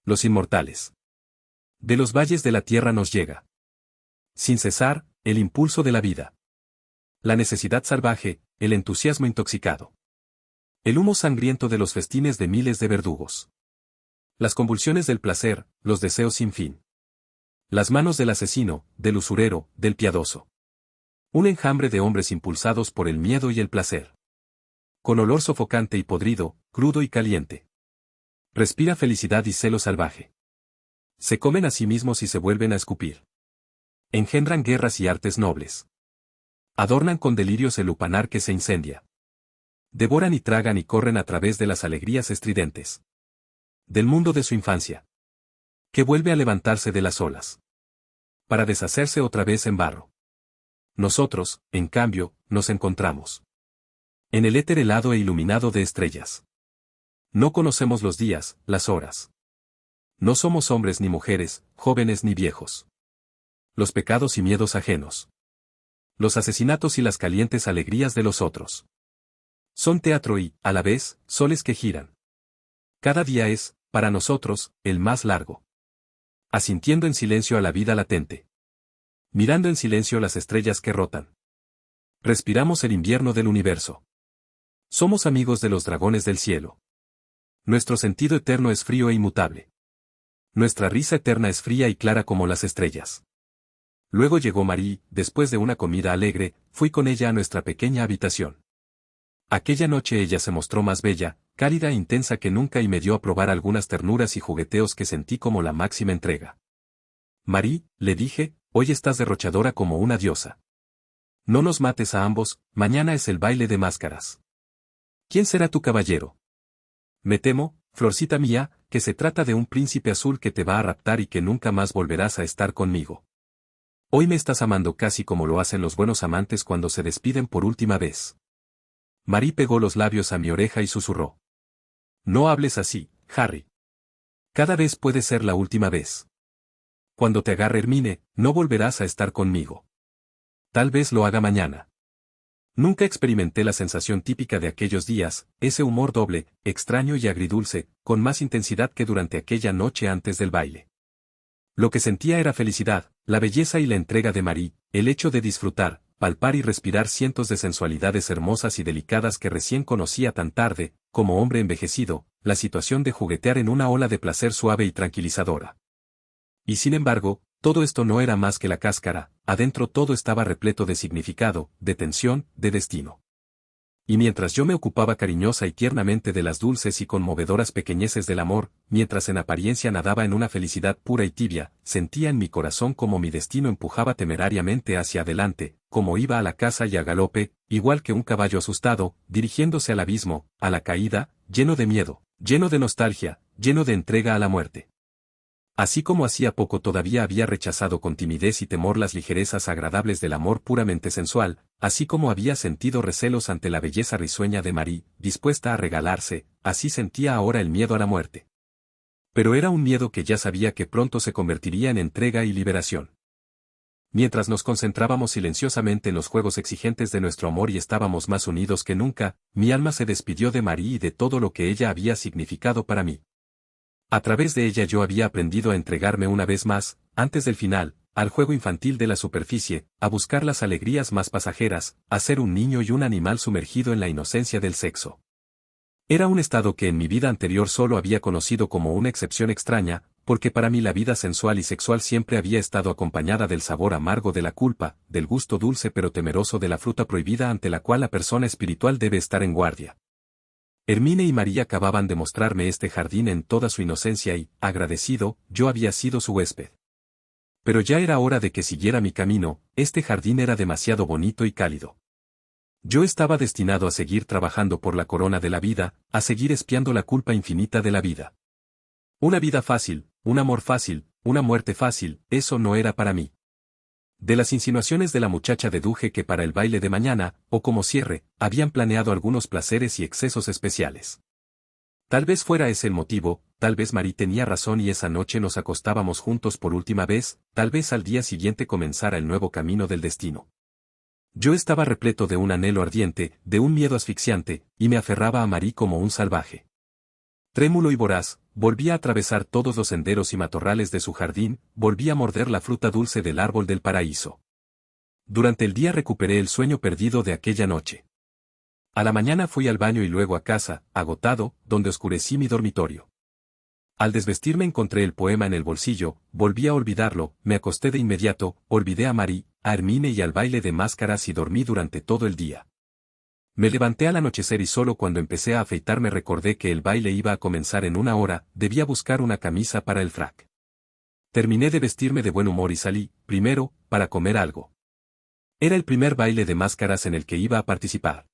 los inmortales. De los valles de la tierra nos llega, sin cesar, el impulso de la vida. La necesidad salvaje, el entusiasmo intoxicado. El humo sangriento de los festines de miles de verdugos. Las convulsiones del placer, los deseos sin fin. Las manos del asesino, del usurero, del piadoso. Un enjambre de hombres impulsados por el miedo y el placer. Con olor sofocante y podrido, crudo y caliente. Respira felicidad y celo salvaje. Se comen a sí mismos y se vuelven a escupir. Engendran guerras y artes nobles. Adornan con delirios el lupanar que se incendia. Devoran y tragan y corren a través de las alegrías estridentes. Del mundo de su infancia. Que vuelve a levantarse de las olas. Para deshacerse otra vez en barro. Nosotros, en cambio, nos encontramos. En el éter helado e iluminado de estrellas. No conocemos los días, las horas. No somos hombres ni mujeres, jóvenes ni viejos. Los pecados y miedos ajenos. Los asesinatos y las calientes alegrías de los otros. Son teatro y, a la vez, soles que giran. Cada día es, para nosotros, el más largo. Asintiendo en silencio a la vida latente. Mirando en silencio las estrellas que rotan. Respiramos el invierno del universo. Somos amigos de los dragones del cielo. Nuestro sentido eterno es frío e inmutable. Nuestra risa eterna es fría y clara como las estrellas. Luego llegó Marie, después de una comida alegre, fui con ella a nuestra pequeña habitación. Aquella noche ella se mostró más bella, cálida e intensa que nunca y me dio a probar algunas ternuras y jugueteos que sentí como la máxima entrega. Marie, le dije, hoy estás derrochadora como una diosa. No nos mates a ambos, mañana es el baile de máscaras. ¿Quién será tu caballero? Me temo, florcita mía, que se trata de un príncipe azul que te va a raptar y que nunca más volverás a estar conmigo. Hoy me estás amando casi como lo hacen los buenos amantes cuando se despiden por última vez. Marie pegó los labios a mi oreja y susurró. No hables así, Harry. Cada vez puede ser la última vez. Cuando te agarre Hermine, no volverás a estar conmigo. Tal vez lo haga mañana. Nunca experimenté la sensación típica de aquellos días, ese humor doble, extraño y agridulce, con más intensidad que durante aquella noche antes del baile. Lo que sentía era felicidad, la belleza y la entrega de Marie, el hecho de disfrutar, palpar y respirar cientos de sensualidades hermosas y delicadas que recién conocía tan tarde, como hombre envejecido, la situación de juguetear en una ola de placer suave y tranquilizadora. Y sin embargo, todo esto no era más que la cáscara, adentro todo estaba repleto de significado, de tensión, de destino. Y mientras yo me ocupaba cariñosa y tiernamente de las dulces y conmovedoras pequeñeces del amor, mientras en apariencia nadaba en una felicidad pura y tibia, sentía en mi corazón como mi destino empujaba temerariamente hacia adelante, como iba a la caza y a galope, igual que un caballo asustado, dirigiéndose al abismo, a la caída, lleno de miedo, lleno de nostalgia, lleno de entrega a la muerte. Así como hacía poco todavía había rechazado con timidez y temor las ligerezas agradables del amor puramente sensual, así como había sentido recelos ante la belleza risueña de Marie, dispuesta a regalarse, así sentía ahora el miedo a la muerte. Pero era un miedo que ya sabía que pronto se convertiría en entrega y liberación. Mientras nos concentrábamos silenciosamente en los juegos exigentes de nuestro amor y estábamos más unidos que nunca, mi alma se despidió de Marie y de todo lo que ella había significado para mí. A través de ella yo había aprendido a entregarme una vez más, antes del final, al juego infantil de la superficie, a buscar las alegrías más pasajeras, a ser un niño y un animal sumergido en la inocencia del sexo. Era un estado que en mi vida anterior solo había conocido como una excepción extraña, porque para mí la vida sensual y sexual siempre había estado acompañada del sabor amargo de la culpa, del gusto dulce pero temeroso de la fruta prohibida ante la cual la persona espiritual debe estar en guardia. Hermine y María acababan de mostrarme este jardín en toda su inocencia y, agradecido, yo había sido su huésped. Pero ya era hora de que siguiera mi camino, este jardín era demasiado bonito y cálido. Yo estaba destinado a seguir trabajando por la corona de la vida, a seguir espiando la culpa infinita de la vida. Una vida fácil, un amor fácil, una muerte fácil, eso no era para mí. De las insinuaciones de la muchacha deduje que para el baile de mañana, o como cierre, habían planeado algunos placeres y excesos especiales. Tal vez fuera ese el motivo, tal vez Marie tenía razón y esa noche nos acostábamos juntos por última vez, tal vez al día siguiente comenzara el nuevo camino del destino. Yo estaba repleto de un anhelo ardiente, de un miedo asfixiante, y me aferraba a Marie como un salvaje. Trémulo y voraz, volví a atravesar todos los senderos y matorrales de su jardín, volví a morder la fruta dulce del árbol del paraíso. Durante el día recuperé el sueño perdido de aquella noche. A la mañana fui al baño y luego a casa, agotado, donde oscurecí mi dormitorio. Al desvestirme encontré el poema en el bolsillo, volví a olvidarlo, me acosté de inmediato, olvidé a Marie, a Hermine y al baile de máscaras y dormí durante todo el día. Me levanté al anochecer y solo cuando empecé a afeitarme recordé que el baile iba a comenzar en una hora, debía buscar una camisa para el frac. Terminé de vestirme de buen humor y salí, primero, para comer algo. Era el primer baile de máscaras en el que iba a participar.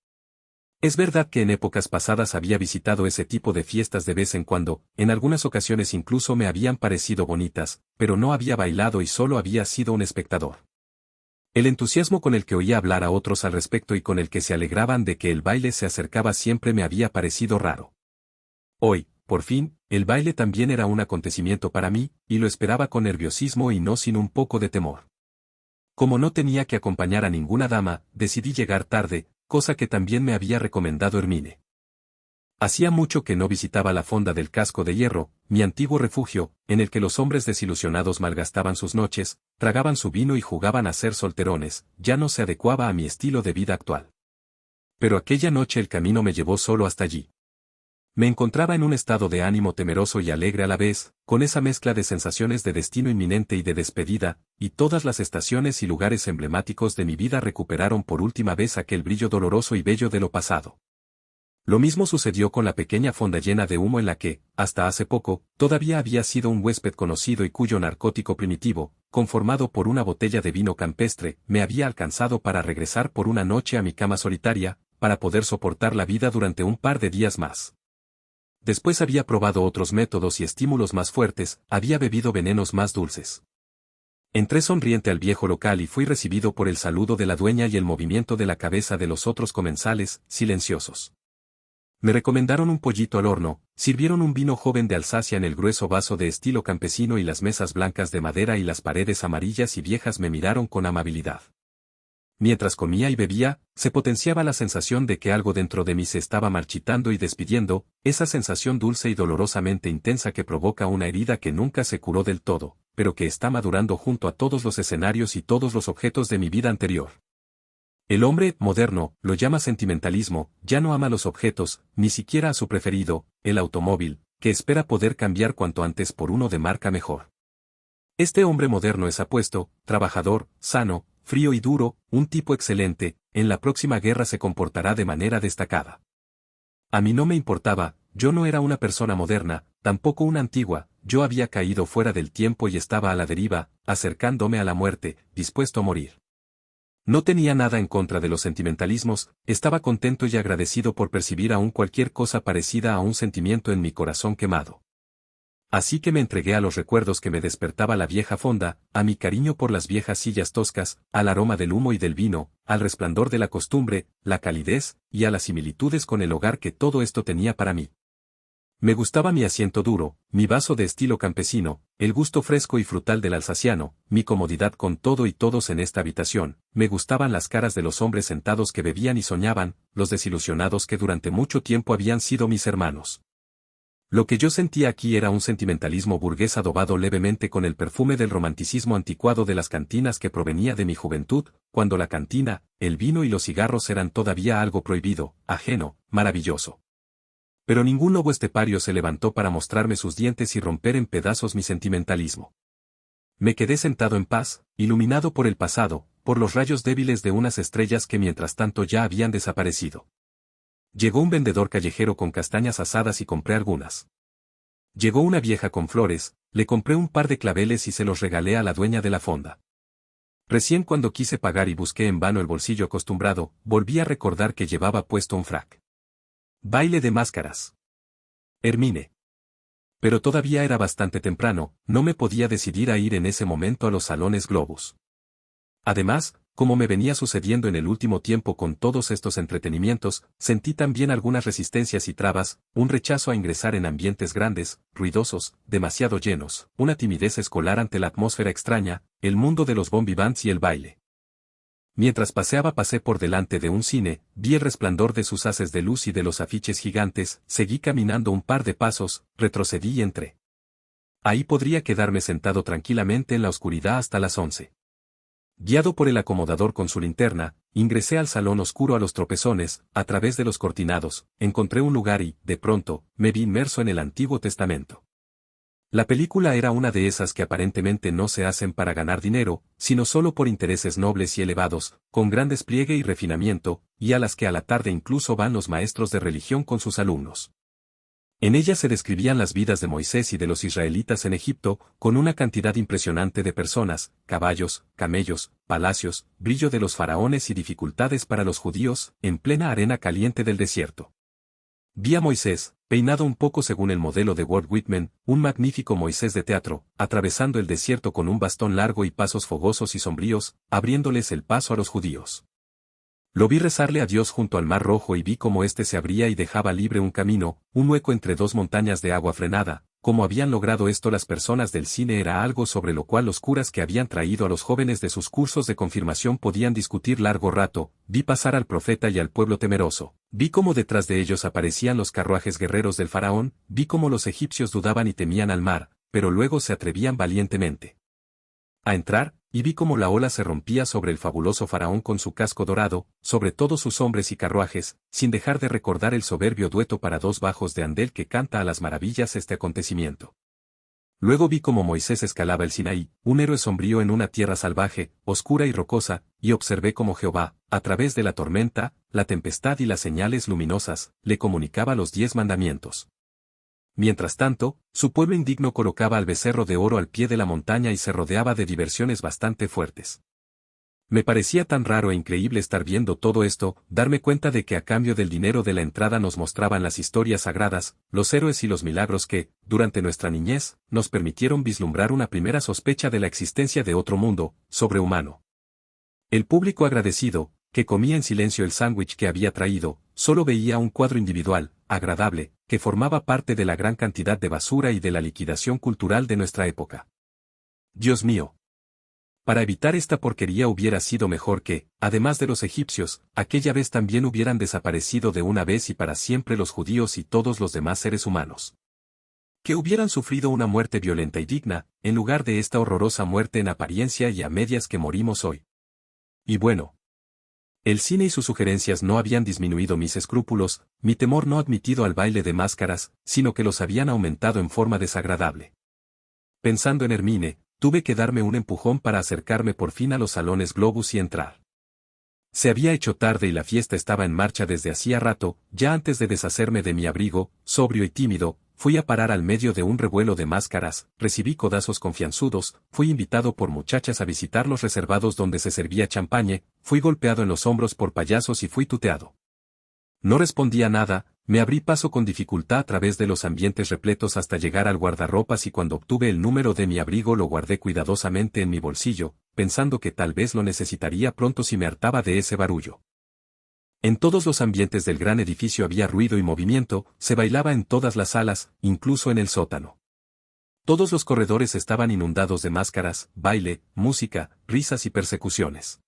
Es verdad que en épocas pasadas había visitado ese tipo de fiestas de vez en cuando, en algunas ocasiones incluso me habían parecido bonitas, pero no había bailado y solo había sido un espectador. El entusiasmo con el que oía hablar a otros al respecto y con el que se alegraban de que el baile se acercaba siempre me había parecido raro. Hoy, por fin, el baile también era un acontecimiento para mí, y lo esperaba con nerviosismo y no sin un poco de temor. Como no tenía que acompañar a ninguna dama, decidí llegar tarde, cosa que también me había recomendado Hermine. Hacía mucho que no visitaba la fonda del Casco de Hierro, mi antiguo refugio, en el que los hombres desilusionados malgastaban sus noches, tragaban su vino y jugaban a ser solterones, ya no se adecuaba a mi estilo de vida actual. Pero aquella noche el camino me llevó solo hasta allí. Me encontraba en un estado de ánimo temeroso y alegre a la vez, con esa mezcla de sensaciones de destino inminente y de despedida, y todas las estaciones y lugares emblemáticos de mi vida recuperaron por última vez aquel brillo doloroso y bello de lo pasado. Lo mismo sucedió con la pequeña fonda llena de humo en la que, hasta hace poco, todavía había sido un huésped conocido y cuyo narcótico primitivo, conformado por una botella de vino campestre, me había alcanzado para regresar por una noche a mi cama solitaria, para poder soportar la vida durante un par de días más. Después había probado otros métodos y estímulos más fuertes, había bebido venenos más dulces. Entré sonriente al viejo local y fui recibido por el saludo de la dueña y el movimiento de la cabeza de los otros comensales, silenciosos. Me recomendaron un pollito al horno, sirvieron un vino joven de Alsacia en el grueso vaso de estilo campesino y las mesas blancas de madera y las paredes amarillas y viejas me miraron con amabilidad. Mientras comía y bebía, se potenciaba la sensación de que algo dentro de mí se estaba marchitando y despidiendo, esa sensación dulce y dolorosamente intensa que provoca una herida que nunca se curó del todo, pero que está madurando junto a todos los escenarios y todos los objetos de mi vida anterior. El hombre moderno lo llama sentimentalismo, ya no ama los objetos, ni siquiera a su preferido, el automóvil, que espera poder cambiar cuanto antes por uno de marca mejor. Este hombre moderno es apuesto, trabajador, sano, frío y duro, un tipo excelente, en la próxima guerra se comportará de manera destacada. A mí no me importaba, yo no era una persona moderna, tampoco una antigua, yo había caído fuera del tiempo y estaba a la deriva, acercándome a la muerte, dispuesto a morir. No tenía nada en contra de los sentimentalismos, estaba contento y agradecido por percibir aún cualquier cosa parecida a un sentimiento en mi corazón quemado. Así que me entregué a los recuerdos que me despertaba la vieja fonda, a mi cariño por las viejas sillas toscas, al aroma del humo y del vino, al resplandor de la costumbre, la calidez, y a las similitudes con el hogar que todo esto tenía para mí. Me gustaba mi asiento duro, mi vaso de estilo campesino, el gusto fresco y frutal del alsaciano, mi comodidad con todo y todos en esta habitación, me gustaban las caras de los hombres sentados que bebían y soñaban, los desilusionados que durante mucho tiempo habían sido mis hermanos. Lo que yo sentía aquí era un sentimentalismo burgués adobado levemente con el perfume del romanticismo anticuado de las cantinas que provenía de mi juventud, cuando la cantina, el vino y los cigarros eran todavía algo prohibido, ajeno, maravilloso. Pero ningún lobo estepario se levantó para mostrarme sus dientes y romper en pedazos mi sentimentalismo. Me quedé sentado en paz, iluminado por el pasado, por los rayos débiles de unas estrellas que mientras tanto ya habían desaparecido. Llegó un vendedor callejero con castañas asadas y compré algunas. Llegó una vieja con flores, le compré un par de claveles y se los regalé a la dueña de la fonda. Recién cuando quise pagar y busqué en vano el bolsillo acostumbrado, volví a recordar que llevaba puesto un frac. Baile de máscaras. Hermine. Pero todavía era bastante temprano, no me podía decidir a ir en ese momento a los salones Globus. Además, como me venía sucediendo en el último tiempo con todos estos entretenimientos, sentí también algunas resistencias y trabas, un rechazo a ingresar en ambientes grandes, ruidosos, demasiado llenos, una timidez escolar ante la atmósfera extraña, el mundo de los bon vivants y el baile. Mientras pasé por delante de un cine, vi el resplandor de sus haces de luz y de los afiches gigantes, seguí caminando un par de pasos, retrocedí y entré. Ahí podría quedarme sentado tranquilamente en la oscuridad hasta las 11. Guiado por el acomodador con su linterna, ingresé al salón oscuro a los tropezones, a través de los cortinados, encontré un lugar y, de pronto, me vi inmerso en el Antiguo Testamento. La película era una de esas que aparentemente no se hacen para ganar dinero, sino solo por intereses nobles y elevados, con gran despliegue y refinamiento, y a las que a la tarde incluso van los maestros de religión con sus alumnos. En ella se describían las vidas de Moisés y de los israelitas en Egipto, con una cantidad impresionante de personas, caballos, camellos, palacios, brillo de los faraones y dificultades para los judíos, en plena arena caliente del desierto. Vi a Moisés, peinado un poco según el modelo de Walt Whitman, un magnífico Moisés de teatro, atravesando el desierto con un bastón largo y pasos fogosos y sombríos, abriéndoles el paso a los judíos. Lo vi rezarle a Dios junto al Mar Rojo y vi cómo éste se abría y dejaba libre un camino, un hueco entre dos montañas de agua frenada. Cómo habían logrado esto las personas del cine era algo sobre lo cual los curas que habían traído a los jóvenes de sus cursos de confirmación podían discutir largo rato. Vi pasar al profeta y al pueblo temeroso. Vi cómo detrás de ellos aparecían los carruajes guerreros del faraón, vi cómo los egipcios dudaban y temían al mar, pero luego se atrevían valientemente a entrar, y vi cómo la ola se rompía sobre el fabuloso faraón con su casco dorado, sobre todos sus hombres y carruajes, sin dejar de recordar el soberbio dueto para dos bajos de Handel que canta a las maravillas este acontecimiento. Luego vi cómo Moisés escalaba el Sinaí, un héroe sombrío en una tierra salvaje, oscura y rocosa, y observé cómo Jehová, a través de la tormenta, la tempestad y las señales luminosas, le comunicaba los 10 mandamientos. Mientras tanto, su pueblo indigno colocaba al becerro de oro al pie de la montaña y se rodeaba de diversiones bastante fuertes. Me parecía tan raro e increíble estar viendo todo esto, darme cuenta de que a cambio del dinero de la entrada nos mostraban las historias sagradas, los héroes y los milagros que, durante nuestra niñez, nos permitieron vislumbrar una primera sospecha de la existencia de otro mundo, sobrehumano. El público agradecido, que comía en silencio el sándwich que había traído, solo veía un cuadro individual, agradable, que formaba parte de la gran cantidad de basura y de la liquidación cultural de nuestra época. Dios mío. Para evitar esta porquería hubiera sido mejor que, además de los egipcios, aquella vez también hubieran desaparecido de una vez y para siempre los judíos y todos los demás seres humanos. Que hubieran sufrido una muerte violenta y digna, en lugar de esta horrorosa muerte en apariencia y a medias que morimos hoy. Y bueno. El cine y sus sugerencias no habían disminuido mis escrúpulos, mi temor no admitido al baile de máscaras, sino que los habían aumentado en forma desagradable. Pensando en Hermine, tuve que darme un empujón para acercarme por fin a los salones Globus y entrar. Se había hecho tarde y la fiesta estaba en marcha desde hacía rato, ya antes de deshacerme de mi abrigo, sobrio y tímido, fui a parar al medio de un revuelo de máscaras, recibí codazos confianzudos, fui invitado por muchachas a visitar los reservados donde se servía champagne, fui golpeado en los hombros por payasos y fui tuteado. No respondía nada, me abrí paso con dificultad a través de los ambientes repletos hasta llegar al guardarropas y cuando obtuve el número de mi abrigo lo guardé cuidadosamente en mi bolsillo, pensando que tal vez lo necesitaría pronto si me hartaba de ese barullo. En todos los ambientes del gran edificio había ruido y movimiento, se bailaba en todas las salas, incluso en el sótano. Todos los corredores estaban inundados de máscaras, baile, música, risas y persecuciones.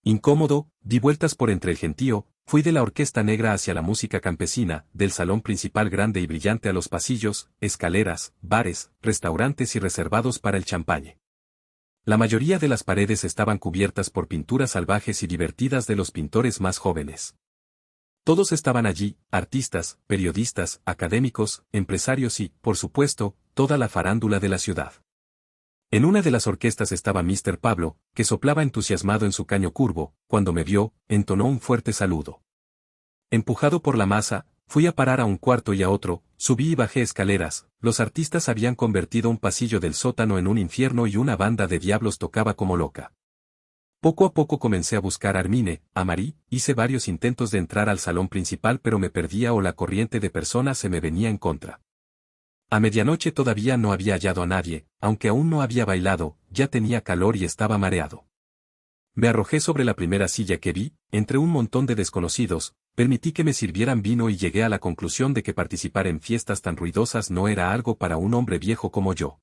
Incómodo, di vueltas por entre el gentío, fui de la orquesta negra hacia la música campesina, del salón principal grande y brillante a los pasillos, escaleras, bares, restaurantes y reservados para el champagne. La mayoría de las paredes estaban cubiertas por pinturas salvajes y divertidas de los pintores más jóvenes. Todos estaban allí, artistas, periodistas, académicos, empresarios y, por supuesto, toda la farándula de la ciudad. En una de las orquestas estaba Mr. Pablo, que soplaba entusiasmado en su caño curvo, cuando me vio, entonó un fuerte saludo. Empujado por la masa, fui a parar a un cuarto y a otro, subí y bajé escaleras, los artistas habían convertido un pasillo del sótano en un infierno y una banda de diablos tocaba como loca. Poco a poco comencé a buscar a Hermine, a Marie, hice varios intentos de entrar al salón principal pero me perdía o la corriente de personas se me venía en contra. A medianoche todavía no había hallado a nadie, aunque aún no había bailado, ya tenía calor y estaba mareado. Me arrojé sobre la primera silla que vi, entre un montón de desconocidos, permití que me sirvieran vino y llegué a la conclusión de que participar en fiestas tan ruidosas no era algo para un hombre viejo como yo.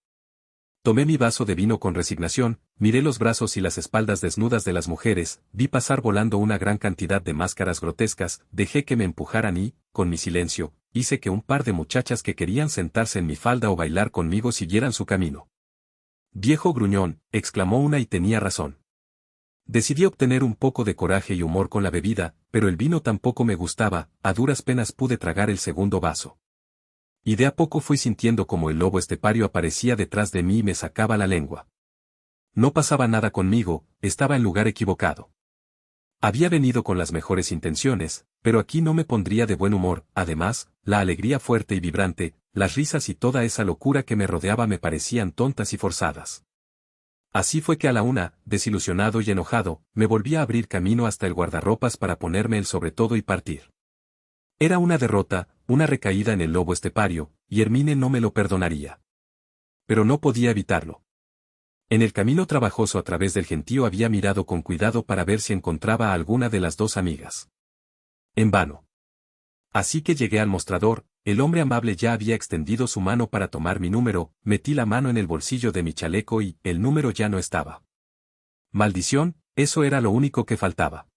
Tomé mi vaso de vino con resignación, miré los brazos y las espaldas desnudas de las mujeres, vi pasar volando una gran cantidad de máscaras grotescas, dejé que me empujaran y, con mi silencio, hice que un par de muchachas que querían sentarse en mi falda o bailar conmigo siguieran su camino. Viejo gruñón, exclamó una y tenía razón. Decidí obtener un poco de coraje y humor con la bebida, pero el vino tampoco me gustaba, a duras penas pude tragar el segundo vaso. Y de a poco fui sintiendo como el lobo estepario aparecía detrás de mí y me sacaba la lengua. No pasaba nada conmigo, estaba en lugar equivocado. Había venido con las mejores intenciones, pero aquí no me pondría de buen humor, además, la alegría fuerte y vibrante, las risas y toda esa locura que me rodeaba me parecían tontas y forzadas. Así fue que a la una, desilusionado y enojado, me volví a abrir camino hasta el guardarropas para ponerme el sobretodo y partir. Era una derrota, una recaída en el lobo estepario, y Hermine no me lo perdonaría. Pero no podía evitarlo. En el camino trabajoso a través del gentío había mirado con cuidado para ver si encontraba a alguna de las dos amigas. En vano. Así que llegué al mostrador, el hombre amable ya había extendido su mano para tomar mi número, metí la mano en el bolsillo de mi chaleco y el número ya no estaba. Maldición, eso era lo único que faltaba.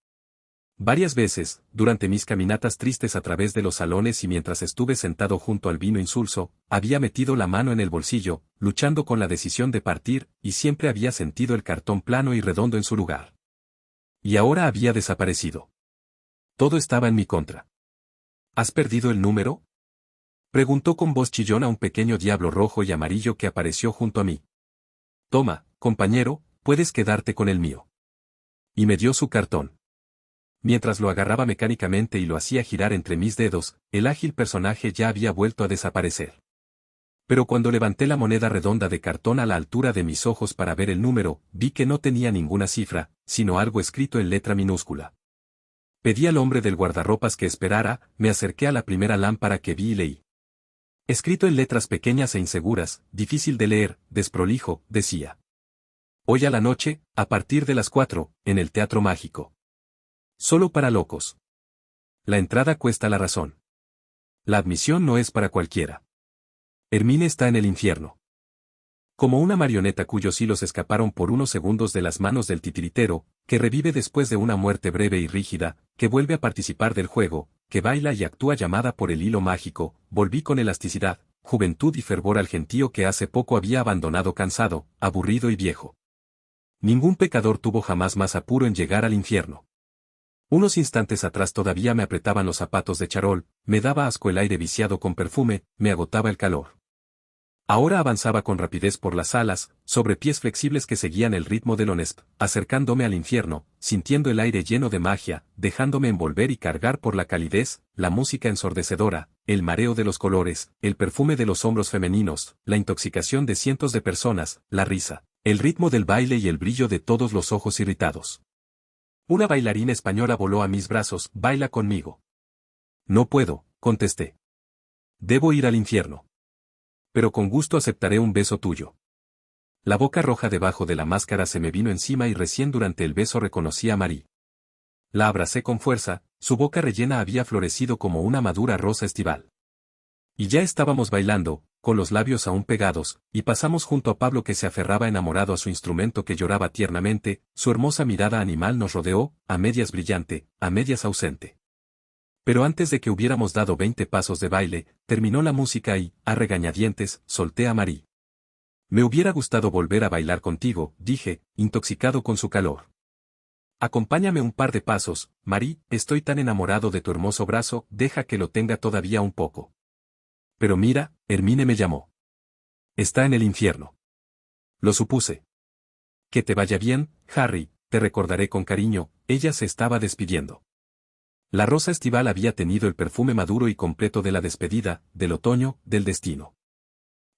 Varias veces, durante mis caminatas tristes a través de los salones y mientras estuve sentado junto al vino insulso, había metido la mano en el bolsillo, luchando con la decisión de partir, y siempre había sentido el cartón plano y redondo en su lugar. Y ahora había desaparecido. Todo estaba en mi contra. ¿Has perdido el número?, preguntó con voz chillona un pequeño diablo rojo y amarillo que apareció junto a mí. Toma, compañero, puedes quedarte con el mío. Y me dio su cartón. Mientras lo agarraba mecánicamente y lo hacía girar entre mis dedos, el ágil personaje ya había vuelto a desaparecer. Pero cuando levanté la moneda redonda de cartón a la altura de mis ojos para ver el número, vi que no tenía ninguna cifra, sino algo escrito en letra minúscula. Pedí al hombre del guardarropas que esperara, me acerqué a la primera lámpara que vi y leí. Escrito en letras pequeñas e inseguras, difícil de leer, desprolijo, decía. Hoy a la noche, a partir de las 4, en el Teatro Mágico. Solo para locos. La entrada cuesta la razón. La admisión no es para cualquiera. Hermine está en el infierno. Como una marioneta cuyos hilos escaparon por unos segundos de las manos del titiritero, que revive después de una muerte breve y rígida, que vuelve a participar del juego, que baila y actúa llamada por el hilo mágico, volví con elasticidad, juventud y fervor al gentío que hace poco había abandonado cansado, aburrido y viejo. Ningún pecador tuvo jamás más apuro en llegar al infierno. Unos instantes atrás todavía me apretaban los zapatos de charol, me daba asco el aire viciado con perfume, me agotaba el calor. Ahora avanzaba con rapidez por las salas, sobre pies flexibles que seguían el ritmo del Onesp, acercándome al infierno, sintiendo el aire lleno de magia, dejándome envolver y cargar por la calidez, la música ensordecedora, el mareo de los colores, el perfume de los hombros femeninos, la intoxicación de cientos de personas, la risa, el ritmo del baile y el brillo de todos los ojos irritados. Una bailarina española voló a mis brazos, baila conmigo. No puedo, contesté. Debo ir al infierno. Pero con gusto aceptaré un beso tuyo. La boca roja debajo de la máscara se me vino encima y recién durante el beso reconocí a Marie. La abracé con fuerza, su boca rellena había florecido como una madura rosa estival. Y ya estábamos bailando, con los labios aún pegados, y pasamos junto a Pablo que se aferraba enamorado a su instrumento que lloraba tiernamente, su hermosa mirada animal nos rodeó, a medias brillante, a medias ausente. Pero antes de que hubiéramos dado 20 pasos de baile, terminó la música y, a regañadientes, solté a Marie. Me hubiera gustado volver a bailar contigo, dije, intoxicado con su calor. Acompáñame un par de pasos, Marie, estoy tan enamorado de tu hermoso brazo, deja que lo tenga todavía un poco. Pero mira, Hermine me llamó. Está en el infierno. Lo supuse. Que te vaya bien, Harry, te recordaré con cariño, ella se estaba despidiendo. La rosa estival había tenido el perfume maduro y completo de la despedida, del otoño, del destino.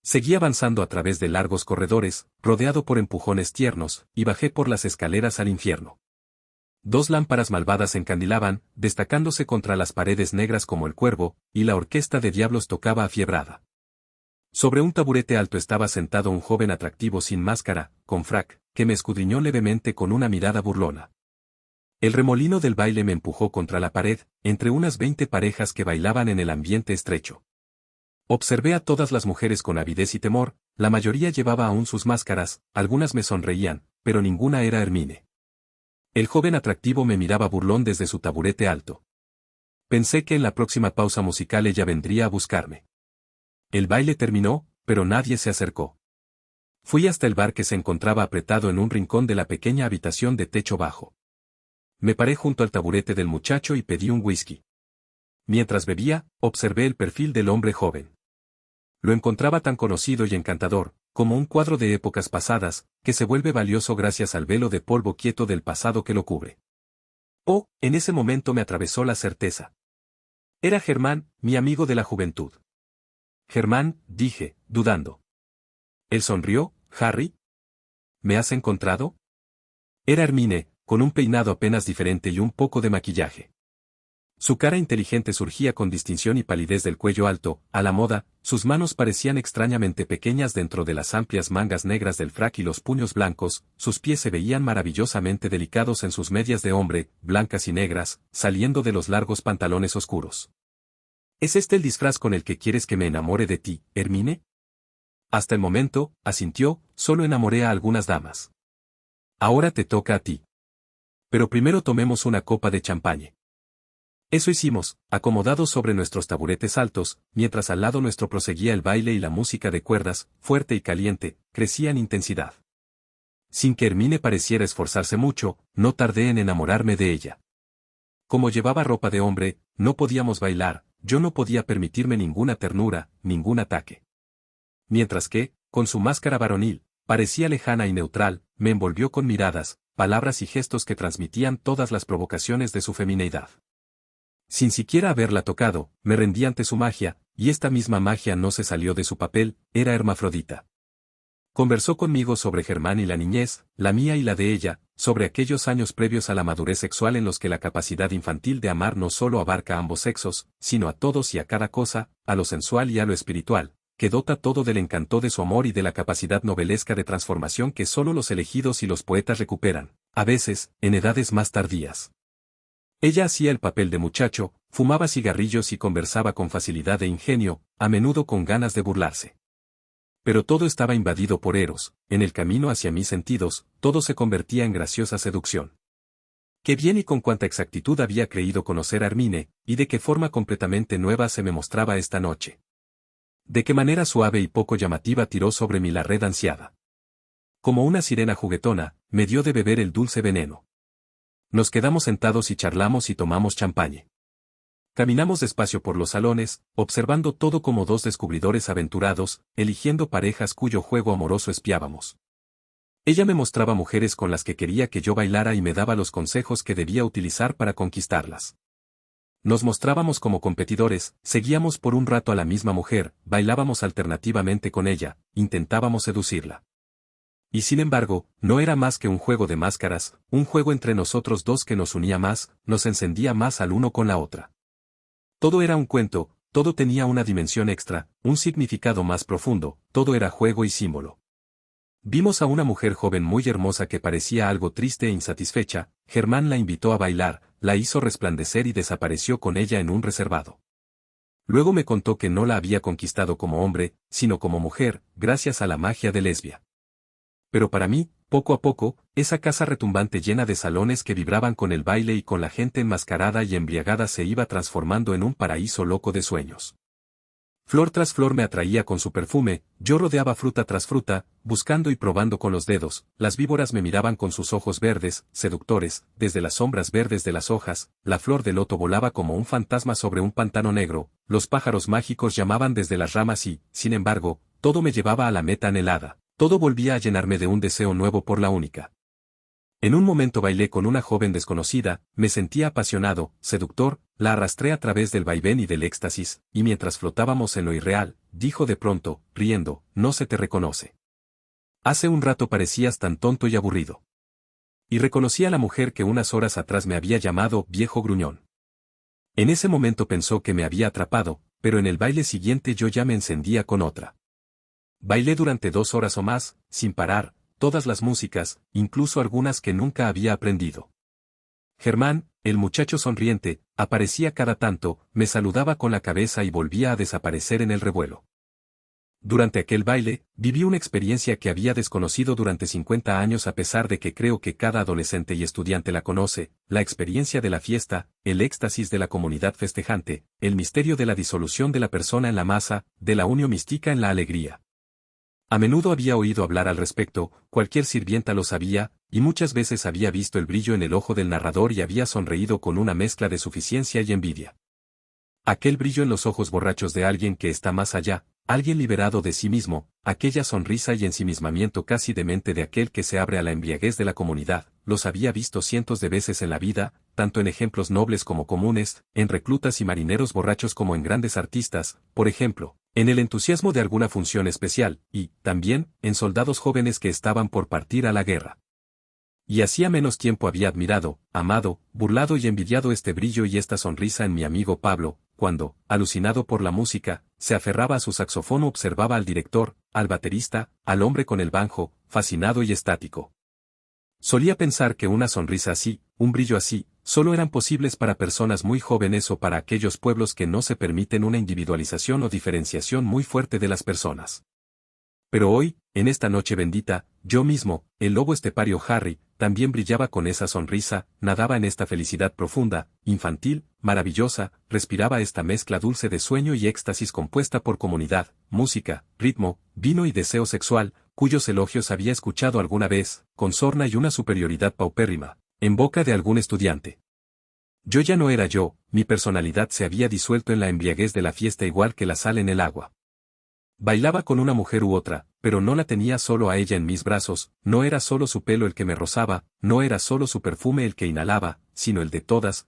Seguí avanzando a través de largos corredores, rodeado por empujones tiernos, y bajé por las escaleras al infierno. 2 lámparas malvadas encandilaban, destacándose contra las paredes negras como el cuervo, y la orquesta de diablos tocaba afiebrada. Sobre un taburete alto estaba sentado un joven atractivo sin máscara, con frac, que me escudriñó levemente con una mirada burlona. El remolino del baile me empujó contra la pared, entre unas 20 parejas que bailaban en el ambiente estrecho. Observé a todas las mujeres con avidez y temor, la mayoría llevaba aún sus máscaras, algunas me sonreían, pero ninguna era Hermine. El joven atractivo me miraba burlón desde su taburete alto. Pensé que en la próxima pausa musical ella vendría a buscarme. El baile terminó, pero nadie se acercó. Fui hasta el bar que se encontraba apretado en un rincón de la pequeña habitación de techo bajo. Me paré junto al taburete del muchacho y pedí un whisky. Mientras bebía, observé el perfil del hombre joven. Lo encontraba tan conocido y encantador, como un cuadro de épocas pasadas, que se vuelve valioso gracias al velo de polvo quieto del pasado que lo cubre. Oh, en ese momento me atravesó la certeza. Era Germán, mi amigo de la juventud. Germán, dije, dudando. Él sonrió. Harry, ¿me has encontrado? Era Hermine, con un peinado apenas diferente y un poco de maquillaje. Su cara inteligente surgía con distinción y palidez del cuello alto, a la moda, sus manos parecían extrañamente pequeñas dentro de las amplias mangas negras del frac y los puños blancos, sus pies se veían maravillosamente delicados en sus medias de hombre, blancas y negras, saliendo de los largos pantalones oscuros. ¿Es este el disfraz con el que quieres que me enamore de ti, Hermine? Hasta el momento, asintió, solo enamoré a algunas damas. Ahora te toca a ti. Pero primero tomemos una copa de champagne. Eso hicimos, acomodados sobre nuestros taburetes altos, mientras al lado nuestro proseguía el baile y la música de cuerdas, fuerte y caliente, crecía en intensidad. Sin que Hermine pareciera esforzarse mucho, no tardé en enamorarme de ella. Como llevaba ropa de hombre, no podíamos bailar, yo no podía permitirme ninguna ternura, ningún ataque. Mientras que, con su máscara varonil, parecía lejana y neutral, me envolvió con miradas, palabras y gestos que transmitían todas las provocaciones de su femineidad. Sin siquiera haberla tocado, me rendí ante su magia, y esta misma magia no se salió de su papel, era hermafrodita. Conversó conmigo sobre Germán y la niñez, la mía y la de ella, sobre aquellos años previos a la madurez sexual en los que la capacidad infantil de amar no solo abarca a ambos sexos, sino a todos y a cada cosa, a lo sensual y a lo espiritual, que dota todo del encanto de su amor y de la capacidad novelesca de transformación que solo los elegidos y los poetas recuperan, a veces, en edades más tardías. Ella hacía el papel de muchacho, fumaba cigarrillos y conversaba con facilidad e ingenio, a menudo con ganas de burlarse. Pero todo estaba invadido por Eros, en el camino hacia mis sentidos, todo se convertía en graciosa seducción. Qué bien y con cuánta exactitud había creído conocer a Hermine, y de qué forma completamente nueva se me mostraba esta noche. De qué manera suave y poco llamativa tiró sobre mí la red ansiada. Como una sirena juguetona, me dio de beber el dulce veneno. Nos quedamos sentados y charlamos y tomamos champagne. Caminamos despacio por los salones, observando todo como dos descubridores aventurados, eligiendo parejas cuyo juego amoroso espiábamos. Ella me mostraba mujeres con las que quería que yo bailara y me daba los consejos que debía utilizar para conquistarlas. Nos mostrábamos como competidores, seguíamos por un rato a la misma mujer, bailábamos alternativamente con ella, intentábamos seducirla. Y sin embargo, no era más que un juego de máscaras, un juego entre nosotros dos que nos unía más, nos encendía más al uno con la otra. Todo era un cuento, todo tenía una dimensión extra, un significado más profundo, todo era juego y símbolo. Vimos a una mujer joven muy hermosa que parecía algo triste e insatisfecha, Germán la invitó a bailar, la hizo resplandecer y desapareció con ella en un reservado. Luego me contó que no la había conquistado como hombre, sino como mujer, gracias a la magia de Lesbia. Pero para mí, poco a poco, esa casa retumbante llena de salones que vibraban con el baile y con la gente enmascarada y embriagada se iba transformando en un paraíso loco de sueños. Flor tras flor me atraía con su perfume, yo rodeaba fruta tras fruta, buscando y probando con los dedos, las víboras me miraban con sus ojos verdes, seductores, desde las sombras verdes de las hojas, la flor de loto volaba como un fantasma sobre un pantano negro, los pájaros mágicos llamaban desde las ramas y, sin embargo, todo me llevaba a la meta anhelada. Todo volvía a llenarme de un deseo nuevo por la única. En un momento bailé con una joven desconocida, me sentía apasionado, seductor, la arrastré a través del vaivén y del éxtasis, y mientras flotábamos en lo irreal, dijo de pronto, riendo, no se te reconoce. Hace un rato parecías tan tonto y aburrido. Y reconocí a la mujer que unas horas atrás me había llamado viejo gruñón. En ese momento pensó que me había atrapado, pero en el baile siguiente yo ya me encendía con otra. Bailé durante 2 horas o más, sin parar, todas las músicas, incluso algunas que nunca había aprendido. Germán, el muchacho sonriente, aparecía cada tanto, me saludaba con la cabeza y volvía a desaparecer en el revuelo. Durante aquel baile, viví una experiencia que había desconocido durante 50 años a pesar de que creo que cada adolescente y estudiante la conoce, la experiencia de la fiesta, el éxtasis de la comunidad festejante, el misterio de la disolución de la persona en la masa, de la unión mística en la alegría. A menudo había oído hablar al respecto, cualquier sirvienta lo sabía, y muchas veces había visto el brillo en el ojo del narrador y había sonreído con una mezcla de suficiencia y envidia. Aquel brillo en los ojos borrachos de alguien que está más allá, alguien liberado de sí mismo, aquella sonrisa y ensimismamiento casi demente de aquel que se abre a la embriaguez de la comunidad, los había visto cientos de veces en la vida, tanto en ejemplos nobles como comunes, en reclutas y marineros borrachos como en grandes artistas, por ejemplo, en el entusiasmo de alguna función especial, y, también, en soldados jóvenes que estaban por partir a la guerra. Y hacía menos tiempo había admirado, amado, burlado y envidiado este brillo y esta sonrisa en mi amigo Pablo, cuando, alucinado por la música, se aferraba a su saxofón o observaba al director, al baterista, al hombre con el banjo, fascinado y estático. Solía pensar que una sonrisa así, un brillo así, solo eran posibles para personas muy jóvenes o para aquellos pueblos que no se permiten una individualización o diferenciación muy fuerte de las personas. Pero hoy, en esta noche bendita, yo mismo, el lobo estepario Harry, también brillaba con esa sonrisa, nadaba en esta felicidad profunda, infantil, maravillosa, respiraba esta mezcla dulce de sueño y éxtasis compuesta por comunidad, música, ritmo, vino y deseo sexual, cuyos elogios había escuchado alguna vez, con sorna y una superioridad paupérrima, en boca de algún estudiante. Yo ya no era yo, mi personalidad se había disuelto en la embriaguez de la fiesta igual que la sal en el agua. Bailaba con una mujer u otra, pero no la tenía solo a ella en mis brazos, no era solo su pelo el que me rozaba, no era solo su perfume el que inhalaba, sino el de todas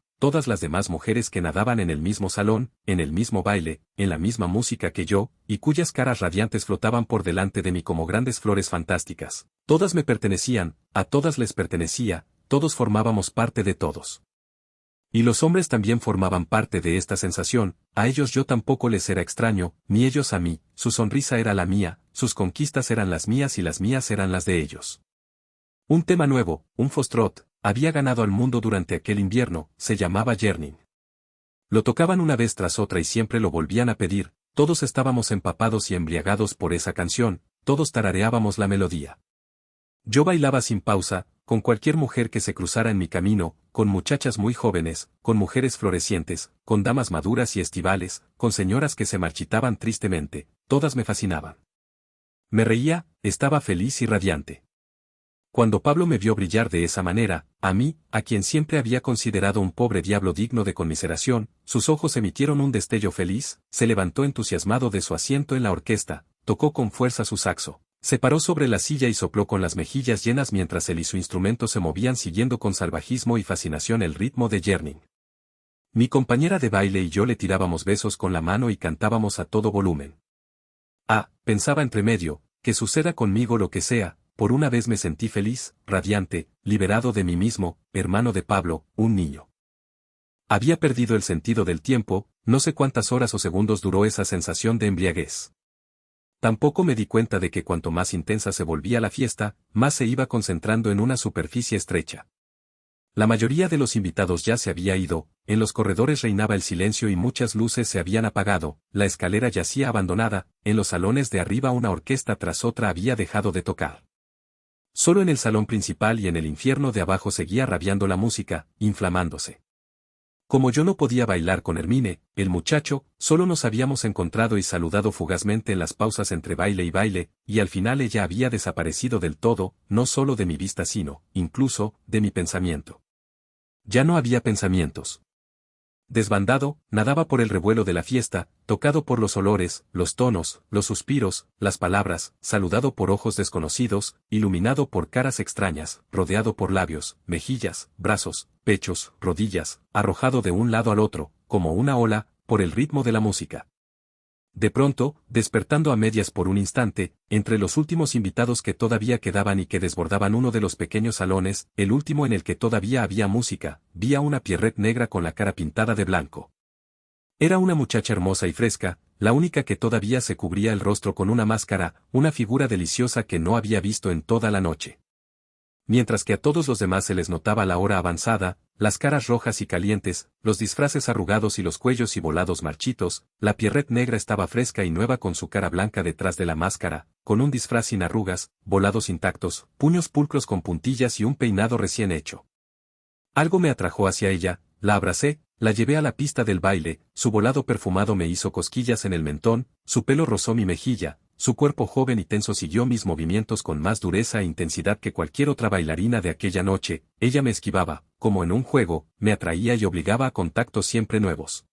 las demás mujeres que nadaban en el mismo salón, en el mismo baile, en la misma música que yo, y cuyas caras radiantes flotaban por delante de mí como grandes flores fantásticas. Todas me pertenecían, a todas les pertenecía, todos formábamos parte de todos. Y los hombres también formaban parte de esta sensación, a ellos yo tampoco les era extraño, ni ellos a mí, su sonrisa era la mía, sus conquistas eran las mías y las mías eran las de ellos. Un tema nuevo, un foxtrot, había ganado al mundo durante aquel invierno, se llamaba Yearning. Lo tocaban una vez tras otra y siempre lo volvían a pedir, todos estábamos empapados y embriagados por esa canción, todos tarareábamos la melodía. Yo bailaba sin pausa, con cualquier mujer que se cruzara en mi camino, con muchachas muy jóvenes, con mujeres florecientes, con damas maduras y estivales, con señoras que se marchitaban tristemente, todas me fascinaban. Me reía, estaba feliz y radiante. Cuando Pablo me vio brillar de esa manera, a mí, a quien siempre había considerado un pobre diablo digno de conmiseración, sus ojos emitieron un destello feliz, se levantó entusiasmado de su asiento en la orquesta, tocó con fuerza su saxo. Se paró sobre la silla y sopló con las mejillas llenas mientras él y su instrumento se movían siguiendo con salvajismo y fascinación el ritmo de Yearning. Mi compañera de baile y yo le tirábamos besos con la mano y cantábamos a todo volumen. Pensaba entre medio, que suceda conmigo lo que sea, por una vez me sentí feliz, radiante, liberado de mí mismo, hermano de Pablo, un niño. Había perdido el sentido del tiempo, no sé cuántas horas o segundos duró esa sensación de embriaguez. Tampoco me di cuenta de que cuanto más intensa se volvía la fiesta, más se iba concentrando en una superficie estrecha. La mayoría de los invitados ya se había ido, en los corredores reinaba el silencio y muchas luces se habían apagado, la escalera yacía abandonada, en los salones de arriba una orquesta tras otra había dejado de tocar. Solo en el salón principal y en el infierno de abajo seguía rabiando la música, inflamándose. Como yo no podía bailar con Hermine, el muchacho, solo nos habíamos encontrado y saludado fugazmente en las pausas entre baile, y al final ella había desaparecido del todo, no solo de mi vista sino, incluso, de mi pensamiento. Ya no había pensamientos. Desbandado, nadaba por el revuelo de la fiesta, tocado por los olores, los tonos, los suspiros, las palabras, saludado por ojos desconocidos, iluminado por caras extrañas, rodeado por labios, mejillas, brazos, pechos, rodillas, arrojado de un lado al otro, como una ola, por el ritmo de la música. De pronto, despertando a medias por un instante, entre los últimos invitados que todavía quedaban y que desbordaban uno de los pequeños salones, el último en el que todavía había música, vi a una Pierrette negra con la cara pintada de blanco. Era una muchacha hermosa y fresca, la única que todavía se cubría el rostro con una máscara, una figura deliciosa que no había visto en toda la noche. Mientras que a todos los demás se les notaba la hora avanzada, las caras rojas y calientes, los disfraces arrugados y los cuellos y volados marchitos, la Pierrette negra estaba fresca y nueva con su cara blanca detrás de la máscara, con un disfraz sin arrugas, volados intactos, puños pulcros con puntillas y un peinado recién hecho. Algo me atrajo hacia ella, la abracé, la llevé a la pista del baile, su volado perfumado me hizo cosquillas en el mentón, su pelo rozó mi mejilla, su cuerpo joven y tenso siguió mis movimientos con más dureza e intensidad que cualquier otra bailarina de aquella noche, ella me esquivaba, como en un juego, me atraía y obligaba a contactos siempre nuevos.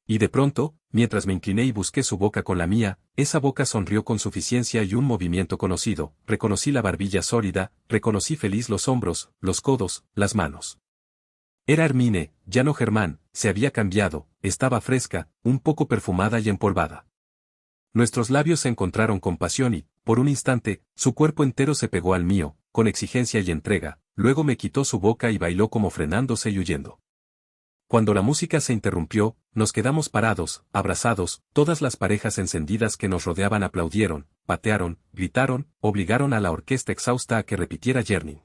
Y de pronto, mientras me incliné y busqué su boca con la mía, esa boca sonrió con suficiencia y un movimiento conocido, reconocí la barbilla sólida, reconocí feliz los hombros, los codos, las manos. Era Hermine, ya no Germán, se había cambiado, estaba fresca, un poco perfumada y empolvada. Nuestros labios se encontraron con pasión y, por un instante, su cuerpo entero se pegó al mío, con exigencia y entrega, luego me quitó su boca y bailó como frenándose y huyendo. Cuando la música se interrumpió, nos quedamos parados, abrazados, todas las parejas encendidas que nos rodeaban aplaudieron, patearon, gritaron, obligaron a la orquesta exhausta a que repitiera Yearning.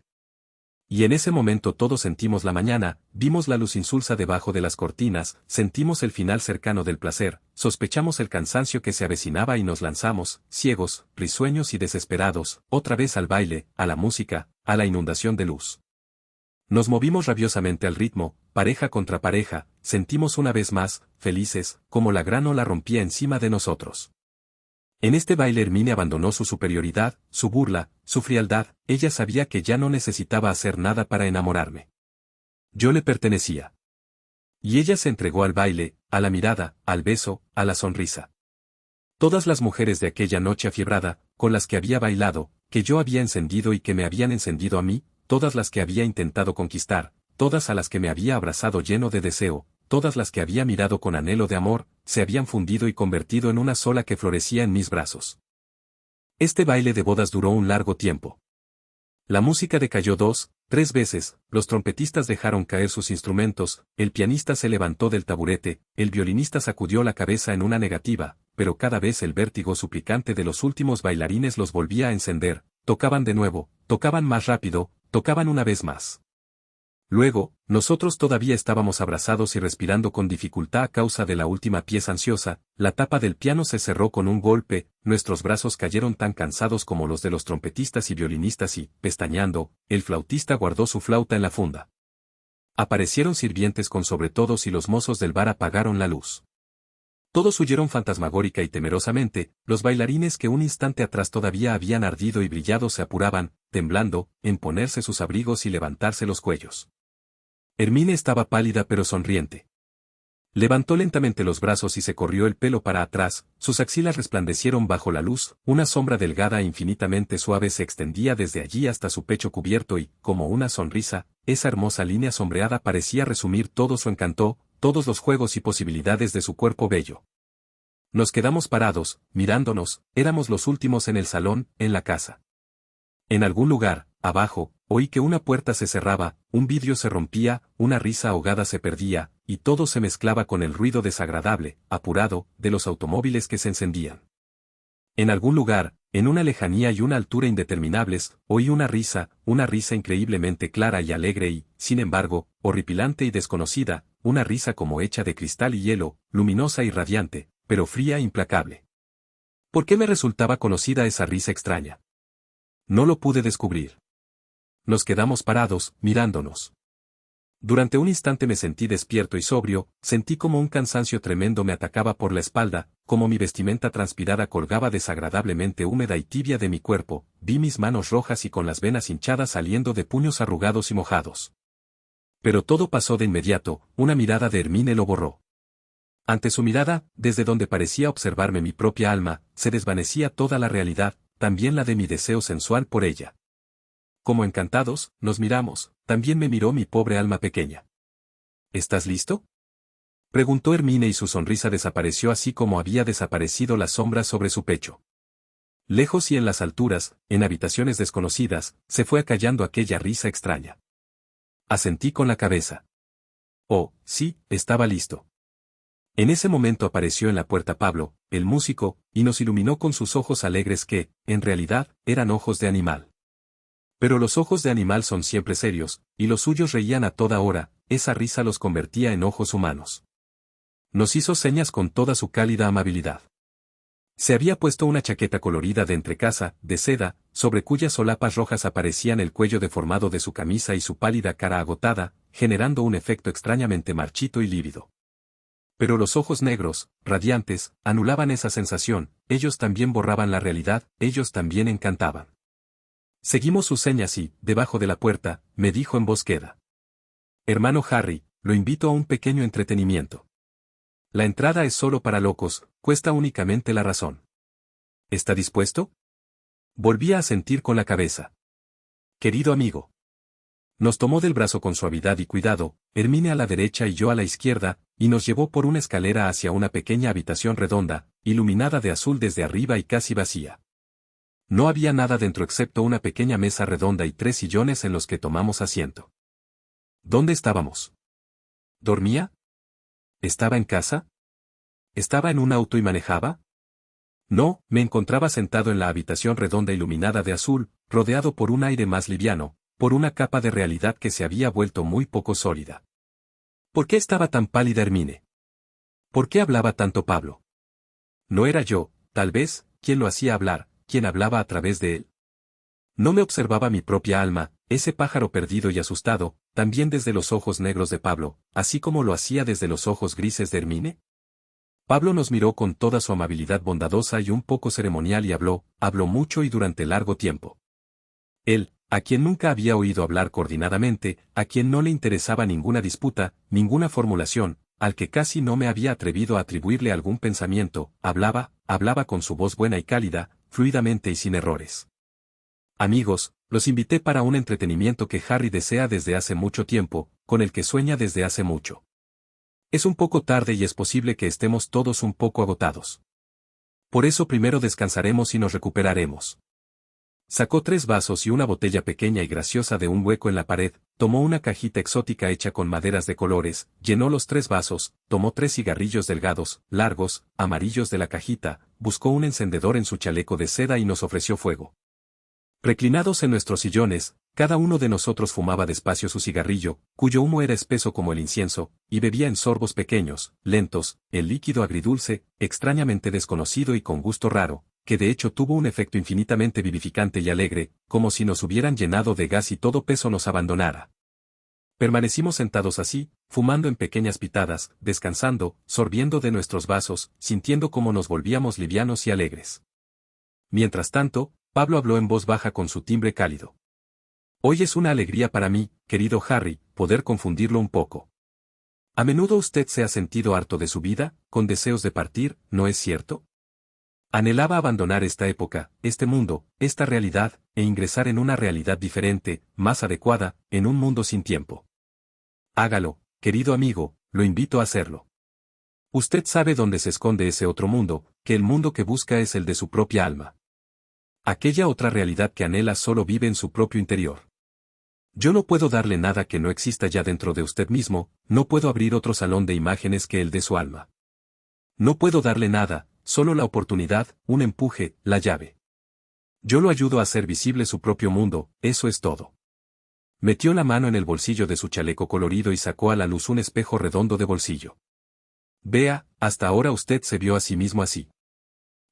Y en ese momento todos sentimos la mañana, vimos la luz insulsa debajo de las cortinas, sentimos el final cercano del placer, sospechamos el cansancio que se avecinaba y nos lanzamos, ciegos, risueños y desesperados, otra vez al baile, a la música, a la inundación de luz. Nos movimos rabiosamente al ritmo, pareja contra pareja, sentimos una vez más, felices, como la gran ola rompía encima de nosotros. En este baile Hermine abandonó su superioridad, su burla, su frialdad, ella sabía que ya no necesitaba hacer nada para enamorarme. Yo le pertenecía. Y ella se entregó al baile, a la mirada, al beso, a la sonrisa. Todas las mujeres de aquella noche afiebrada, con las que había bailado, que yo había encendido y que me habían encendido a mí, todas las que había intentado conquistar, todas a las que me había abrazado lleno de deseo, todas las que había mirado con anhelo de amor, se habían fundido y convertido en una sola que florecía en mis brazos. Este baile de bodas duró un largo tiempo. La música decayó 2, 3 veces, los trompetistas dejaron caer sus instrumentos, el pianista se levantó del taburete, el violinista sacudió la cabeza en una negativa, pero cada vez el vértigo suplicante de los últimos bailarines los volvía a encender, tocaban de nuevo, tocaban más rápido, tocaban una vez más. Luego, nosotros todavía estábamos abrazados y respirando con dificultad a causa de la última pieza ansiosa, la tapa del piano se cerró con un golpe, nuestros brazos cayeron tan cansados como los de los trompetistas y violinistas y, pestañeando, el flautista guardó su flauta en la funda. Aparecieron sirvientes con sobretodos y los mozos del bar apagaron la luz. Todos huyeron fantasmagórica y temerosamente, los bailarines que un instante atrás todavía habían ardido y brillado se apuraban, temblando, en ponerse sus abrigos y levantarse los cuellos. Hermine estaba pálida pero sonriente. Levantó lentamente los brazos y se corrió el pelo para atrás, sus axilas resplandecieron bajo la luz, una sombra delgada e infinitamente suave se extendía desde allí hasta su pecho cubierto y, como una sonrisa, esa hermosa línea sombreada parecía resumir todo su encanto, todos los juegos y posibilidades de su cuerpo bello. Nos quedamos parados, mirándonos, éramos los últimos en el salón, en la casa. En algún lugar, abajo, oí que una puerta se cerraba, un vidrio se rompía, una risa ahogada se perdía, y todo se mezclaba con el ruido desagradable, apurado, de los automóviles que se encendían. En algún lugar, en una lejanía y una altura indeterminables, oí una risa increíblemente clara y alegre y, sin embargo, horripilante y desconocida, una risa como hecha de cristal y hielo, luminosa y radiante, pero fría e implacable. ¿Por qué me resultaba conocida esa risa extraña? No lo pude descubrir. Nos quedamos parados, mirándonos. Durante un instante me sentí despierto y sobrio, sentí como un cansancio tremendo me atacaba por la espalda, como mi vestimenta transpirada colgaba desagradablemente húmeda y tibia de mi cuerpo, vi mis manos rojas y con las venas hinchadas saliendo de puños arrugados y mojados. Pero todo pasó de inmediato, una mirada de Hermine lo borró. Ante su mirada, desde donde parecía observarme mi propia alma, se desvanecía toda la realidad, también la de mi deseo sensual por ella. Como encantados, nos miramos, también me miró mi pobre alma pequeña. ¿Estás listo? Preguntó Hermine y su sonrisa desapareció así como había desaparecido la sombra sobre su pecho. Lejos y en las alturas, en habitaciones desconocidas, se fue acallando aquella risa extraña. Asentí con la cabeza. Oh, sí, estaba listo. En ese momento apareció en la puerta Pablo, el músico, y nos iluminó con sus ojos alegres que, en realidad, eran ojos de animal. Pero los ojos de animal son siempre serios, y los suyos reían a toda hora, esa risa los convertía en ojos humanos. Nos hizo señas con toda su cálida amabilidad. Se había puesto una chaqueta colorida de entrecasa, de seda, sobre cuyas solapas rojas aparecían el cuello deformado de su camisa y su pálida cara agotada, generando un efecto extrañamente marchito y lívido. Pero los ojos negros, radiantes, anulaban esa sensación, ellos también borraban la realidad, ellos también encantaban. Seguimos sus señas y, debajo de la puerta, me dijo en voz queda: Hermano Harry, lo invito a un pequeño entretenimiento. La entrada es solo para locos, cuesta únicamente la razón. ¿Está dispuesto? Volví a asentir con la cabeza. Querido amigo. Nos tomó del brazo con suavidad y cuidado, Hermine a la derecha y yo a la izquierda, y nos llevó por una escalera hacia una pequeña habitación redonda, iluminada de azul desde arriba y casi vacía. No había nada dentro excepto una pequeña mesa redonda y 3 sillones en los que tomamos asiento. ¿Dónde estábamos? ¿Dormía? ¿Estaba en casa? ¿Estaba en un auto y manejaba? No, me encontraba sentado en la habitación redonda iluminada de azul, rodeado por un aire más liviano, por una capa de realidad que se había vuelto muy poco sólida. ¿Por qué estaba tan pálida Hermine? ¿Por qué hablaba tanto Pablo? No era yo, tal vez, quien lo hacía hablar, quien hablaba a través de él. No me observaba mi propia alma, ese pájaro perdido y asustado, también desde los ojos negros de Pablo, así como lo hacía desde los ojos grises de Hermine. Pablo nos miró con toda su amabilidad bondadosa y un poco ceremonial y habló mucho y durante largo tiempo. Él, a quien nunca había oído hablar coordinadamente, a quien no le interesaba ninguna disputa, ninguna formulación, al que casi no me había atrevido a atribuirle algún pensamiento, hablaba con su voz buena y cálida, fluidamente y sin errores. Amigos, los invité para un entretenimiento que Harry desea desde hace mucho tiempo, con el que sueña desde hace mucho. Es un poco tarde y es posible que estemos todos un poco agotados. Por eso primero descansaremos y nos recuperaremos. Sacó 3 vasos y una botella pequeña y graciosa de un hueco en la pared, tomó una cajita exótica hecha con maderas de colores, llenó los 3 vasos, tomó 3 cigarrillos delgados, largos, amarillos de la cajita, buscó un encendedor en su chaleco de seda y nos ofreció fuego. Reclinados en nuestros sillones, cada uno de nosotros fumaba despacio su cigarrillo, cuyo humo era espeso como el incienso, y bebía en sorbos pequeños, lentos, el líquido agridulce, extrañamente desconocido y con gusto raro, que de hecho tuvo un efecto infinitamente vivificante y alegre, como si nos hubieran llenado de gas y todo peso nos abandonara. Permanecimos sentados así, fumando en pequeñas pitadas, descansando, sorbiendo de nuestros vasos, sintiendo cómo nos volvíamos livianos y alegres. Mientras tanto, Pablo habló en voz baja con su timbre cálido. Hoy es una alegría para mí, querido Harry, poder confundirlo un poco. A menudo usted se ha sentido harto de su vida, con deseos de partir, ¿no es cierto? Anhelaba abandonar esta época, este mundo, esta realidad, e ingresar en una realidad diferente, más adecuada, en un mundo sin tiempo. Hágalo, querido amigo, lo invito a hacerlo. Usted sabe dónde se esconde ese otro mundo, que el mundo que busca es el de su propia alma. Aquella otra realidad que anhela solo vive en su propio interior. Yo no puedo darle nada que no exista ya dentro de usted mismo, no puedo abrir otro salón de imágenes que el de su alma. No puedo darle nada, solo la oportunidad, un empuje, la llave. Yo lo ayudo a hacer visible su propio mundo, eso es todo. Metió la mano en el bolsillo de su chaleco colorido y sacó a la luz un espejo redondo de bolsillo. Vea, hasta ahora usted se vio a sí mismo así.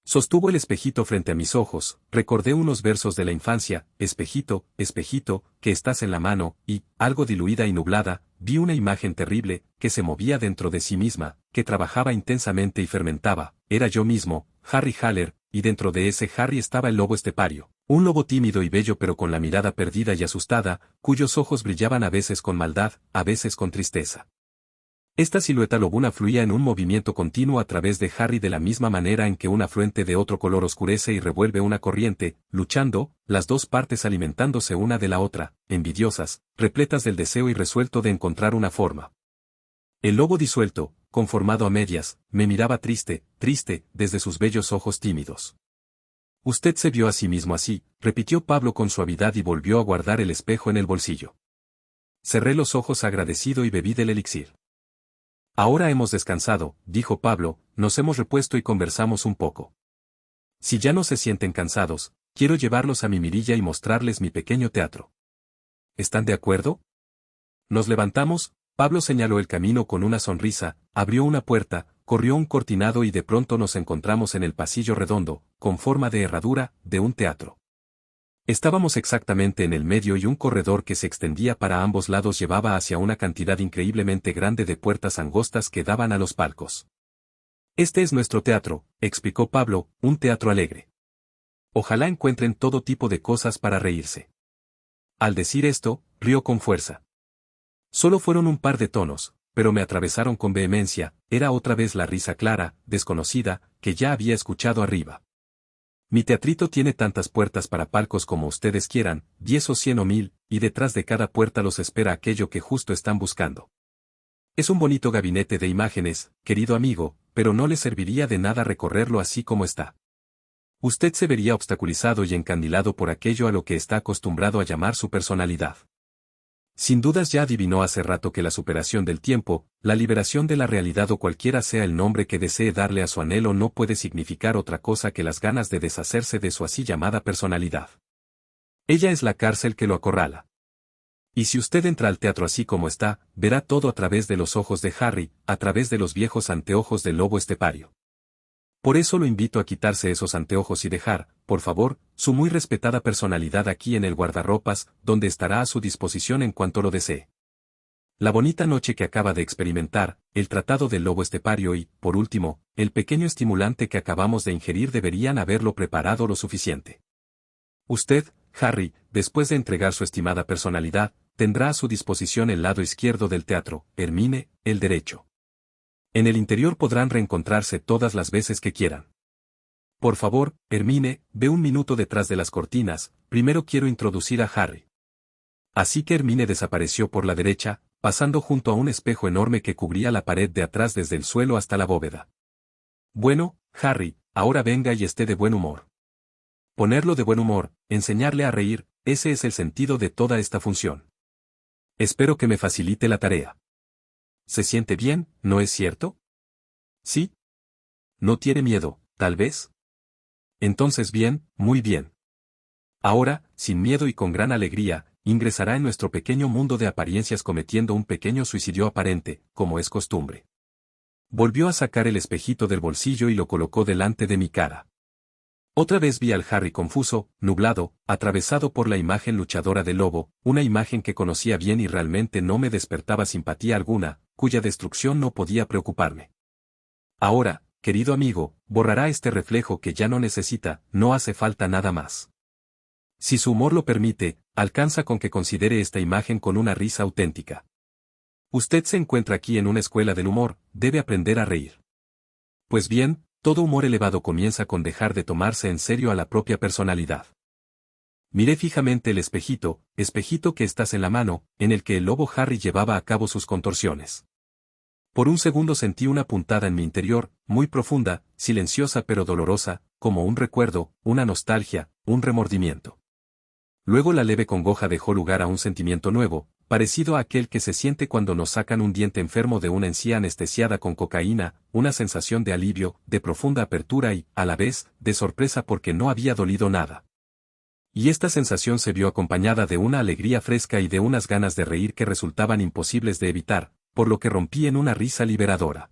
Sostuvo el espejito frente a mis ojos, recordé unos versos de la infancia, espejito, espejito, que estás en la mano, y, algo diluida y nublada, vi una imagen terrible, que se movía dentro de sí misma, que trabajaba intensamente y fermentaba, era yo mismo, Harry Haller, y dentro de ese Harry estaba el lobo estepario, un lobo tímido y bello pero con la mirada perdida y asustada, cuyos ojos brillaban a veces con maldad, a veces con tristeza. Esta silueta lobuna fluía en un movimiento continuo a través de Harry de la misma manera en que un afluente de otro color oscurece y revuelve una corriente, luchando, las dos partes alimentándose una de la otra, envidiosas, repletas del deseo irresuelto de encontrar una forma. El lobo disuelto, conformado a medias, me miraba triste, triste, desde sus bellos ojos tímidos. Usted se vio a sí mismo así, repitió Pablo con suavidad y volvió a guardar el espejo en el bolsillo. Cerré los ojos agradecido y bebí del elixir. Ahora hemos descansado, dijo Pablo, nos hemos repuesto y conversamos un poco. Si ya no se sienten cansados, quiero llevarlos a mi mirilla y mostrarles mi pequeño teatro. ¿Están de acuerdo? Nos levantamos, Pablo señaló el camino con una sonrisa, abrió una puerta, corrió un cortinado y de pronto nos encontramos en el pasillo redondo, con forma de herradura, de un teatro. Estábamos exactamente en el medio y un corredor que se extendía para ambos lados llevaba hacia una cantidad increíblemente grande de puertas angostas que daban a los palcos. Este es nuestro teatro, explicó Pablo, un teatro alegre. Ojalá encuentren todo tipo de cosas para reírse. Al decir esto, rió con fuerza. Solo fueron un par de tonos, pero me atravesaron con vehemencia, era otra vez la risa clara, desconocida, que ya había escuchado arriba. Mi teatrito tiene tantas puertas para palcos como ustedes quieran, 10 o 100 o 1000, y detrás de cada puerta los espera aquello que justo están buscando. Es un bonito gabinete de imágenes, querido amigo, pero no le serviría de nada recorrerlo así como está. Usted se vería obstaculizado y encandilado por aquello a lo que está acostumbrado a llamar su personalidad. Sin dudas ya adivinó hace rato que la superación del tiempo, la liberación de la realidad o cualquiera sea el nombre que desee darle a su anhelo no puede significar otra cosa que las ganas de deshacerse de su así llamada personalidad. Ella es la cárcel que lo acorrala. Y si usted entra al teatro así como está, verá todo a través de los ojos de Harry, a través de los viejos anteojos del lobo estepario. Por eso lo invito a quitarse esos anteojos y dejar, por favor, su muy respetada personalidad aquí en el guardarropas, donde estará a su disposición en cuanto lo desee. La bonita noche que acaba de experimentar, el tratado del lobo estepario y, por último, el pequeño estimulante que acabamos de ingerir deberían haberlo preparado lo suficiente. Usted, Harry, después de entregar su estimada personalidad, tendrá a su disposición el lado izquierdo del teatro, Hermine, el derecho. En el interior podrán reencontrarse todas las veces que quieran. Por favor, Hermine, ve un minuto detrás de las cortinas, primero quiero introducir a Harry. Así que Hermine desapareció por la derecha, pasando junto a un espejo enorme que cubría la pared de atrás desde el suelo hasta la bóveda. Bueno, Harry, ahora venga y esté de buen humor. Ponerlo de buen humor, enseñarle a reír, ese es el sentido de toda esta función. Espero que me facilite la tarea. ¿Se siente bien, no es cierto? ¿Sí? ¿No tiene miedo, tal vez? Entonces bien, muy bien. Ahora, sin miedo y con gran alegría, ingresará en nuestro pequeño mundo de apariencias cometiendo un pequeño suicidio aparente, como es costumbre. Volvió a sacar el espejito del bolsillo y lo colocó delante de mi cara. Otra vez vi al Harry confuso, nublado, atravesado por la imagen luchadora del lobo, una imagen que conocía bien y realmente no me despertaba simpatía alguna, cuya destrucción no podía preocuparme. Ahora, querido amigo, borrará este reflejo que ya no necesita, no hace falta nada más. Si su humor lo permite, alcanza con que considere esta imagen con una risa auténtica. Usted se encuentra aquí en una escuela del humor, debe aprender a reír. Pues bien, todo humor elevado comienza con dejar de tomarse en serio a la propia personalidad. Miré fijamente el espejito que estás en la mano, en el que el lobo Harry llevaba a cabo sus contorsiones. Por un segundo sentí una puntada en mi interior, muy profunda, silenciosa pero dolorosa, como un recuerdo, una nostalgia, un remordimiento. Luego la leve congoja dejó lugar a un sentimiento nuevo, parecido a aquel que se siente cuando nos sacan un diente enfermo de una encía anestesiada con cocaína, una sensación de alivio, de profunda apertura y, a la vez, de sorpresa porque no había dolido nada. Y esta sensación se vio acompañada de una alegría fresca y de unas ganas de reír que resultaban imposibles de evitar, por lo que rompí en una risa liberadora.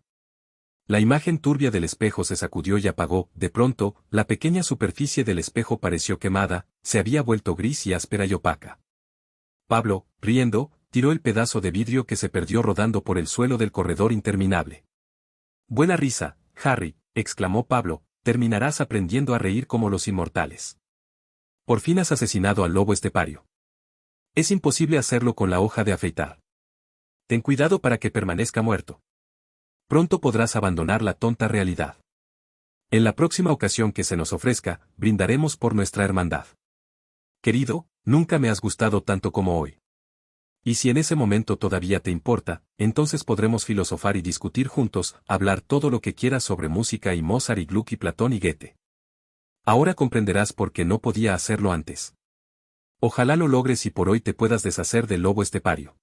La imagen turbia del espejo se sacudió y apagó, de pronto, la pequeña superficie del espejo pareció quemada, se había vuelto gris y áspera y opaca. Pablo, riendo, tiró el pedazo de vidrio que se perdió rodando por el suelo del corredor interminable. Buena risa, Harry, exclamó Pablo, terminarás aprendiendo a reír como los inmortales. Por fin has asesinado al lobo estepario. Es imposible hacerlo con la hoja de afeitar. Ten cuidado para que permanezca muerto. Pronto podrás abandonar la tonta realidad. En la próxima ocasión que se nos ofrezca, brindaremos por nuestra hermandad. Querido, nunca me has gustado tanto como hoy. Y si en ese momento todavía te importa, entonces podremos filosofar y discutir juntos, hablar todo lo que quieras sobre música y Mozart y Gluck y Platón y Goethe. Ahora comprenderás por qué no podía hacerlo antes. Ojalá lo logres y por hoy te puedas deshacer del lobo estepario.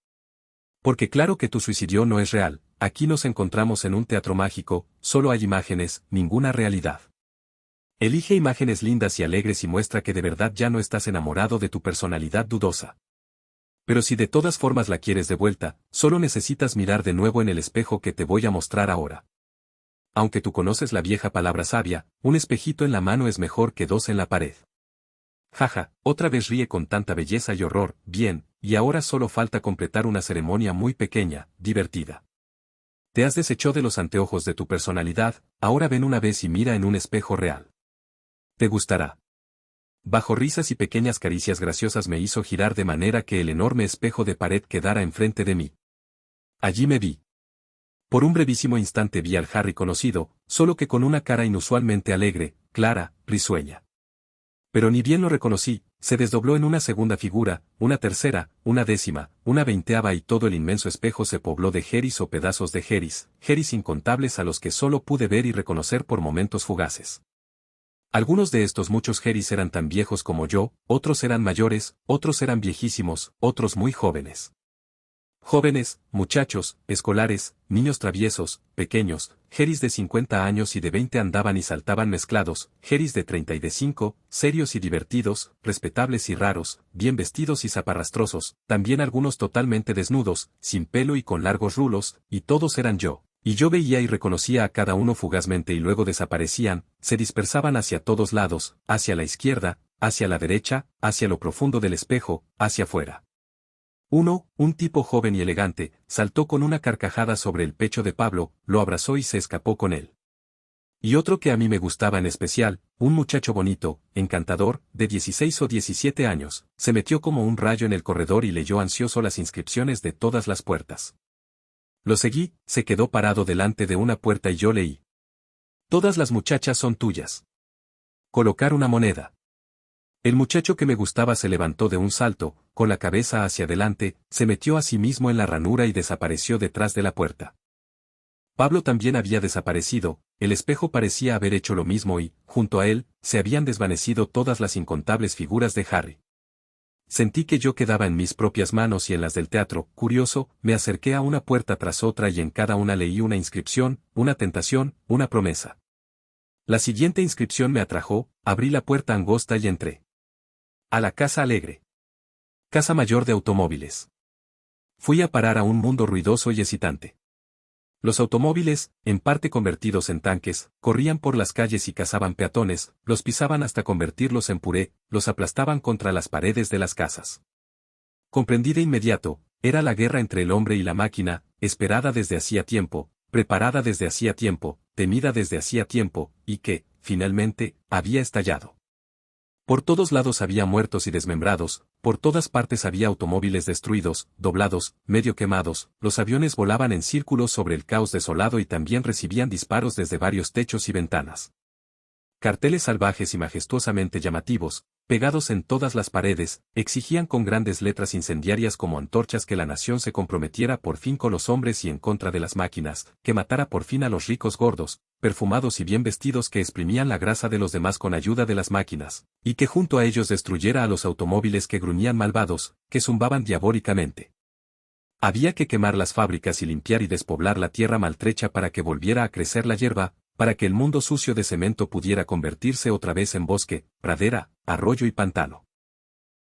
Porque claro que tu suicidio no es real, aquí nos encontramos en un teatro mágico, solo hay imágenes, ninguna realidad. Elige imágenes lindas y alegres y muestra que de verdad ya no estás enamorado de tu personalidad dudosa. Pero si de todas formas la quieres de vuelta, solo necesitas mirar de nuevo en el espejo que te voy a mostrar ahora. Aunque tú conoces la vieja palabra sabia, un espejito en la mano es mejor que dos en la pared. Jaja, otra vez ríe con tanta belleza y horror, bien, y ahora solo falta completar una ceremonia muy pequeña, divertida. Te has deshecho de los anteojos de tu personalidad, ahora ven una vez y mira en un espejo real. Te gustará. Bajo risas y pequeñas caricias graciosas me hizo girar de manera que el enorme espejo de pared quedara enfrente de mí. Allí me vi. Por un brevísimo instante vi al Harry conocido, solo que con una cara inusualmente alegre, clara, risueña. Pero ni bien lo reconocí, se desdobló en una segunda figura, una tercera, una décima, una veinteava y todo el inmenso espejo se pobló de Heris o pedazos de Heris incontables a los que solo pude ver y reconocer por momentos fugaces. Algunos de estos muchos Heris eran tan viejos como yo, otros eran mayores, otros eran viejísimos, otros muy jóvenes. Jóvenes, muchachos, escolares, niños traviesos, pequeños, Heris de 50 años y de 20 andaban y saltaban mezclados, Heris de 30 y de 5, serios y divertidos, respetables y raros, bien vestidos y zaparrastrosos, también algunos totalmente desnudos, sin pelo y con largos rulos, y todos eran yo. Y yo veía y reconocía a cada uno fugazmente y luego desaparecían, se dispersaban hacia todos lados, hacia la izquierda, hacia la derecha, hacia lo profundo del espejo, hacia afuera. Uno, un tipo joven y elegante, saltó con una carcajada sobre el pecho de Pablo, lo abrazó y se escapó con él. Y otro que a mí me gustaba en especial, un muchacho bonito, encantador, de 16 o 17 años, se metió como un rayo en el corredor y leyó ansioso las inscripciones de todas las puertas. Lo seguí, se quedó parado delante de una puerta y yo leí. Todas las muchachas son tuyas. Colocar una moneda. El muchacho que me gustaba se levantó de un salto, con la cabeza hacia adelante, se metió a sí mismo en la ranura y desapareció detrás de la puerta. Pablo también había desaparecido, el espejo parecía haber hecho lo mismo y, junto a él, se habían desvanecido todas las incontables figuras de Harry. Sentí que yo quedaba en mis propias manos y en las del teatro, curioso, me acerqué a una puerta tras otra y en cada una leí una inscripción, una tentación, una promesa. La siguiente inscripción me atrajo, abrí la puerta angosta y entré. A la casa alegre. Casa mayor de automóviles. Fui a parar a un mundo ruidoso y excitante. Los automóviles, en parte convertidos en tanques, corrían por las calles y cazaban peatones, los pisaban hasta convertirlos en puré, los aplastaban contra las paredes de las casas. Comprendí de inmediato, era la guerra entre el hombre y la máquina, esperada desde hacía tiempo, preparada desde hacía tiempo, temida desde hacía tiempo, y que, finalmente, había estallado. Por todos lados había muertos y desmembrados, por todas partes había automóviles destruidos, doblados, medio quemados, los aviones volaban en círculos sobre el caos desolado y también recibían disparos desde varios techos y ventanas. Carteles salvajes y majestuosamente llamativos, pegados en todas las paredes, exigían con grandes letras incendiarias como antorchas que la nación se comprometiera por fin con los hombres y en contra de las máquinas, que matara por fin a los ricos gordos, perfumados y bien vestidos que exprimían la grasa de los demás con ayuda de las máquinas, y que junto a ellos destruyera a los automóviles que gruñían malvados, que zumbaban diabólicamente. Había que quemar las fábricas y limpiar y despoblar la tierra maltrecha para que volviera a crecer la hierba, para que el mundo sucio de cemento pudiera convertirse otra vez en bosque, pradera, arroyo y pantano.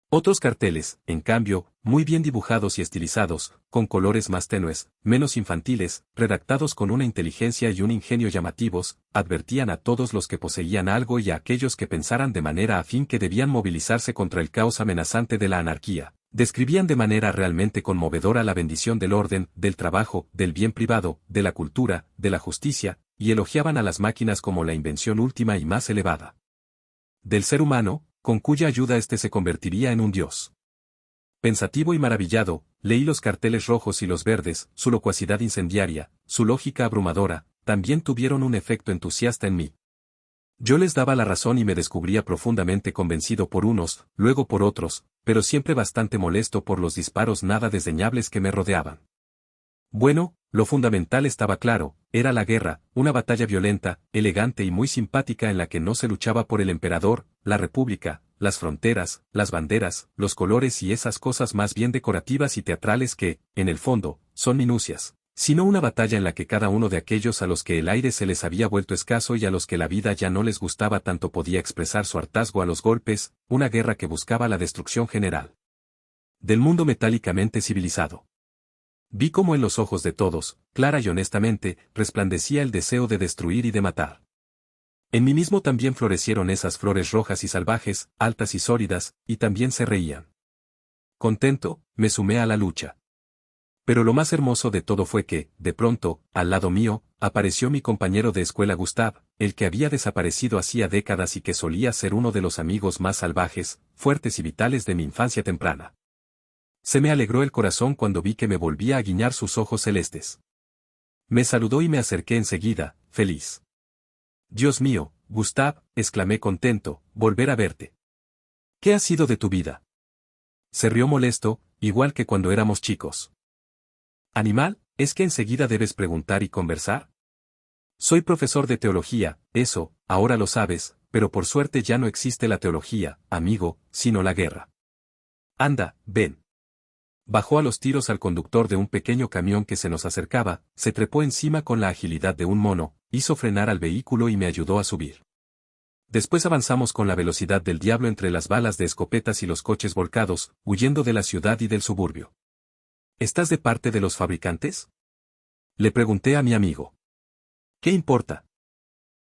Otros carteles, en cambio, muy bien dibujados y estilizados, con colores más tenues, menos infantiles, redactados con una inteligencia y un ingenio llamativos, advertían a todos los que poseían algo y a aquellos que pensaran de manera afín que debían movilizarse contra el caos amenazante de la anarquía. Describían de manera realmente conmovedora la bendición del orden, del trabajo, del bien privado, de la cultura, de la justicia, y elogiaban a las máquinas como la invención última y más elevada del ser humano, con cuya ayuda éste se convertiría en un dios. Pensativo y maravillado, leí los carteles rojos y los verdes, su locuacidad incendiaria, su lógica abrumadora, también tuvieron un efecto entusiasta en mí. Yo les daba la razón y me descubría profundamente convencido por unos, luego por otros, pero siempre bastante molesto por los disparos nada desdeñables que me rodeaban. Bueno, lo fundamental estaba claro, era la guerra, una batalla violenta, elegante y muy simpática en la que no se luchaba por el emperador, la república, las fronteras, las banderas, los colores y esas cosas más bien decorativas y teatrales que, en el fondo, son minucias, sino una batalla en la que cada uno de aquellos a los que el aire se les había vuelto escaso y a los que la vida ya no les gustaba tanto podía expresar su hartazgo a los golpes, una guerra que buscaba la destrucción general. del mundo metálicamente civilizado. Vi cómo en los ojos de todos, clara y honestamente, resplandecía el deseo de destruir y de matar. En mí mismo también florecieron esas flores rojas y salvajes, altas y sólidas, y también se reían. Contento, me sumé a la lucha. Pero lo más hermoso de todo fue que, de pronto, al lado mío, apareció mi compañero de escuela Gustav, el que había desaparecido hacía décadas y que solía ser uno de los amigos más salvajes, fuertes y vitales de mi infancia temprana. Se me alegró el corazón cuando vi que me volvía a guiñar sus ojos celestes. Me saludó y me acerqué enseguida, feliz. Dios mío, Gustav, exclamé contento, volver a verte. ¿Qué ha sido de tu vida? Se rió molesto, igual que cuando éramos chicos. Animal, ¿es que enseguida debes preguntar y conversar? Soy profesor de teología, eso, ahora lo sabes, pero por suerte ya no existe la teología, amigo, sino la guerra. Anda, ven. Bajó a los tiros al conductor de un pequeño camión que se nos acercaba, se trepó encima con la agilidad de un mono, hizo frenar al vehículo y me ayudó a subir. Después avanzamos con la velocidad del diablo entre las balas de escopetas y los coches volcados, huyendo de la ciudad y del suburbio. ¿Estás de parte de los fabricantes? Le pregunté a mi amigo. ¿Qué importa?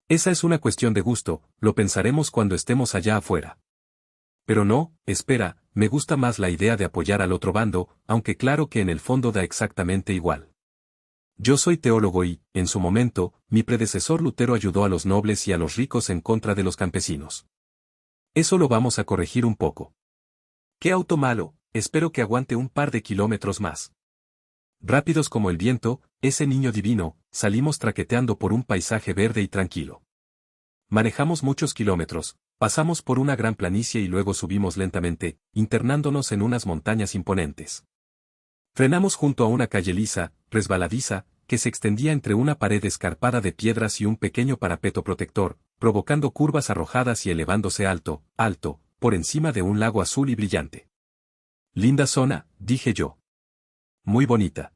Esa es una cuestión de gusto, lo pensaremos cuando estemos allá afuera. Pero no, espera, me gusta más la idea de apoyar al otro bando, aunque claro que en el fondo da exactamente igual. Yo soy teólogo y, en su momento, mi predecesor Lutero ayudó a los nobles y a los ricos en contra de los campesinos. Eso lo vamos a corregir un poco. ¿Qué auto malo? Espero que aguante un par de kilómetros más. Rápidos como el viento, ese niño divino, salimos traqueteando por un paisaje verde y tranquilo. Manejamos muchos kilómetros, pasamos por una gran planicie y luego subimos lentamente, internándonos en unas montañas imponentes. Frenamos junto a una calle lisa, resbaladiza, que se extendía entre una pared escarpada de piedras y un pequeño parapeto protector, provocando curvas arrojadas y elevándose alto, alto, por encima de un lago azul y brillante. Linda zona, dije yo. Muy bonita.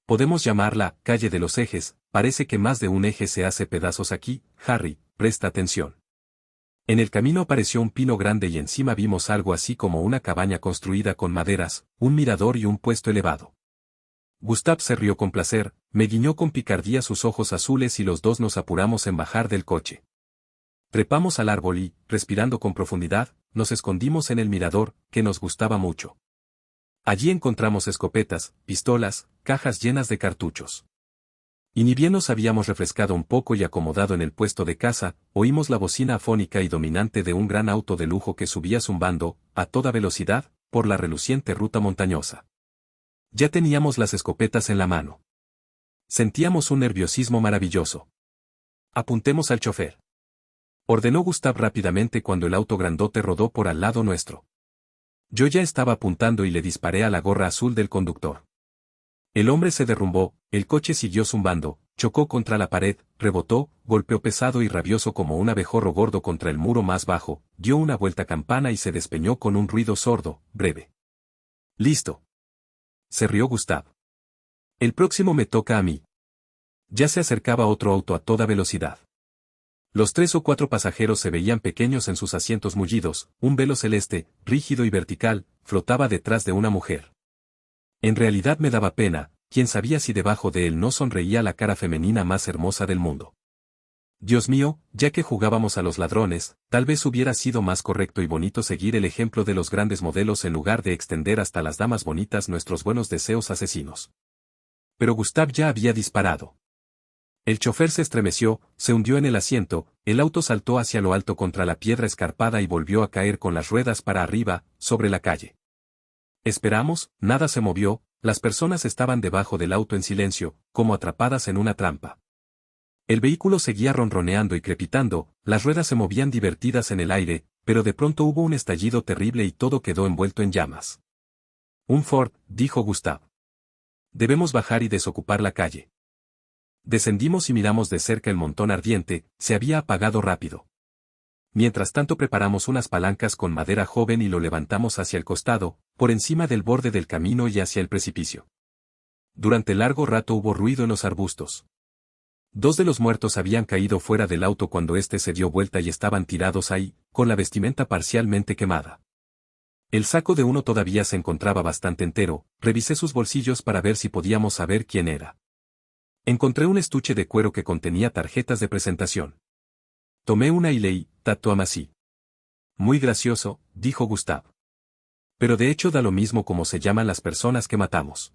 Podemos llamarla calle de los ejes, parece que más de un eje se hace pedazos aquí, Harry, presta atención. En el camino apareció un pino grande y encima vimos algo así como una cabaña construida con maderas, un mirador y un puesto elevado. Gustav se rió con placer, me guiñó con picardía sus ojos azules y los dos nos apuramos en bajar del coche. Trepamos al árbol y, respirando con profundidad, nos escondimos en el mirador, que nos gustaba mucho. Allí encontramos escopetas, pistolas, cajas llenas de cartuchos. Y ni bien nos habíamos refrescado un poco y acomodado en el puesto de caza, oímos la bocina afónica y dominante de un gran auto de lujo que subía zumbando, a toda velocidad, por la reluciente ruta montañosa. Ya teníamos las escopetas en la mano. Sentíamos un nerviosismo maravilloso. Apuntemos al chofer. Ordenó Gustav rápidamente cuando el auto grandote rodó por al lado nuestro. Yo ya estaba apuntando y le disparé a la gorra azul del conductor. El hombre se derrumbó, el coche siguió zumbando, chocó contra la pared, rebotó, golpeó pesado y rabioso como un abejorro gordo contra el muro más bajo, dio una vuelta campana y se despeñó con un ruido sordo, breve. Listo. Se rió Gustav. El próximo me toca a mí. Ya se acercaba otro auto a toda velocidad. Los 3 o 4 pasajeros se veían pequeños en sus asientos mullidos, un velo celeste, rígido y vertical, flotaba detrás de una mujer. En realidad me daba pena, quién sabía si debajo de él no sonreía la cara femenina más hermosa del mundo. Dios mío, ya que jugábamos a los ladrones, tal vez hubiera sido más correcto y bonito seguir el ejemplo de los grandes modelos en lugar de extender hasta las damas bonitas nuestros buenos deseos asesinos. Pero Gustav ya había disparado. El chofer se estremeció, se hundió en el asiento, el auto saltó hacia lo alto contra la piedra escarpada y volvió a caer con las ruedas para arriba, sobre la calle. Esperamos, nada se movió, las personas estaban debajo del auto en silencio, como atrapadas en una trampa. El vehículo seguía ronroneando y crepitando, las ruedas se movían divertidas en el aire, pero de pronto hubo un estallido terrible y todo quedó envuelto en llamas. Un Ford, dijo Gustav. Debemos bajar y desocupar la calle. Descendimos y miramos de cerca el montón ardiente, se había apagado rápido. Mientras tanto preparamos unas palancas con madera joven y lo levantamos hacia el costado, por encima del borde del camino y hacia el precipicio. Durante largo rato hubo ruido en los arbustos. 2 de los muertos habían caído fuera del auto cuando éste se dio vuelta y estaban tirados ahí, con la vestimenta parcialmente quemada. El saco de uno todavía se encontraba bastante entero, revisé sus bolsillos para ver si podíamos saber quién era. Encontré un estuche de cuero que contenía tarjetas de presentación. Tomé una y leí, Tattoo Amasí. Muy gracioso, dijo Gustav. Pero de hecho da lo mismo como se llaman las personas que matamos.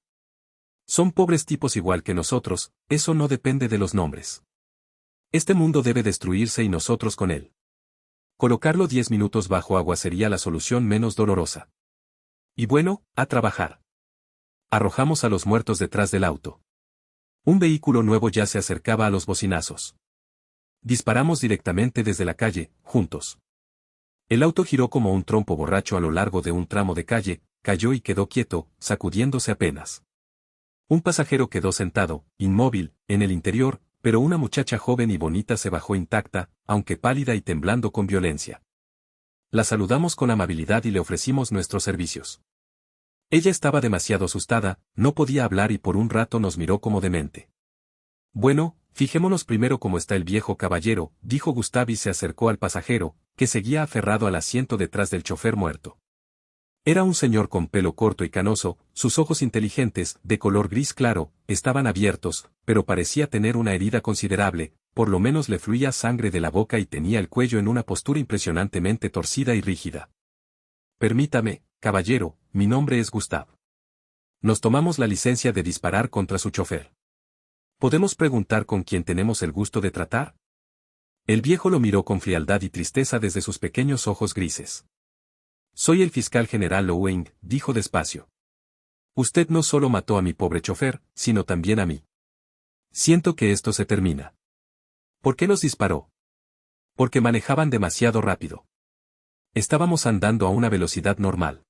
Son pobres tipos igual que nosotros, eso no depende de los nombres. Este mundo debe destruirse y nosotros con él. Colocarlo 10 minutos bajo agua sería la solución menos dolorosa. Y bueno, a trabajar. Arrojamos a los muertos detrás del auto. Un vehículo nuevo ya se acercaba a los bocinazos. Disparamos directamente desde la calle, juntos. El auto giró como un trompo borracho a lo largo de un tramo de calle, cayó y quedó quieto, sacudiéndose apenas. Un pasajero quedó sentado, inmóvil, en el interior, pero una muchacha joven y bonita se bajó intacta, aunque pálida y temblando con violencia. La saludamos con amabilidad y le ofrecimos nuestros servicios. Ella estaba demasiado asustada, no podía hablar y por un rato nos miró como demente. Bueno, fijémonos primero cómo está el viejo caballero, dijo Gustav y se acercó al pasajero, que seguía aferrado al asiento detrás del chofer muerto. Era un señor con pelo corto y canoso, sus ojos inteligentes, de color gris claro, estaban abiertos, pero parecía tener una herida considerable, por lo menos le fluía sangre de la boca y tenía el cuello en una postura impresionantemente torcida y rígida. Permítame, caballero, mi nombre es Gustav. Nos tomamos la licencia de disparar contra su chofer. ¿Podemos preguntar con quién tenemos el gusto de tratar? El viejo lo miró con frialdad y tristeza desde sus pequeños ojos grises. Soy el fiscal general Owing, dijo despacio. Usted no solo mató a mi pobre chofer, sino también a mí. Siento que esto se termina. ¿Por qué nos disparó? Porque manejaban demasiado rápido. Estábamos andando a una velocidad normal.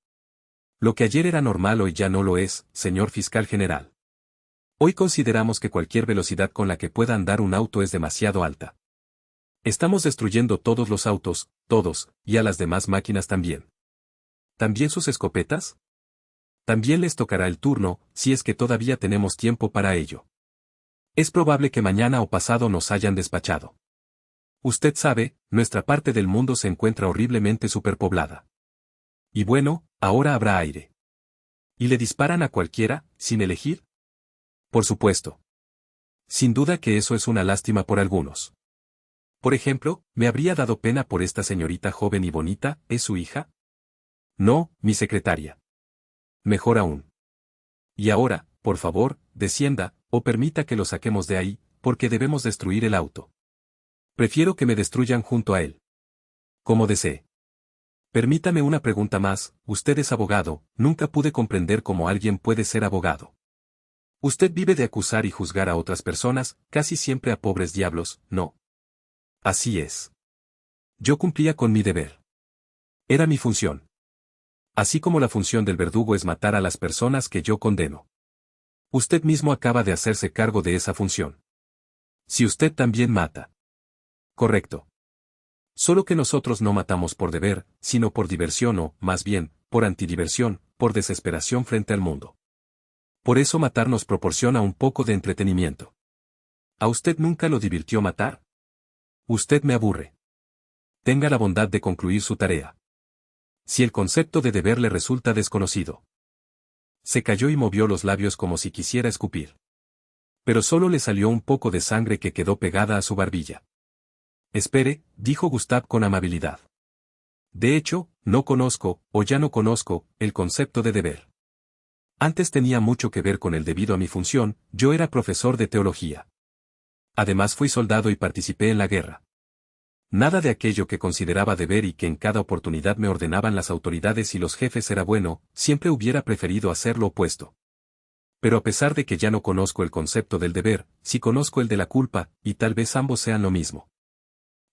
Lo que ayer era normal hoy ya no lo es, señor fiscal general. Hoy consideramos que cualquier velocidad con la que pueda andar un auto es demasiado alta. Estamos destruyendo todos los autos, todos, y a las demás máquinas también. ¿También sus escopetas? También les tocará el turno, si es que todavía tenemos tiempo para ello. Es probable que mañana o pasado nos hayan despachado. Usted sabe, nuestra parte del mundo se encuentra horriblemente superpoblada. Y bueno, ahora habrá aire. ¿Y le disparan a cualquiera, sin elegir? Por supuesto. Sin duda que eso es una lástima por algunos. Por ejemplo, ¿me habría dado pena por esta señorita joven y bonita, es su hija? No, mi secretaria. Mejor aún. Y ahora, por favor, descienda, o permita que lo saquemos de ahí, porque debemos destruir el auto. Prefiero que me destruyan junto a él. Como desee. Permítame una pregunta más, usted es abogado, nunca pude comprender cómo alguien puede ser abogado. Usted vive de acusar y juzgar a otras personas, casi siempre a pobres diablos, ¿no? Así es. Yo cumplía con mi deber. Era mi función. Así como la función del verdugo es matar a las personas que yo condeno. Usted mismo acaba de hacerse cargo de esa función. Si usted también mata. Correcto. Solo que nosotros no matamos por deber, sino por diversión o, más bien, por antidiversión, por desesperación frente al mundo. Por eso matar nos proporciona un poco de entretenimiento. ¿A usted nunca lo divirtió matar? Usted me aburre. Tenga la bondad de concluir su tarea. Si el concepto de deber le resulta desconocido. Se cayó y movió los labios como si quisiera escupir. Pero solo le salió un poco de sangre que quedó pegada a su barbilla. Espere, dijo Gustav con amabilidad. De hecho, no conozco, o ya no conozco, el concepto de deber. Antes tenía mucho que ver con el debido a mi función, yo era profesor de teología. Además fui soldado y participé en la guerra. Nada de aquello que consideraba deber y que en cada oportunidad me ordenaban las autoridades y los jefes era bueno, siempre hubiera preferido hacer lo opuesto. Pero a pesar de que ya no conozco el concepto del deber, sí conozco el de la culpa, y tal vez ambos sean lo mismo.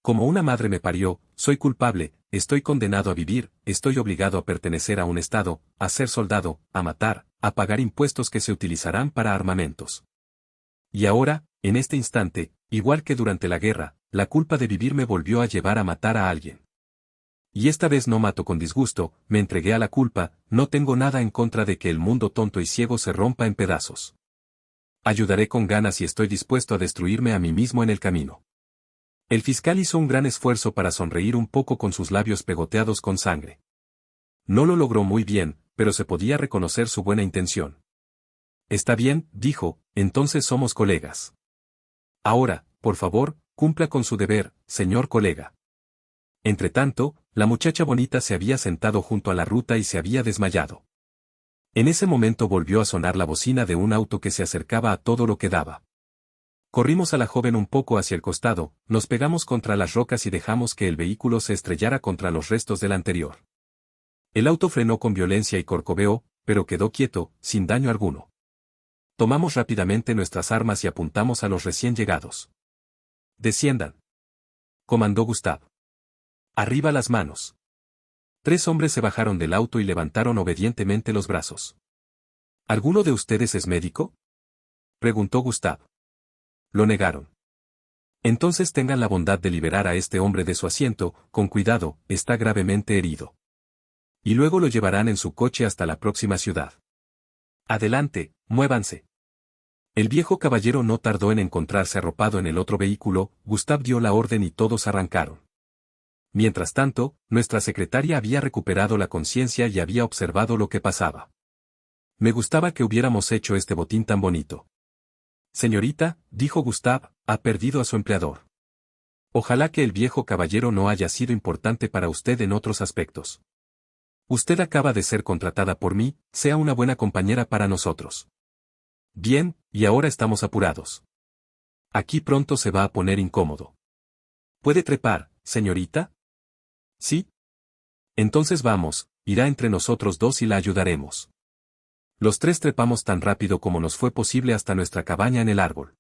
Como una madre me parió, soy culpable, estoy condenado a vivir, estoy obligado a pertenecer a un Estado, a ser soldado, a matar, a pagar impuestos que se utilizarán para armamentos. Y ahora, en este instante, igual que durante la guerra, la culpa de vivir me volvió a llevar a matar a alguien. Y esta vez no mato con disgusto, me entregué a la culpa, no tengo nada en contra de que el mundo tonto y ciego se rompa en pedazos. Ayudaré con ganas y estoy dispuesto a destruirme a mí mismo en el camino. El fiscal hizo un gran esfuerzo para sonreír un poco con sus labios pegoteados con sangre. No lo logró muy bien, pero se podía reconocer su buena intención. Está bien, dijo, entonces somos colegas. Ahora, por favor, cumpla con su deber, señor colega. Entretanto, la muchacha bonita se había sentado junto a la ruta y se había desmayado. En ese momento volvió a sonar la bocina de un auto que se acercaba a todo lo que daba. Corrimos a la joven un poco hacia el costado, nos pegamos contra las rocas y dejamos que el vehículo se estrellara contra los restos del anterior. El auto frenó con violencia y corcoveó, pero quedó quieto, sin daño alguno. Tomamos rápidamente nuestras armas y apuntamos a los recién llegados. «Desciendan», comandó Gustav. «Arriba las manos». 3 hombres se bajaron del auto y levantaron obedientemente los brazos. «¿Alguno de ustedes es médico?», preguntó Gustav. Lo negaron. «Entonces tengan la bondad de liberar a este hombre de su asiento, con cuidado, está gravemente herido. Y luego lo llevarán en su coche hasta la próxima ciudad. Adelante, muévanse». El viejo caballero no tardó en encontrarse arropado en el otro vehículo, Gustav dio la orden y todos arrancaron. Mientras tanto, nuestra secretaria había recuperado la conciencia y había observado lo que pasaba. «Me gustaba que hubiéramos hecho este botín tan bonito». «Señorita», dijo Gustav, «ha perdido a su empleador. Ojalá que el viejo caballero no haya sido importante para usted en otros aspectos. Usted acaba de ser contratada por mí, sea una buena compañera para nosotros». «Bien, y ahora estamos apurados. Aquí pronto se va a poner incómodo». «¿Puede trepar, señorita?». «Sí». «Entonces vamos, irá entre nosotros 2 y la ayudaremos». Los 3 trepamos tan rápido como nos fue posible hasta nuestra cabaña en el árbol.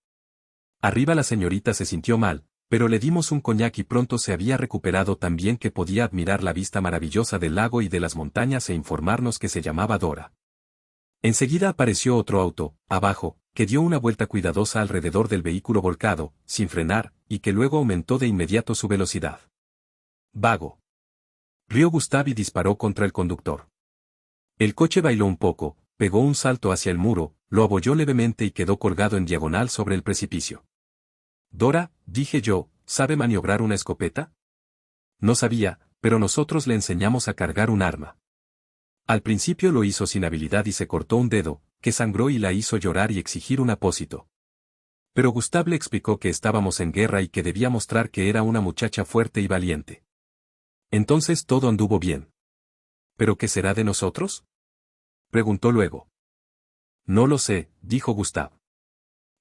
Arriba la señorita se sintió mal, pero le dimos un coñac y pronto se había recuperado tan bien que podía admirar la vista maravillosa del lago y de las montañas e informarnos que se llamaba Dora. Enseguida apareció otro auto, abajo, que dio una vuelta cuidadosa alrededor del vehículo volcado, sin frenar, y que luego aumentó de inmediato su velocidad. «Vago», rió Gustav y disparó contra el conductor. El coche bailó un poco, pegó un salto hacia el muro, lo abolló levemente y quedó colgado en diagonal sobre el precipicio. «Dora», dije yo, ¿sabe maniobrar una escopeta? No sabía, pero nosotros le enseñamos a cargar un arma. Al principio lo hizo sin habilidad y se cortó un dedo, que sangró y la hizo llorar y exigir un apósito. Pero Gustav le explicó que estábamos en guerra y que debía mostrar que era una muchacha fuerte y valiente. Entonces todo anduvo bien. ¿Pero qué será de nosotros?, preguntó luego. «No lo sé», dijo Gustav.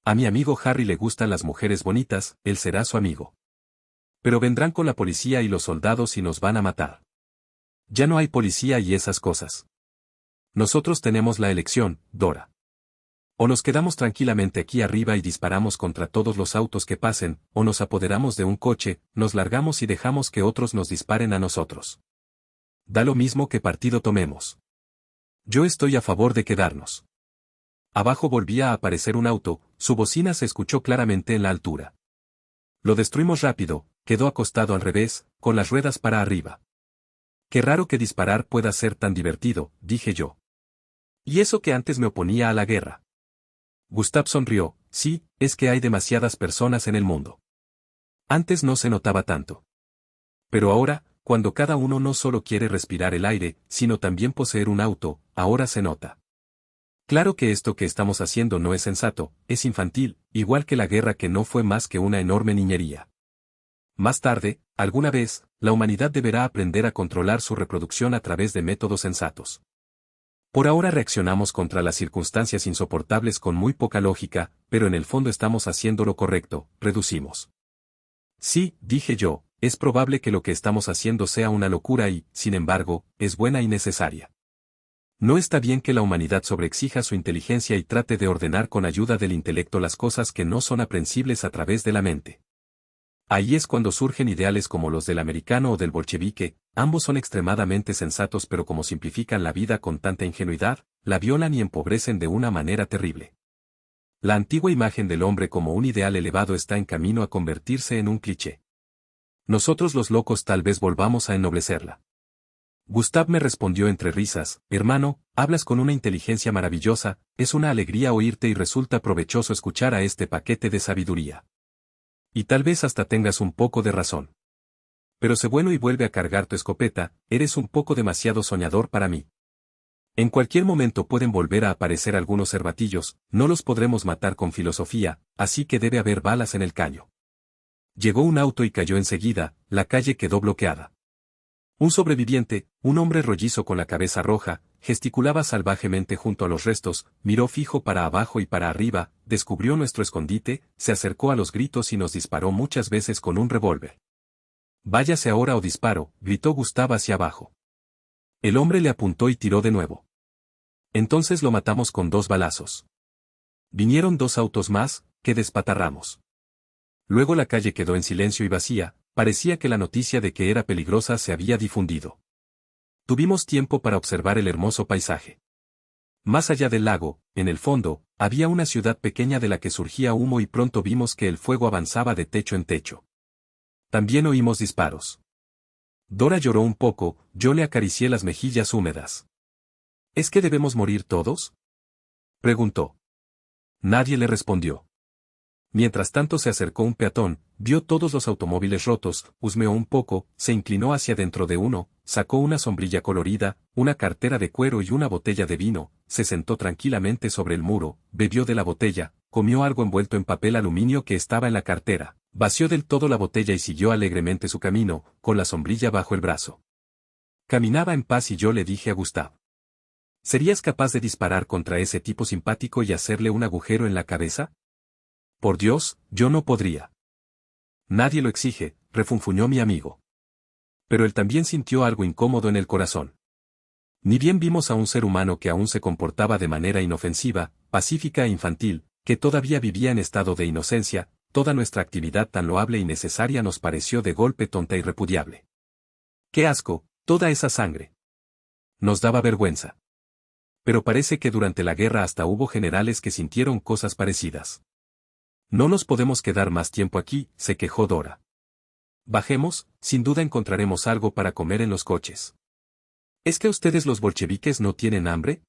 «A mi amigo Harry le gustan las mujeres bonitas, él será su amigo. Pero vendrán con la policía y los soldados y nos van a matar. Ya no hay policía y esas cosas. Nosotros tenemos la elección, Dora. O nos quedamos tranquilamente aquí arriba y disparamos contra todos los autos que pasen, o nos apoderamos de un coche, nos largamos y dejamos que otros nos disparen a nosotros. Da lo mismo qué partido tomemos. Yo estoy a favor de quedarnos». Abajo volvía a aparecer un auto, su bocina se escuchó claramente en la altura. Lo destruimos rápido, quedó acostado al revés, con las ruedas para arriba. «Qué raro que disparar pueda ser tan divertido», dije yo. «Y eso que antes me oponía a la guerra». Gustav sonrió. «Sí, es que hay demasiadas personas en el mundo. Antes no se notaba tanto. Pero ahora, cuando cada uno no solo quiere respirar el aire, sino también poseer un auto, ahora se nota. Claro que esto que estamos haciendo no es sensato, es infantil, igual que la guerra que no fue más que una enorme niñería. Más tarde, alguna vez, la humanidad deberá aprender a controlar su reproducción a través de métodos sensatos. Por ahora reaccionamos contra las circunstancias insoportables con muy poca lógica, pero en el fondo estamos haciendo lo correcto, reducimos». «Sí», dije yo, «es probable que lo que estamos haciendo sea una locura y, sin embargo, es buena y necesaria. No está bien que la humanidad sobreexija su inteligencia y trate de ordenar con ayuda del intelecto las cosas que no son aprensibles a través de la mente. Ahí es cuando surgen ideales como los del americano o del bolchevique, ambos son extremadamente sensatos pero como simplifican la vida con tanta ingenuidad, la violan y empobrecen de una manera terrible. La antigua imagen del hombre como un ideal elevado está en camino a convertirse en un cliché. Nosotros los locos tal vez volvamos a ennoblecerla». Gustav me respondió entre risas: «Hermano, hablas con una inteligencia maravillosa, es una alegría oírte y resulta provechoso escuchar a este paquete de sabiduría. Y tal vez hasta tengas un poco de razón. Pero sé bueno y vuelve a cargar tu escopeta, eres un poco demasiado soñador para mí. En cualquier momento pueden volver a aparecer algunos cervatillos, no los podremos matar con filosofía, así que debe haber balas en el caño. Llegó un auto y cayó enseguida, la calle quedó bloqueada. Un sobreviviente, un hombre rollizo con la cabeza roja, gesticulaba salvajemente junto a los restos, miró fijo para abajo y para arriba, descubrió nuestro escondite, se acercó a los gritos y nos disparó muchas veces con un revólver. «Váyase ahora o disparo», gritó Gustavo hacia abajo. El hombre le apuntó y tiró de nuevo. Entonces lo matamos con 2 balazos. Vinieron 2 autos más, que despatarramos. Luego la calle quedó en silencio y vacía, parecía que la noticia de que era peligrosa se había difundido. Tuvimos tiempo para observar el hermoso paisaje. Más allá del lago, en el fondo, había una ciudad pequeña de la que surgía humo y pronto vimos que el fuego avanzaba de techo en techo. También oímos disparos. Dora lloró un poco, yo le acaricié las mejillas húmedas. ¿Es que debemos morir todos?, preguntó. Nadie le respondió. Mientras tanto se acercó un peatón, vio todos los automóviles rotos, husmeó un poco, se inclinó hacia dentro de uno, sacó una sombrilla colorida, una cartera de cuero y una botella de vino, se sentó tranquilamente sobre el muro, bebió de la botella, comió algo envuelto en papel aluminio que estaba en la cartera, vació del todo la botella y siguió alegremente su camino, con la sombrilla bajo el brazo. Caminaba en paz y yo le dije a Gustavo: ¿serías capaz de disparar contra ese tipo simpático y hacerle un agujero en la cabeza? Por Dios, yo no podría. Nadie lo exige, refunfuñó mi amigo. Pero él también sintió algo incómodo en el corazón. Ni bien vimos a un ser humano que aún se comportaba de manera inofensiva, pacífica e infantil, que todavía vivía en estado de inocencia, toda nuestra actividad tan loable y necesaria nos pareció de golpe tonta y repudiable. ¡Qué asco, toda esa sangre! Nos daba vergüenza. Pero parece que durante la guerra hasta hubo generales que sintieron cosas parecidas. No nos podemos quedar más tiempo aquí, se quejó Dora. Bajemos, sin duda encontraremos algo para comer en los coches. ¿Es que ustedes los bolcheviques no tienen hambre?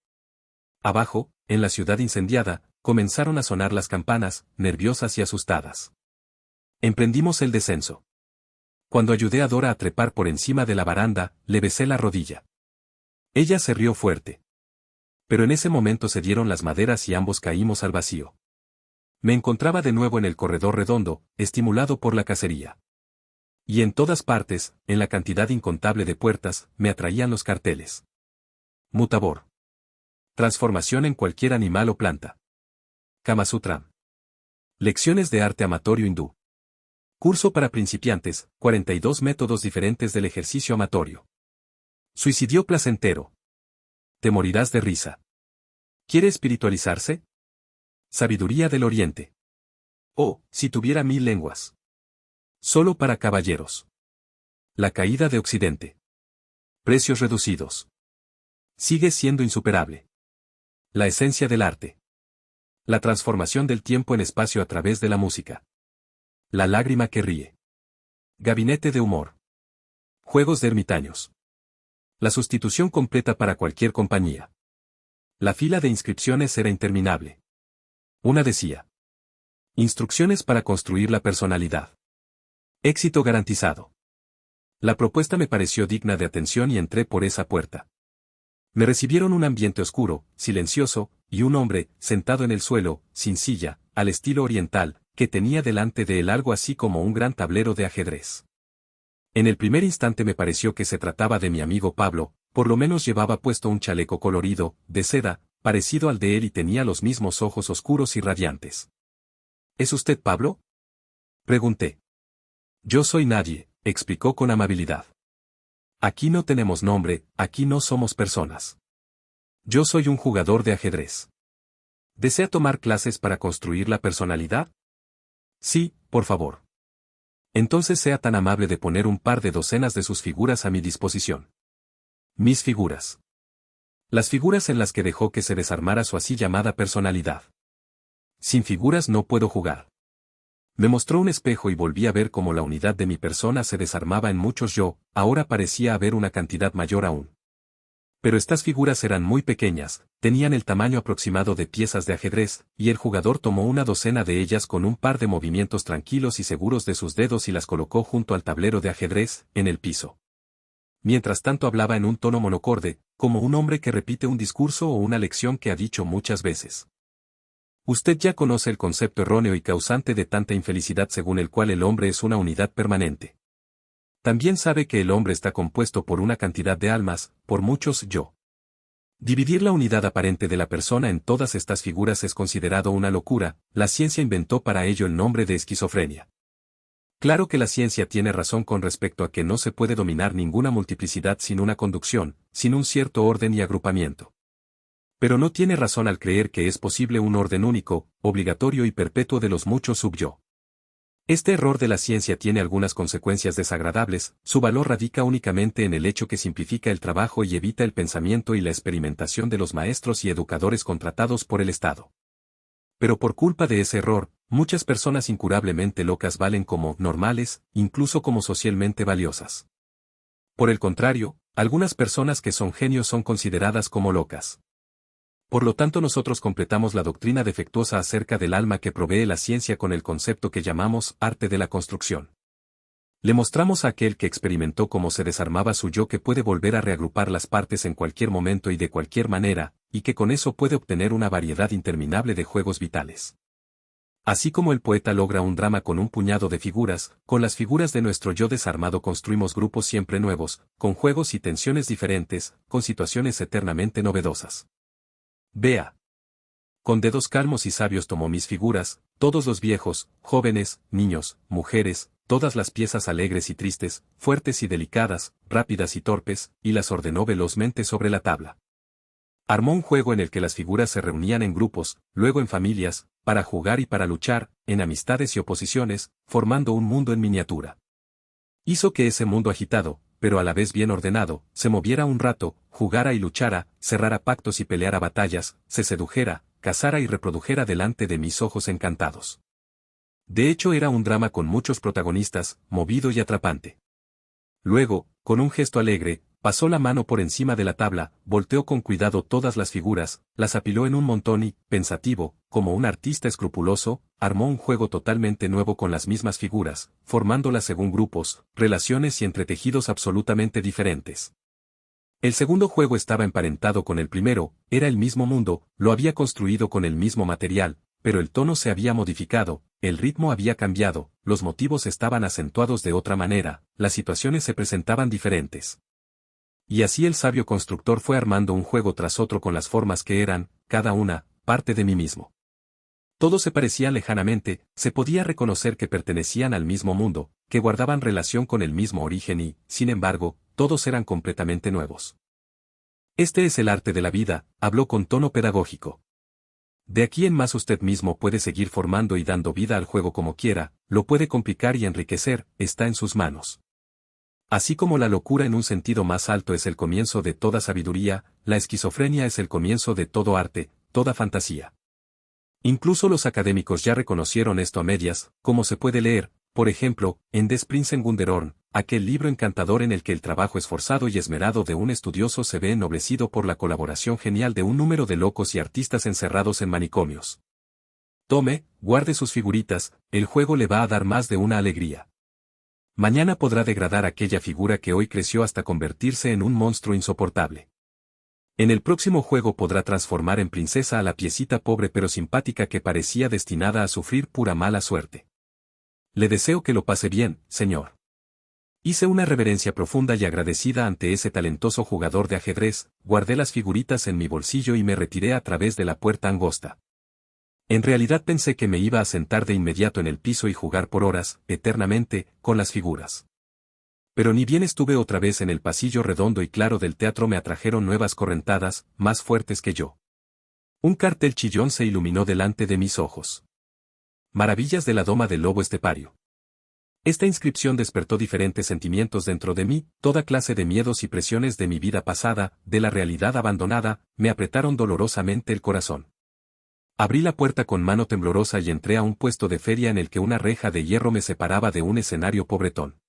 Abajo, en la ciudad incendiada, comenzaron a sonar las campanas, nerviosas y asustadas. Emprendimos el descenso. Cuando ayudé a Dora a trepar por encima de la baranda, le besé la rodilla. Ella se rió fuerte. Pero en ese momento se dieron las maderas y ambos caímos al vacío. Me encontraba de nuevo en el corredor redondo, estimulado por la cacería. Y en todas partes, en la cantidad incontable de puertas, me atraían los carteles. Mutabor. Transformación en cualquier animal o planta. Kama Sutra. Lecciones de arte amatorio hindú. Curso para principiantes, 42 métodos diferentes del ejercicio amatorio. Suicidio placentero. Te morirás de risa. ¿Quiere espiritualizarse? Sabiduría del Oriente. Oh, si tuviera 1000 lenguas. Solo para caballeros. La caída de Occidente. Precios reducidos. Sigue siendo insuperable. La esencia del arte. La transformación del tiempo en espacio a través de la música. La lágrima que ríe. Gabinete de humor. Juegos de ermitaños. La sustitución completa para cualquier compañía. La fila de inscripciones era interminable. Una decía: instrucciones para construir la personalidad. Éxito garantizado. La propuesta me pareció digna de atención y entré por esa puerta. Me recibieron un ambiente oscuro, silencioso, y un hombre, sentado en el suelo, sin silla, al estilo oriental, que tenía delante de él algo así como un gran tablero de ajedrez. En el primer instante me pareció que se trataba de mi amigo Pablo, por lo menos llevaba puesto un chaleco colorido, de seda, parecido al de él y tenía los mismos ojos oscuros y radiantes. ¿Es usted Pablo?, pregunté. Yo soy nadie, explicó con amabilidad. Aquí no tenemos nombre, aquí no somos personas. Yo soy un jugador de ajedrez. ¿Desea tomar clases para construir la personalidad? Sí, por favor. Entonces sea tan amable de poner un par de docenas de sus figuras a mi disposición. Mis figuras. Las figuras en las que dejó que se desarmara su así llamada personalidad. Sin figuras no puedo jugar. Me mostró un espejo y volví a ver cómo la unidad de mi persona se desarmaba en muchos yo, ahora parecía haber una cantidad mayor aún. Pero estas figuras eran muy pequeñas, tenían el tamaño aproximado de piezas de ajedrez, y el jugador tomó una docena de ellas con un par de movimientos tranquilos y seguros de sus dedos y las colocó junto al tablero de ajedrez, en el piso. Mientras tanto hablaba en un tono monocorde, como un hombre que repite un discurso o una lección que ha dicho muchas veces. Usted ya conoce el concepto erróneo y causante de tanta infelicidad según el cual el hombre es una unidad permanente. También sabe que el hombre está compuesto por una cantidad de almas, por muchos yo. Dividir la unidad aparente de la persona en todas estas figuras es considerado una locura, la ciencia inventó para ello el nombre de esquizofrenia. Claro que la ciencia tiene razón con respecto a que no se puede dominar ninguna multiplicidad sin una conducción, sin un cierto orden y agrupamiento. Pero no tiene razón al creer que es posible un orden único, obligatorio y perpetuo de los muchos sub-yo. Este error de la ciencia tiene algunas consecuencias desagradables, su valor radica únicamente en el hecho que simplifica el trabajo y evita el pensamiento y la experimentación de los maestros y educadores contratados por el Estado. Pero por culpa de ese error, muchas personas incurablemente locas valen como normales, incluso como socialmente valiosas. Por el contrario, algunas personas que son genios son consideradas como locas. Por lo tanto nosotros completamos la doctrina defectuosa acerca del alma que provee la ciencia con el concepto que llamamos arte de la construcción. Le mostramos a aquel que experimentó cómo se desarmaba su yo que puede volver a reagrupar las partes en cualquier momento y de cualquier manera, y que con eso puede obtener una variedad interminable de juegos vitales. Así como el poeta logra un drama con un puñado de figuras, con las figuras de nuestro yo desarmado construimos grupos siempre nuevos, con juegos y tensiones diferentes, con situaciones eternamente novedosas. Vea. Con dedos calmos y sabios tomó mis figuras, todos los viejos, jóvenes, niños, mujeres, todas las piezas alegres y tristes, fuertes y delicadas, rápidas y torpes, y las ordenó velozmente sobre la tabla. Armó un juego en el que las figuras se reunían en grupos, luego en familias, para jugar y para luchar, en amistades y oposiciones, formando un mundo en miniatura. Hizo que ese mundo agitado, pero a la vez bien ordenado, se moviera un rato, jugara y luchara, cerrara pactos y peleara batallas, se sedujera, casara y reprodujera delante de mis ojos encantados. De hecho era un drama con muchos protagonistas, movido y atrapante. Luego, con un gesto alegre, pasó la mano por encima de la tabla, volteó con cuidado todas las figuras, las apiló en un montón y, pensativo, como un artista escrupuloso, armó un juego totalmente nuevo con las mismas figuras, formándolas según grupos, relaciones y entretejidos absolutamente diferentes. El segundo juego estaba emparentado con el primero, era el mismo mundo, lo había construido con el mismo material, pero el tono se había modificado, el ritmo había cambiado, los motivos estaban acentuados de otra manera, las situaciones se presentaban diferentes. Y así el sabio constructor fue armando un juego tras otro con las formas que eran, cada una, parte de mí mismo. Todos se parecían lejanamente, se podía reconocer que pertenecían al mismo mundo, que guardaban relación con el mismo origen y, sin embargo, todos eran completamente nuevos. Este es el arte de la vida, habló con tono pedagógico. De aquí en más usted mismo puede seguir formando y dando vida al juego como quiera, lo puede complicar y enriquecer, está en sus manos. Así como la locura en un sentido más alto es el comienzo de toda sabiduría, la esquizofrenia es el comienzo de todo arte, toda fantasía. Incluso los académicos ya reconocieron esto a medias, como se puede leer, por ejemplo, en Des Prinzengunderhorn, aquel libro encantador en el que el trabajo esforzado y esmerado de un estudioso se ve ennoblecido por la colaboración genial de un número de locos y artistas encerrados en manicomios. Tome, guarde sus figuritas, el juego le va a dar más de una alegría. Mañana podrá degradar aquella figura que hoy creció hasta convertirse en un monstruo insoportable. En el próximo juego podrá transformar en princesa a la piecita pobre pero simpática que parecía destinada a sufrir pura mala suerte. Le deseo que lo pase bien, señor. Hice una reverencia profunda y agradecida ante ese talentoso jugador de ajedrez, guardé las figuritas en mi bolsillo y me retiré a través de la puerta angosta. En realidad pensé que me iba a sentar de inmediato en el piso y jugar por horas, eternamente, con las figuras. Pero ni bien estuve otra vez en el pasillo redondo y claro del teatro me atrajeron nuevas correntadas, más fuertes que yo. Un cartel chillón se iluminó delante de mis ojos. Maravillas de la doma del lobo estepario. Esta inscripción despertó diferentes sentimientos dentro de mí, toda clase de miedos y presiones de mi vida pasada, de la realidad abandonada, me apretaron dolorosamente el corazón. Abrí la puerta con mano temblorosa y entré a un puesto de feria en el que una reja de hierro me separaba de un escenario pobretón.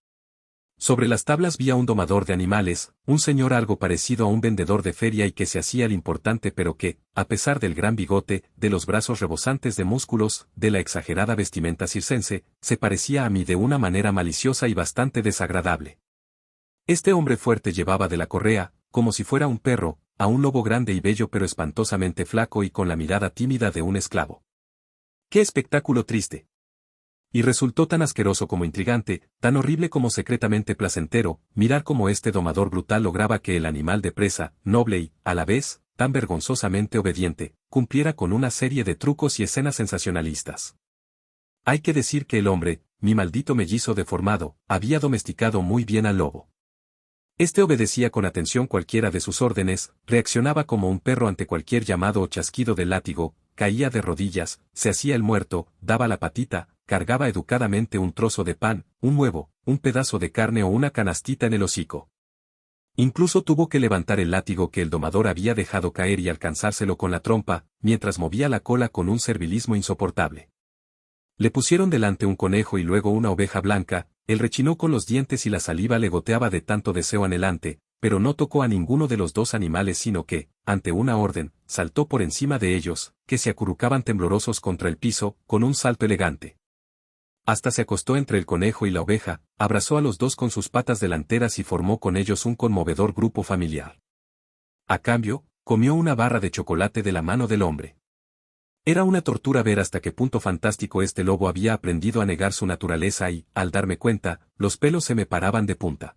Sobre las tablas vi a un domador de animales, un señor algo parecido a un vendedor de feria y que se hacía el importante pero que, a pesar del gran bigote, de los brazos rebosantes de músculos, de la exagerada vestimenta circense, se parecía a mí de una manera maliciosa y bastante desagradable. Este hombre fuerte llevaba de la correa, como si fuera un perro, a un lobo grande y bello pero espantosamente flaco y con la mirada tímida de un esclavo. ¡Qué espectáculo triste! Y resultó tan asqueroso como intrigante, tan horrible como secretamente placentero, mirar cómo este domador brutal lograba que el animal de presa, noble y, a la vez, tan vergonzosamente obediente, cumpliera con una serie de trucos y escenas sensacionalistas. Hay que decir que el hombre, mi maldito mellizo deformado, había domesticado muy bien al lobo. Este obedecía con atención cualquiera de sus órdenes, reaccionaba como un perro ante cualquier llamado o chasquido del látigo, caía de rodillas, se hacía el muerto, daba la patita, cargaba educadamente un trozo de pan, un huevo, un pedazo de carne o una canastita en el hocico. Incluso tuvo que levantar el látigo que el domador había dejado caer y alcanzárselo con la trompa, mientras movía la cola con un servilismo insoportable. Le pusieron delante un conejo y luego una oveja blanca, él rechinó con los dientes y la saliva le goteaba de tanto deseo anhelante, pero no tocó a ninguno de los dos animales sino que, ante una orden, saltó por encima de ellos, que se acurrucaban temblorosos contra el piso, con un salto elegante. Hasta se acostó entre el conejo y la oveja, abrazó a los dos con sus patas delanteras y formó con ellos un conmovedor grupo familiar. A cambio, comió una barra de chocolate de la mano del hombre. Era una tortura ver hasta qué punto fantástico este lobo había aprendido a negar su naturaleza y, al darme cuenta, los pelos se me paraban de punta.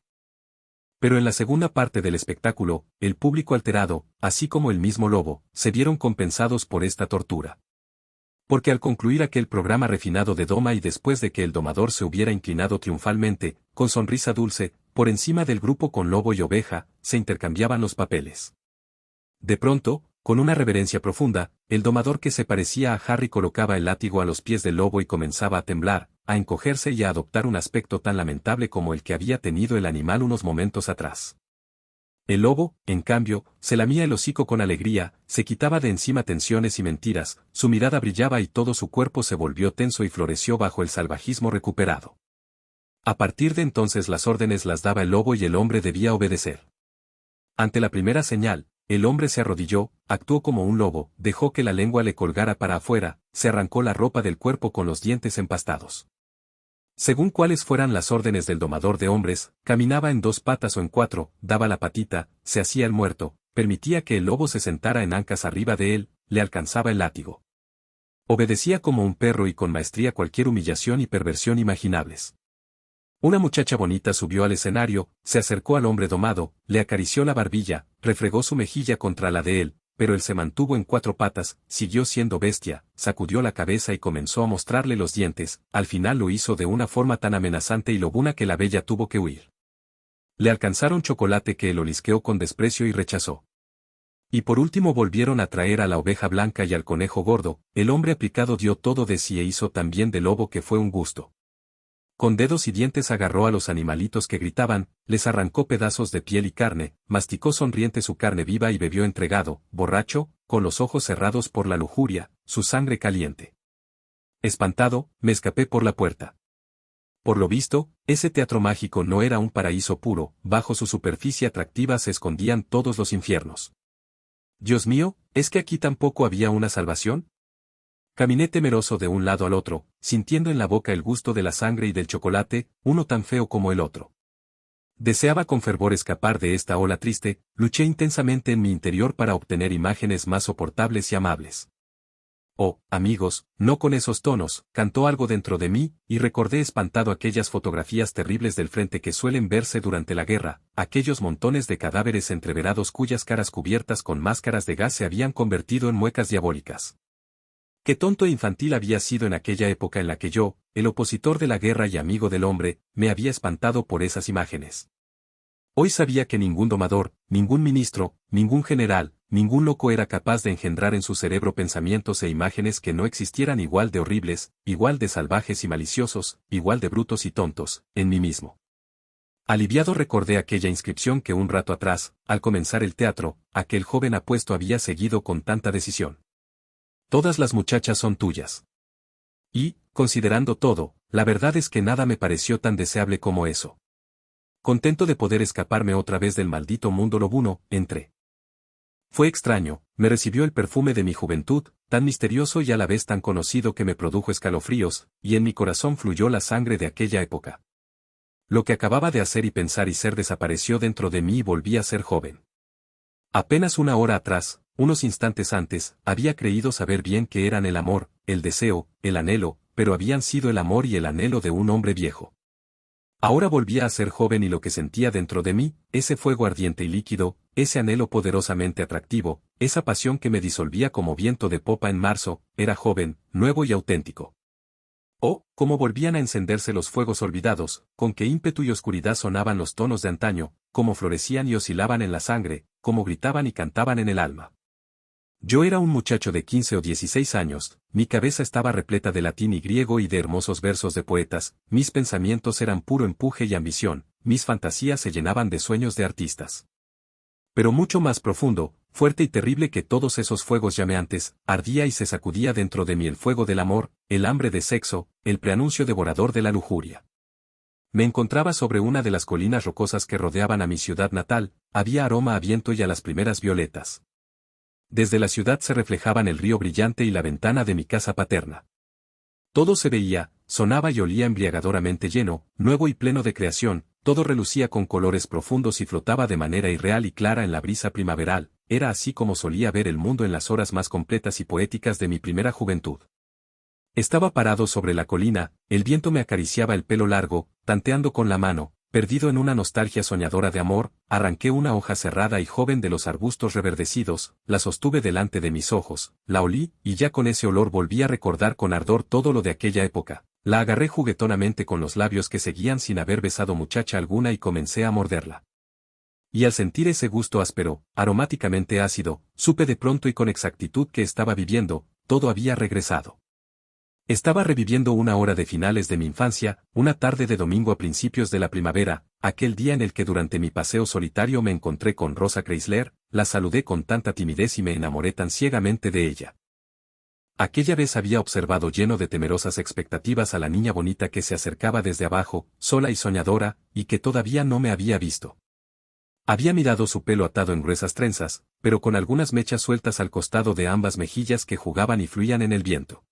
Pero en la segunda parte del espectáculo, el público alterado, así como el mismo lobo, se vieron compensados por esta tortura. Porque al concluir aquel programa refinado de doma y después de que el domador se hubiera inclinado triunfalmente, con sonrisa dulce, por encima del grupo con lobo y oveja, se intercambiaban los papeles. De pronto, con una reverencia profunda, el domador que se parecía a Harry colocaba el látigo a los pies del lobo y comenzaba a temblar, a encogerse y a adoptar un aspecto tan lamentable como el que había tenido el animal unos momentos atrás. El lobo, en cambio, se lamía el hocico con alegría, se quitaba de encima tensiones y mentiras, su mirada brillaba y todo su cuerpo se volvió tenso y floreció bajo el salvajismo recuperado. A partir de entonces las órdenes las daba el lobo y el hombre debía obedecer. Ante la primera señal, el hombre se arrodilló, actuó como un lobo, dejó que la lengua le colgara para afuera, se arrancó la ropa del cuerpo con los dientes empastados. Según cuáles fueran las órdenes del domador de hombres, caminaba en dos patas o en cuatro, daba la patita, se hacía el muerto, permitía que el lobo se sentara en ancas arriba de él, le alcanzaba el látigo. Obedecía como un perro y con maestría cualquier humillación y perversión imaginables. Una muchacha bonita subió al escenario, se acercó al hombre domado, le acarició la barbilla, refregó su mejilla contra la de él, pero él se mantuvo en cuatro patas, siguió siendo bestia, sacudió la cabeza y comenzó a mostrarle los dientes, al final lo hizo de una forma tan amenazante y lobuna que la bella tuvo que huir. Le alcanzaron chocolate que él olisqueó con desprecio y rechazó. Y por último volvieron a traer a la oveja blanca y al conejo gordo, el hombre aplicado dio todo de sí e hizo también de lobo que fue un gusto. Con dedos y dientes agarró a los animalitos que gritaban, les arrancó pedazos de piel y carne, masticó sonriente su carne viva y bebió entregado, borracho, con los ojos cerrados por la lujuria, su sangre caliente. Espantado, me escapé por la puerta. Por lo visto, ese teatro mágico no era un paraíso puro, bajo su superficie atractiva se escondían todos los infiernos. Dios mío, ¿es que aquí tampoco había una salvación? Caminé temeroso de un lado al otro, sintiendo en la boca el gusto de la sangre y del chocolate, uno tan feo como el otro. Deseaba con fervor escapar de esta ola triste, luché intensamente en mi interior para obtener imágenes más soportables y amables. Oh, amigos, no con esos tonos, cantó algo dentro de mí, y recordé espantado aquellas fotografías terribles del frente que suelen verse durante la guerra, aquellos montones de cadáveres entreverados cuyas caras cubiertas con máscaras de gas se habían convertido en muecas diabólicas. Qué tonto e infantil había sido en aquella época en la que yo, el opositor de la guerra y amigo del hombre, me había espantado por esas imágenes. Hoy sabía que ningún domador, ningún ministro, ningún general, ningún loco era capaz de engendrar en su cerebro pensamientos e imágenes que no existieran igual de horribles, igual de salvajes y maliciosos, igual de brutos y tontos, en mí mismo. Aliviado recordé aquella inscripción que un rato atrás, al comenzar el teatro, aquel joven apuesto había seguido con tanta decisión. Todas las muchachas son tuyas. Y, considerando todo, la verdad es que nada me pareció tan deseable como eso. Contento de poder escaparme otra vez del maldito mundo lobuno, entré. Fue extraño, me recibió el perfume de mi juventud, tan misterioso y a la vez tan conocido que me produjo escalofríos, y en mi corazón fluyó la sangre de aquella época. Lo que acababa de hacer y pensar y ser desapareció dentro de mí y volví a ser joven. Apenas una hora atrás, unos instantes antes, había creído saber bien qué eran el amor, el deseo, el anhelo, pero habían sido el amor y el anhelo de un hombre viejo. Ahora volvía a ser joven y lo que sentía dentro de mí, ese fuego ardiente y líquido, ese anhelo poderosamente atractivo, esa pasión que me disolvía como viento de popa en marzo, era joven, nuevo y auténtico. Oh, cómo volvían a encenderse los fuegos olvidados, con qué ímpetu y oscuridad sonaban los tonos de antaño, cómo florecían y oscilaban en la sangre, cómo gritaban y cantaban en el alma. Yo era un muchacho de 15 o 16 años, mi cabeza estaba repleta de latín y griego y de hermosos versos de poetas, mis pensamientos eran puro empuje y ambición, mis fantasías se llenaban de sueños de artistas. Pero mucho más profundo, fuerte y terrible que todos esos fuegos llameantes, ardía y se sacudía dentro de mí el fuego del amor, el hambre de sexo, el preanuncio devorador de la lujuria. Me encontraba sobre una de las colinas rocosas que rodeaban a mi ciudad natal, había aroma a viento y a las primeras violetas. Desde la ciudad se reflejaban el río brillante y la ventana de mi casa paterna. Todo se veía, sonaba y olía embriagadoramente lleno, nuevo y pleno de creación, todo relucía con colores profundos y flotaba de manera irreal y clara en la brisa primaveral, era así como solía ver el mundo en las horas más completas y poéticas de mi primera juventud. Estaba parado sobre la colina, el viento me acariciaba el pelo largo, tanteando con la mano. Perdido en una nostalgia soñadora de amor, arranqué una hoja cerrada y joven de los arbustos reverdecidos, la sostuve delante de mis ojos, la olí, y ya con ese olor volví a recordar con ardor todo lo de aquella época. La agarré juguetonamente con los labios que seguían sin haber besado muchacha alguna y comencé a morderla. Y al sentir ese gusto áspero, aromáticamente ácido, supe de pronto y con exactitud que estaba viviendo, todo había regresado. Estaba reviviendo una hora de finales de mi infancia, una tarde de domingo a principios de la primavera, aquel día en el que durante mi paseo solitario me encontré con Rosa Chrysler, la saludé con tanta timidez y me enamoré tan ciegamente de ella. Aquella vez había observado lleno de temerosas expectativas a la niña bonita que se acercaba desde abajo, sola y soñadora, y que todavía no me había visto. Había mirado su pelo atado en gruesas trenzas, pero con algunas mechas sueltas al costado de ambas mejillas que jugaban y fluían en el viento.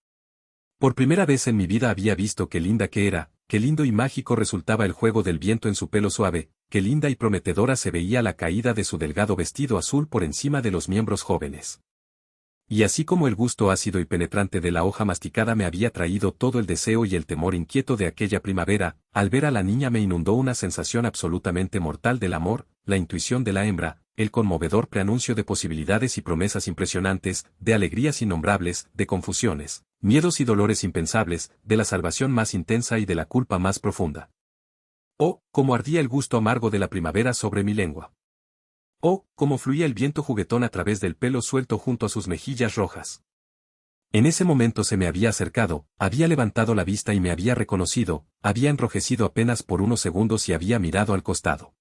Por primera vez en mi vida había visto qué linda que era, qué lindo y mágico resultaba el juego del viento en su pelo suave, qué linda y prometedora se veía la caída de su delgado vestido azul por encima de los miembros jóvenes. Y así como el gusto ácido y penetrante de la hoja masticada me había traído todo el deseo y el temor inquieto de aquella primavera, al ver a la niña me inundó una sensación absolutamente mortal del amor, la intuición de la hembra, el conmovedor preanuncio de posibilidades y promesas impresionantes, de alegrías innombrables, de confusiones, miedos y dolores impensables, de la salvación más intensa y de la culpa más profunda. Oh, cómo ardía el gusto amargo de la primavera sobre mi lengua. Oh, cómo fluía el viento juguetón a través del pelo suelto junto a sus mejillas rojas. En ese momento se me había acercado, había levantado la vista y me había reconocido, había enrojecido apenas por unos segundos y había mirado al costado.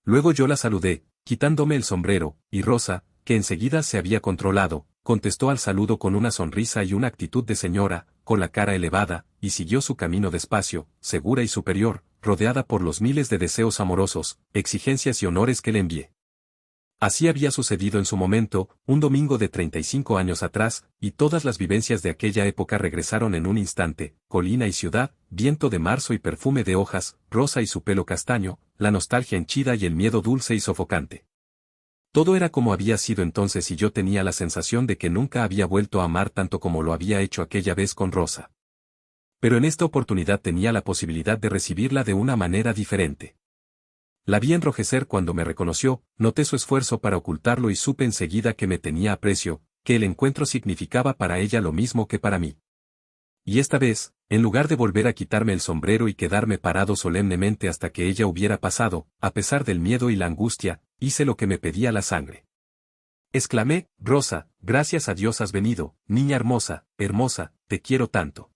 Luego yo la saludé, quitándome el sombrero, y Rosa, que enseguida se había controlado, contestó al saludo con una sonrisa y una actitud de señora, con la cara elevada, y siguió su camino despacio, segura y superior, rodeada por los miles de deseos amorosos, exigencias y honores que le envié. Así había sucedido en su momento, un domingo de 35 años atrás, y todas las vivencias de aquella época regresaron en un instante, colina y ciudad, viento de marzo y perfume de hojas, Rosa y su pelo castaño, la nostalgia henchida y el miedo dulce y sofocante. Todo era como había sido entonces y yo tenía la sensación de que nunca había vuelto a amar tanto como lo había hecho aquella vez con Rosa. Pero en esta oportunidad tenía la posibilidad de recibirla de una manera diferente. La vi enrojecer cuando me reconoció, noté su esfuerzo para ocultarlo y supe enseguida que me tenía aprecio, que el encuentro significaba para ella lo mismo que para mí. Y esta vez, en lugar de volver a quitarme el sombrero y quedarme parado solemnemente hasta que ella hubiera pasado, a pesar del miedo y la angustia, hice lo que me pedía la sangre. Exclamé, Rosa, gracias a Dios has venido, niña hermosa, hermosa, te quiero tanto.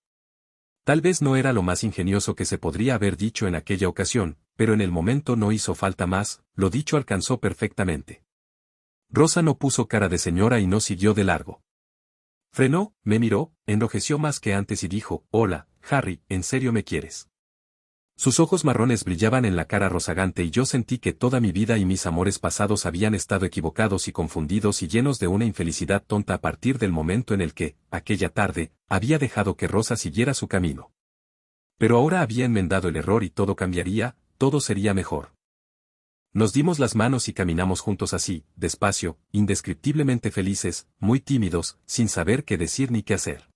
Tal vez no era lo más ingenioso que se podría haber dicho en aquella ocasión, pero en el momento no hizo falta más, lo dicho alcanzó perfectamente. Rosa no puso cara de señora y no siguió de largo. Frenó, me miró, enrojeció más que antes y dijo, hola, Harry, ¿en serio me quieres? Sus ojos marrones brillaban en la cara rozagante y yo sentí que toda mi vida y mis amores pasados habían estado equivocados y confundidos y llenos de una infelicidad tonta a partir del momento en el que, aquella tarde, había dejado que Rosa siguiera su camino. Pero ahora había enmendado el error y todo cambiaría, todo sería mejor. Nos dimos las manos y caminamos juntos así, despacio, indescriptiblemente felices, muy tímidos, sin saber qué decir ni qué hacer.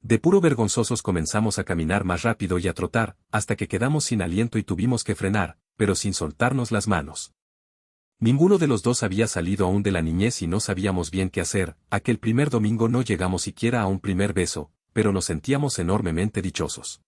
De puro vergonzosos comenzamos a caminar más rápido y a trotar, hasta que quedamos sin aliento y tuvimos que frenar, pero sin soltarnos las manos. Ninguno de los dos había salido aún de la niñez y no sabíamos bien qué hacer. Aquel primer domingo no llegamos siquiera a un primer beso, pero nos sentíamos enormemente dichosos.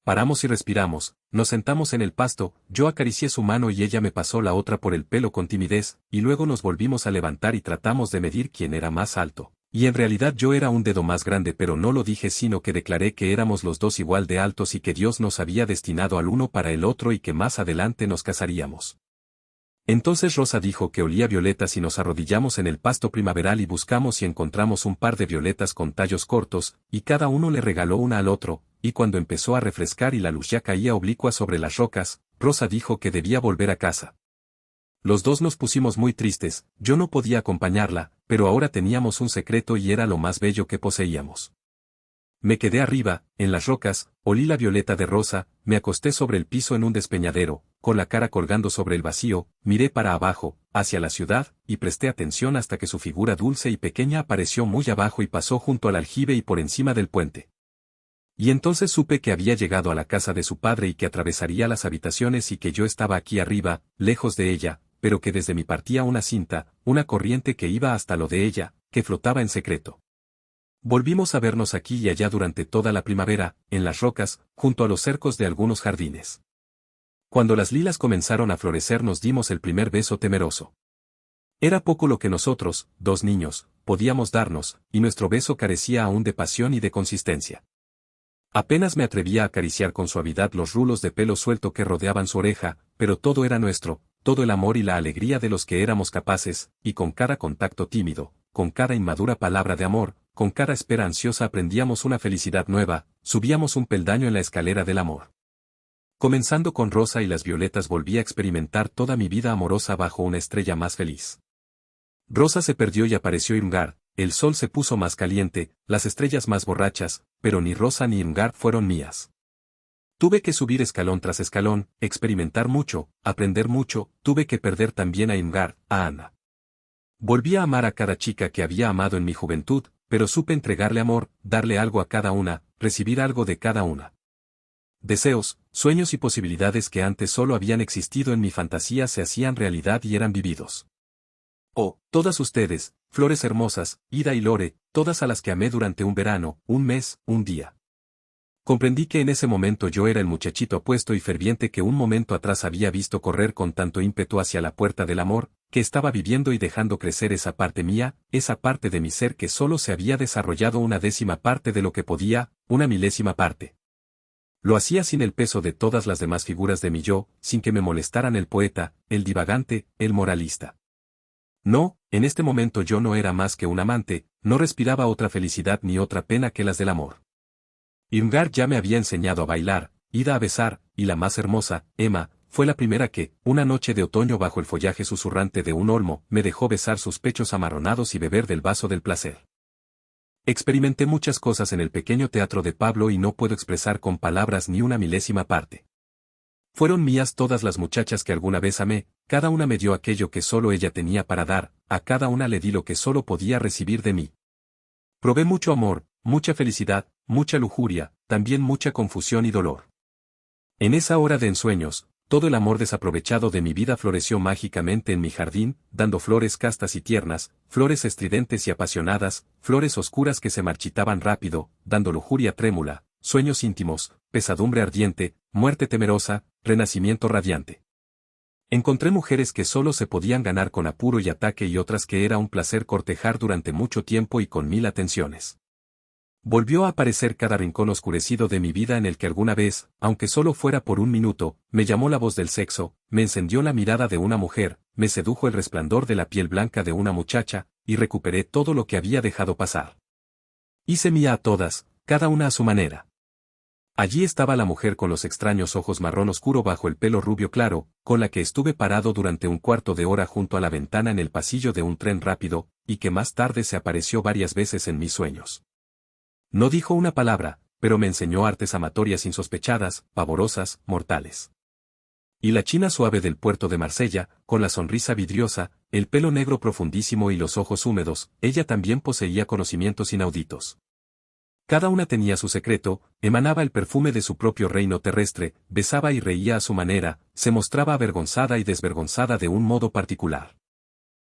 Paramos y respiramos, nos sentamos en el pasto, yo acaricié su mano y ella me pasó la otra por el pelo con timidez, y luego nos volvimos a levantar y tratamos de medir quién era más alto. Y en realidad yo era un dedo más grande, pero no lo dije, sino que declaré que éramos los dos igual de altos y que Dios nos había destinado al uno para el otro y que más adelante nos casaríamos. Entonces Rosa dijo que olía violetas y nos arrodillamos en el pasto primaveral y buscamos y encontramos un par de violetas con tallos cortos, y cada uno le regaló una al otro, y cuando empezó a refrescar y la luz ya caía oblicua sobre las rocas, Rosa dijo que debía volver a casa. Los dos nos pusimos muy tristes, yo no podía acompañarla, pero ahora teníamos un secreto y era lo más bello que poseíamos. Me quedé arriba, en las rocas, olí la violeta de Rosa, me acosté sobre el piso en un despeñadero, con la cara colgando sobre el vacío, miré para abajo, hacia la ciudad, y presté atención hasta que su figura dulce y pequeña apareció muy abajo y pasó junto al aljibe y por encima del puente. Y entonces supe que había llegado a la casa de su padre y que atravesaría las habitaciones y que yo estaba aquí arriba, lejos de ella, pero que desde mí partía una cinta, una corriente que iba hasta lo de ella, que flotaba en secreto. Volvimos a vernos aquí y allá durante toda la primavera, en las rocas, junto a los cercos de algunos jardines. Cuando las lilas comenzaron a florecer nos dimos el primer beso temeroso. Era poco lo que nosotros, dos niños, podíamos darnos, y nuestro beso carecía aún de pasión y de consistencia. Apenas me atrevía a acariciar con suavidad los rulos de pelo suelto que rodeaban su oreja, pero todo era nuestro, todo el amor y la alegría de los que éramos capaces, y con cada contacto tímido, con cada inmadura palabra de amor, con cada espera ansiosa aprendíamos una felicidad nueva, subíamos un peldaño en la escalera del amor. Comenzando con Rosa y las violetas volví a experimentar toda mi vida amorosa bajo una estrella más feliz. Rosa se perdió y apareció Irmgard, el sol se puso más caliente, las estrellas más borrachas, pero ni Rosa ni Irmgard fueron mías. Tuve que subir escalón tras escalón, experimentar mucho, aprender mucho, tuve que perder también a Irmgard, a Ana. Volví a amar a cada chica que había amado en mi juventud, pero supe entregarle amor, darle algo a cada una, recibir algo de cada una. Deseos, sueños y posibilidades que antes solo habían existido en mi fantasía se hacían realidad y eran vividos. Oh, todas ustedes, flores hermosas, Ida y Lore, todas a las que amé durante un verano, un mes, un día. Comprendí que en ese momento yo era el muchachito apuesto y ferviente que un momento atrás había visto correr con tanto ímpetu hacia la puerta del amor, que estaba viviendo y dejando crecer esa parte mía, esa parte de mi ser que solo se había desarrollado una décima parte de lo que podía, una milésima parte. Lo hacía sin el peso de todas las demás figuras de mi yo, sin que me molestaran el poeta, el divagante, el moralista. No, en este momento yo no era más que un amante, no respiraba otra felicidad ni otra pena que las del amor. Irmgard ya me había enseñado a bailar, Ida a besar, y la más hermosa, Emma, fue la primera que, una noche de otoño bajo el follaje susurrante de un olmo, me dejó besar sus pechos amarronados y beber del vaso del placer. Experimenté muchas cosas en el pequeño teatro de Pablo y no puedo expresar con palabras ni una milésima parte. Fueron mías todas las muchachas que alguna vez amé, cada una me dio aquello que solo ella tenía para dar, a cada una le di lo que solo podía recibir de mí. Probé mucho amor, mucha felicidad, mucha lujuria, también mucha confusión y dolor. En esa hora de ensueños, todo el amor desaprovechado de mi vida floreció mágicamente en mi jardín, dando flores castas y tiernas, flores estridentes y apasionadas, flores oscuras que se marchitaban rápido, dando lujuria trémula, sueños íntimos, pesadumbre ardiente, muerte temerosa, renacimiento radiante. Encontré mujeres que solo se podían ganar con apuro y ataque y otras que era un placer cortejar durante mucho tiempo y con 1000 atenciones. Volvió a aparecer cada rincón oscurecido de mi vida en el que alguna vez, aunque solo fuera por un minuto, me llamó la voz del sexo, me encendió la mirada de una mujer, me sedujo el resplandor de la piel blanca de una muchacha, y recuperé todo lo que había dejado pasar. Hice mía a todas, cada una a su manera. Allí estaba la mujer con los extraños ojos marrón oscuro bajo el pelo rubio claro, con la que estuve parado durante un cuarto de hora junto a la ventana en el pasillo de un tren rápido, y que más tarde se apareció varias veces en mis sueños. No dijo una palabra, pero me enseñó artes amatorias insospechadas, pavorosas, mortales. Y la china suave del puerto de Marsella, con la sonrisa vidriosa, el pelo negro profundísimo y los ojos húmedos, ella también poseía conocimientos inauditos. Cada una tenía su secreto, emanaba el perfume de su propio reino terrestre, besaba y reía a su manera, se mostraba avergonzada y desvergonzada de un modo particular.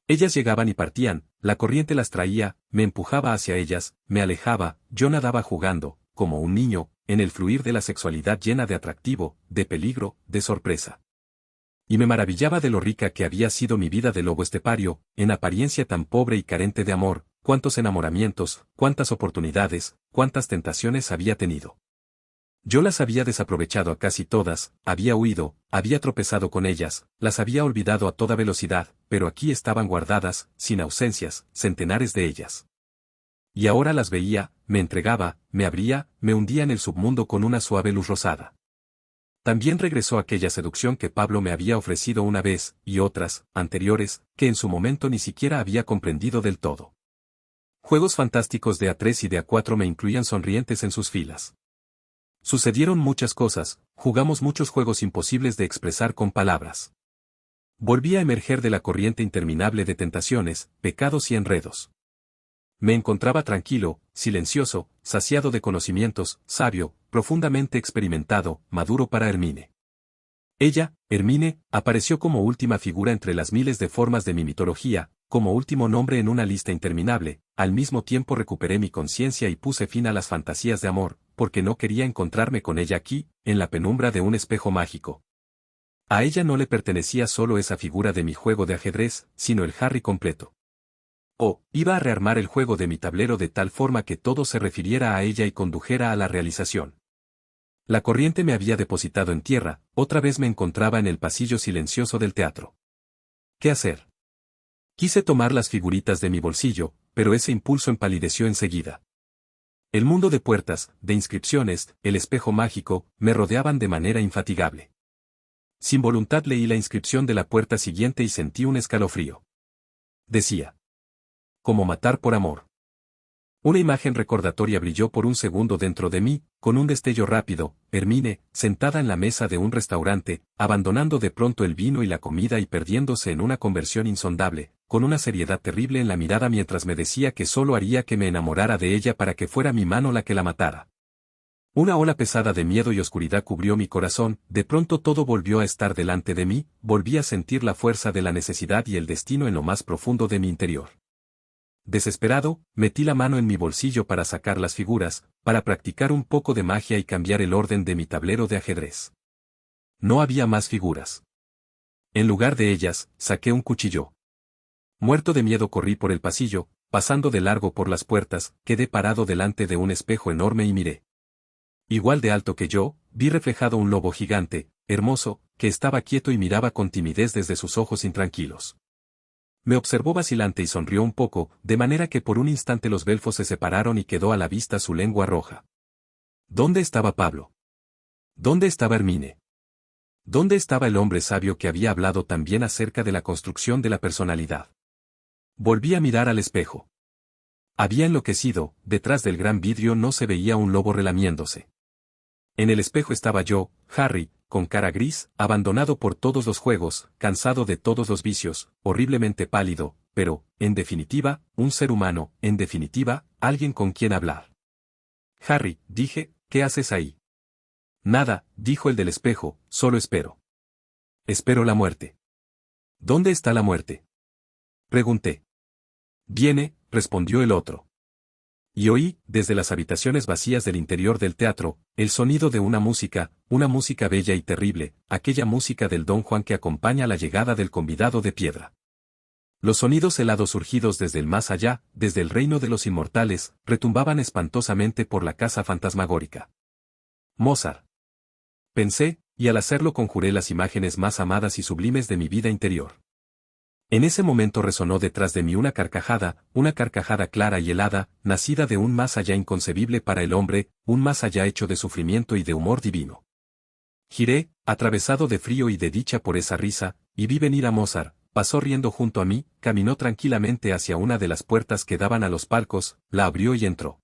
Ellas llegaban y partían, la corriente las traía, me empujaba hacia ellas, me alejaba, yo nadaba jugando, como un niño, en el fluir de la sexualidad llena de atractivo, de peligro, de sorpresa. Y me maravillaba de lo rica que había sido mi vida de lobo estepario, en apariencia tan pobre y carente de amor, cuántos enamoramientos, cuántas oportunidades, cuántas tentaciones había tenido. Yo las había desaprovechado a casi todas, había huido, había tropezado con ellas, las había olvidado a toda velocidad, pero aquí estaban guardadas, sin ausencias, centenares de ellas. Y ahora las veía, me entregaba, me abría, me hundía en el submundo con una suave luz rosada. También regresó aquella seducción que Pablo me había ofrecido una vez, y otras, anteriores, que en su momento ni siquiera había comprendido del todo. Juegos fantásticos de A3 y de A4 me incluían sonrientes en sus filas. Sucedieron muchas cosas, jugamos muchos juegos imposibles de expresar con palabras. Volví a emerger de la corriente interminable de tentaciones, pecados y enredos. Me encontraba tranquilo, silencioso, saciado de conocimientos, sabio, profundamente experimentado, maduro para Hermine. Ella, Hermine, apareció como última figura entre las miles de formas de mi mitología, como último nombre en una lista interminable. Al mismo tiempo recuperé mi conciencia y puse fin a las fantasías de amor, porque no quería encontrarme con ella aquí, en la penumbra de un espejo mágico. A ella no le pertenecía solo esa figura de mi juego de ajedrez, sino el Harry completo. Iba a rearmar el juego de mi tablero de tal forma que todo se refiriera a ella y condujera a la realización. La corriente me había depositado en tierra, otra vez me encontraba en el pasillo silencioso del teatro. ¿Qué hacer? Quise tomar las figuritas de mi bolsillo, pero ese impulso empalideció enseguida. El mundo de puertas, de inscripciones, el espejo mágico, me rodeaban de manera infatigable. Sin voluntad leí la inscripción de la puerta siguiente y sentí un escalofrío. Decía: como matar por amor. Una imagen recordatoria brilló por un segundo dentro de mí, con un destello rápido, Hermine, sentada en la mesa de un restaurante, abandonando de pronto el vino y la comida y perdiéndose en una conversión insondable, con una seriedad terrible en la mirada mientras me decía que solo haría que me enamorara de ella para que fuera mi mano la que la matara. Una ola pesada de miedo y oscuridad cubrió mi corazón, de pronto todo volvió a estar delante de mí, volví a sentir la fuerza de la necesidad y el destino en lo más profundo de mi interior. Desesperado, metí la mano en mi bolsillo para sacar las figuras, para practicar un poco de magia y cambiar el orden de mi tablero de ajedrez. No había más figuras. En lugar de ellas, saqué un cuchillo. Muerto de miedo corrí por el pasillo, pasando de largo por las puertas, quedé parado delante de un espejo enorme y miré. Igual de alto que yo, vi reflejado un lobo gigante, hermoso, que estaba quieto y miraba con timidez desde sus ojos intranquilos. Me observó vacilante y sonrió un poco, de manera que por un instante los belfos se separaron y quedó a la vista su lengua roja. ¿Dónde estaba Pablo? ¿Dónde estaba Hermine? ¿Dónde estaba el hombre sabio que había hablado también acerca de la construcción de la personalidad? Volví a mirar al espejo. Había enloquecido, detrás del gran vidrio no se veía un lobo relamiéndose. En el espejo estaba yo, Harry, con cara gris, abandonado por todos los juegos, cansado de todos los vicios, horriblemente pálido, pero, en definitiva, un ser humano, en definitiva, alguien con quien hablar. Harry, dije, ¿qué haces ahí? Nada, dijo el del espejo, solo espero. Espero la muerte. ¿Dónde está la muerte? Pregunté. Viene, respondió el otro. Y oí, desde las habitaciones vacías del interior del teatro, el sonido de una música bella y terrible, aquella música del Don Juan que acompaña la llegada del convidado de piedra. Los sonidos helados surgidos desde el más allá, desde el reino de los inmortales, retumbaban espantosamente por la casa fantasmagórica. Mozart. Pensé, y al hacerlo conjuré las imágenes más amadas y sublimes de mi vida interior. En ese momento resonó detrás de mí una carcajada clara y helada, nacida de un más allá inconcebible para el hombre, un más allá hecho de sufrimiento y de humor divino. Giré, atravesado de frío y de dicha por esa risa, y vi venir a Mozart, pasó riendo junto a mí, caminó tranquilamente hacia una de las puertas que daban a los palcos, la abrió y entró.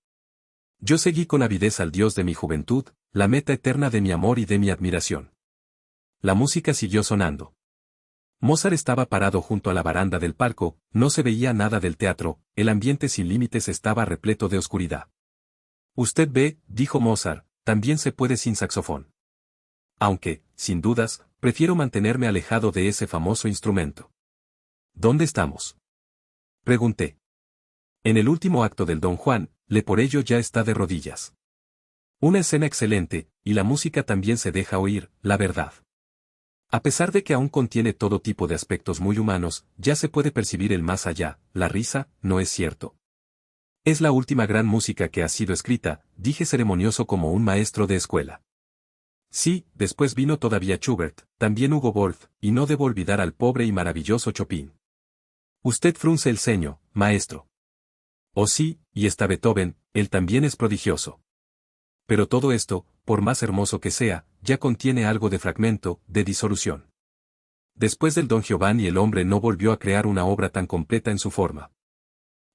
Yo seguí con avidez al Dios de mi juventud, la meta eterna de mi amor y de mi admiración. La música siguió sonando. Mozart estaba parado junto a la baranda del palco, no se veía nada del teatro, el ambiente sin límites estaba repleto de oscuridad. Usted ve, dijo Mozart, también se puede sin saxofón. Aunque, sin dudas, prefiero mantenerme alejado de ese famoso instrumento. ¿Dónde estamos? Pregunté. En el último acto del Don Juan, Leporello ya está de rodillas. Una escena excelente, y la música también se deja oír, la verdad. A pesar de que aún contiene todo tipo de aspectos muy humanos, ya se puede percibir el más allá, la risa, ¿no es cierto? Es la última gran música que ha sido escrita, dije ceremonioso como un maestro de escuela. Sí, después vino todavía Schubert, también Hugo Wolf, y no debo olvidar al pobre y maravilloso Chopin. Usted frunce el ceño, maestro. Oh sí, y está Beethoven, él también es prodigioso. Pero todo esto, por más hermoso que sea, ya contiene algo de fragmento, de disolución. Después del Don Giovanni el hombre no volvió a crear una obra tan completa en su forma.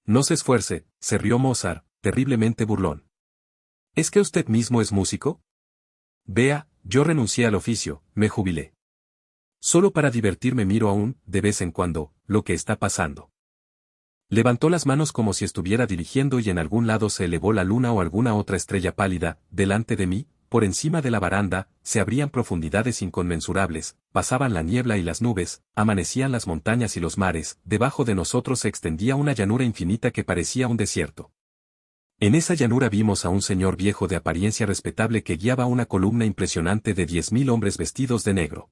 No se esfuerce, se rió Mozart, terriblemente burlón. ¿Es que usted mismo es músico? Vea, yo renuncié al oficio, me jubilé. Solo para divertirme miro aún, de vez en cuando, lo que está pasando. Levantó las manos como si estuviera dirigiendo y en algún lado se elevó la luna o alguna otra estrella pálida, delante de mí, por encima de la baranda, se abrían profundidades inconmensurables, pasaban la niebla y las nubes, amanecían las montañas y los mares, debajo de nosotros se extendía una llanura infinita que parecía un desierto. En esa llanura vimos a un señor viejo de apariencia respetable que guiaba una columna impresionante de 10.000 hombres vestidos de negro.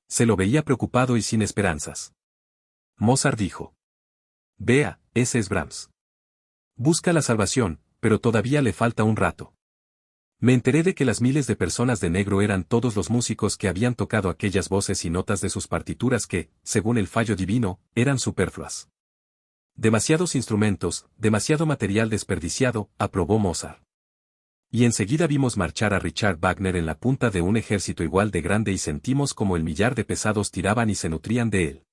Se lo veía preocupado y sin esperanzas. Mozart dijo: Vea, ese es Brahms. Busca la salvación, pero todavía le falta un rato. Me enteré de que las miles de personas de negro eran todos los músicos que habían tocado aquellas voces y notas de sus partituras que, según el fallo divino, eran superfluas. Demasiados instrumentos, demasiado material desperdiciado, aprobó Mozart. Y enseguida vimos marchar a Richard Wagner en la punta de un ejército igual de grande y sentimos como el millar de pesados tiraban y se nutrían de él.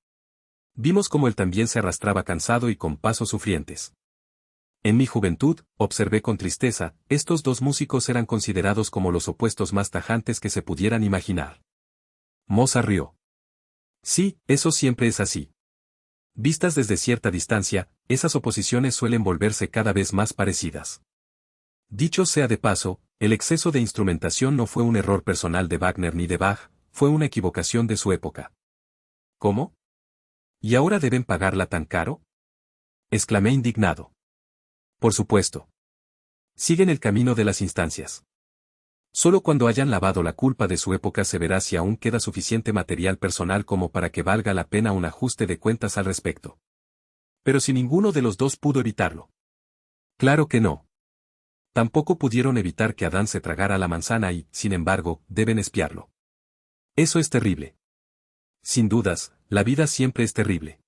Vimos como él también se arrastraba cansado y con pasos sufrientes. En mi juventud, observé con tristeza, estos dos músicos eran considerados como los opuestos más tajantes que se pudieran imaginar. Mozart rió. Sí, eso siempre es así. Vistas desde cierta distancia, esas oposiciones suelen volverse cada vez más parecidas. Dicho sea de paso, el exceso de instrumentación no fue un error personal de Wagner ni de Bach, fue una equivocación de su época. ¿Cómo? ¿Y ahora deben pagarla tan caro? Exclamé indignado. Por supuesto. Siguen el camino de las instancias. Solo cuando hayan lavado la culpa de su época se verá si aún queda suficiente material personal como para que valga la pena un ajuste de cuentas al respecto. Pero si ninguno de los dos pudo evitarlo. Claro que no. Tampoco pudieron evitar que Adán se tragara la manzana y, sin embargo, deben expiarlo. Eso es terrible. Sin dudas, la vida siempre es terrible.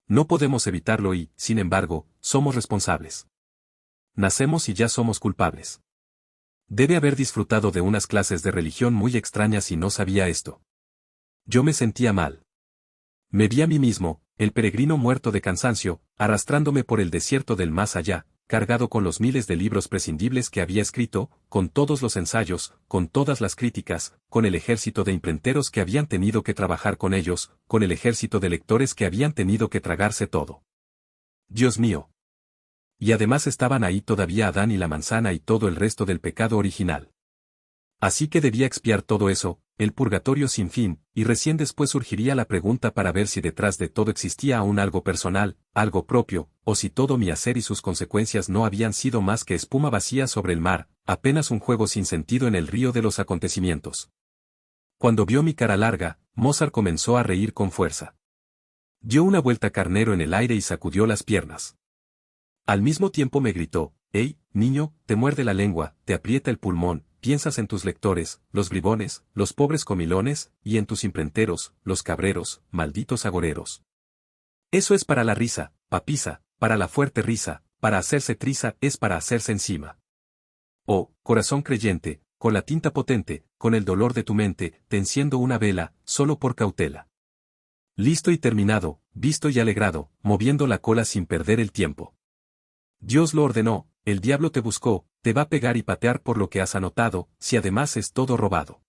No podemos evitarlo y, sin embargo, somos responsables. Nacemos y ya somos culpables. Debe haber disfrutado de unas clases de religión muy extrañas y no sabía esto. Yo me sentía mal. Me vi a mí mismo, el peregrino muerto de cansancio, arrastrándome por el desierto del más allá, cargado con los miles de libros prescindibles que había escrito, con todos los ensayos, con todas las críticas, con el ejército de imprenteros que habían tenido que trabajar con ellos, con el ejército de lectores que habían tenido que tragarse todo. Dios mío. Y además estaban ahí todavía Adán y la manzana y todo el resto del pecado original. Así que debía expiar todo eso, el purgatorio sin fin, y recién después surgiría la pregunta para ver si detrás de todo existía aún algo personal, algo propio, o si todo mi hacer y sus consecuencias no habían sido más que espuma vacía sobre el mar, apenas un juego sin sentido en el río de los acontecimientos. Cuando vio mi cara larga, Mozart comenzó a reír con fuerza. Dio una vuelta carnero en el aire y sacudió las piernas. Al mismo tiempo me gritó: «¡Ey, niño, te muerde la lengua, te aprieta el pulmón, piensas en tus lectores, los bribones, los pobres comilones, y en tus imprenteros, los cabreros, malditos agoreros! Eso es para la risa, papisa, para la fuerte risa, para hacerse triza es para hacerse encima. Oh, corazón creyente, con la tinta potente, con el dolor de tu mente, te enciendo una vela, solo por cautela. Listo y terminado, visto y alegrado, moviendo la cola sin perder el tiempo. Dios lo ordenó, el diablo te buscó, te va a pegar y patear por lo que has anotado, si además es todo robado.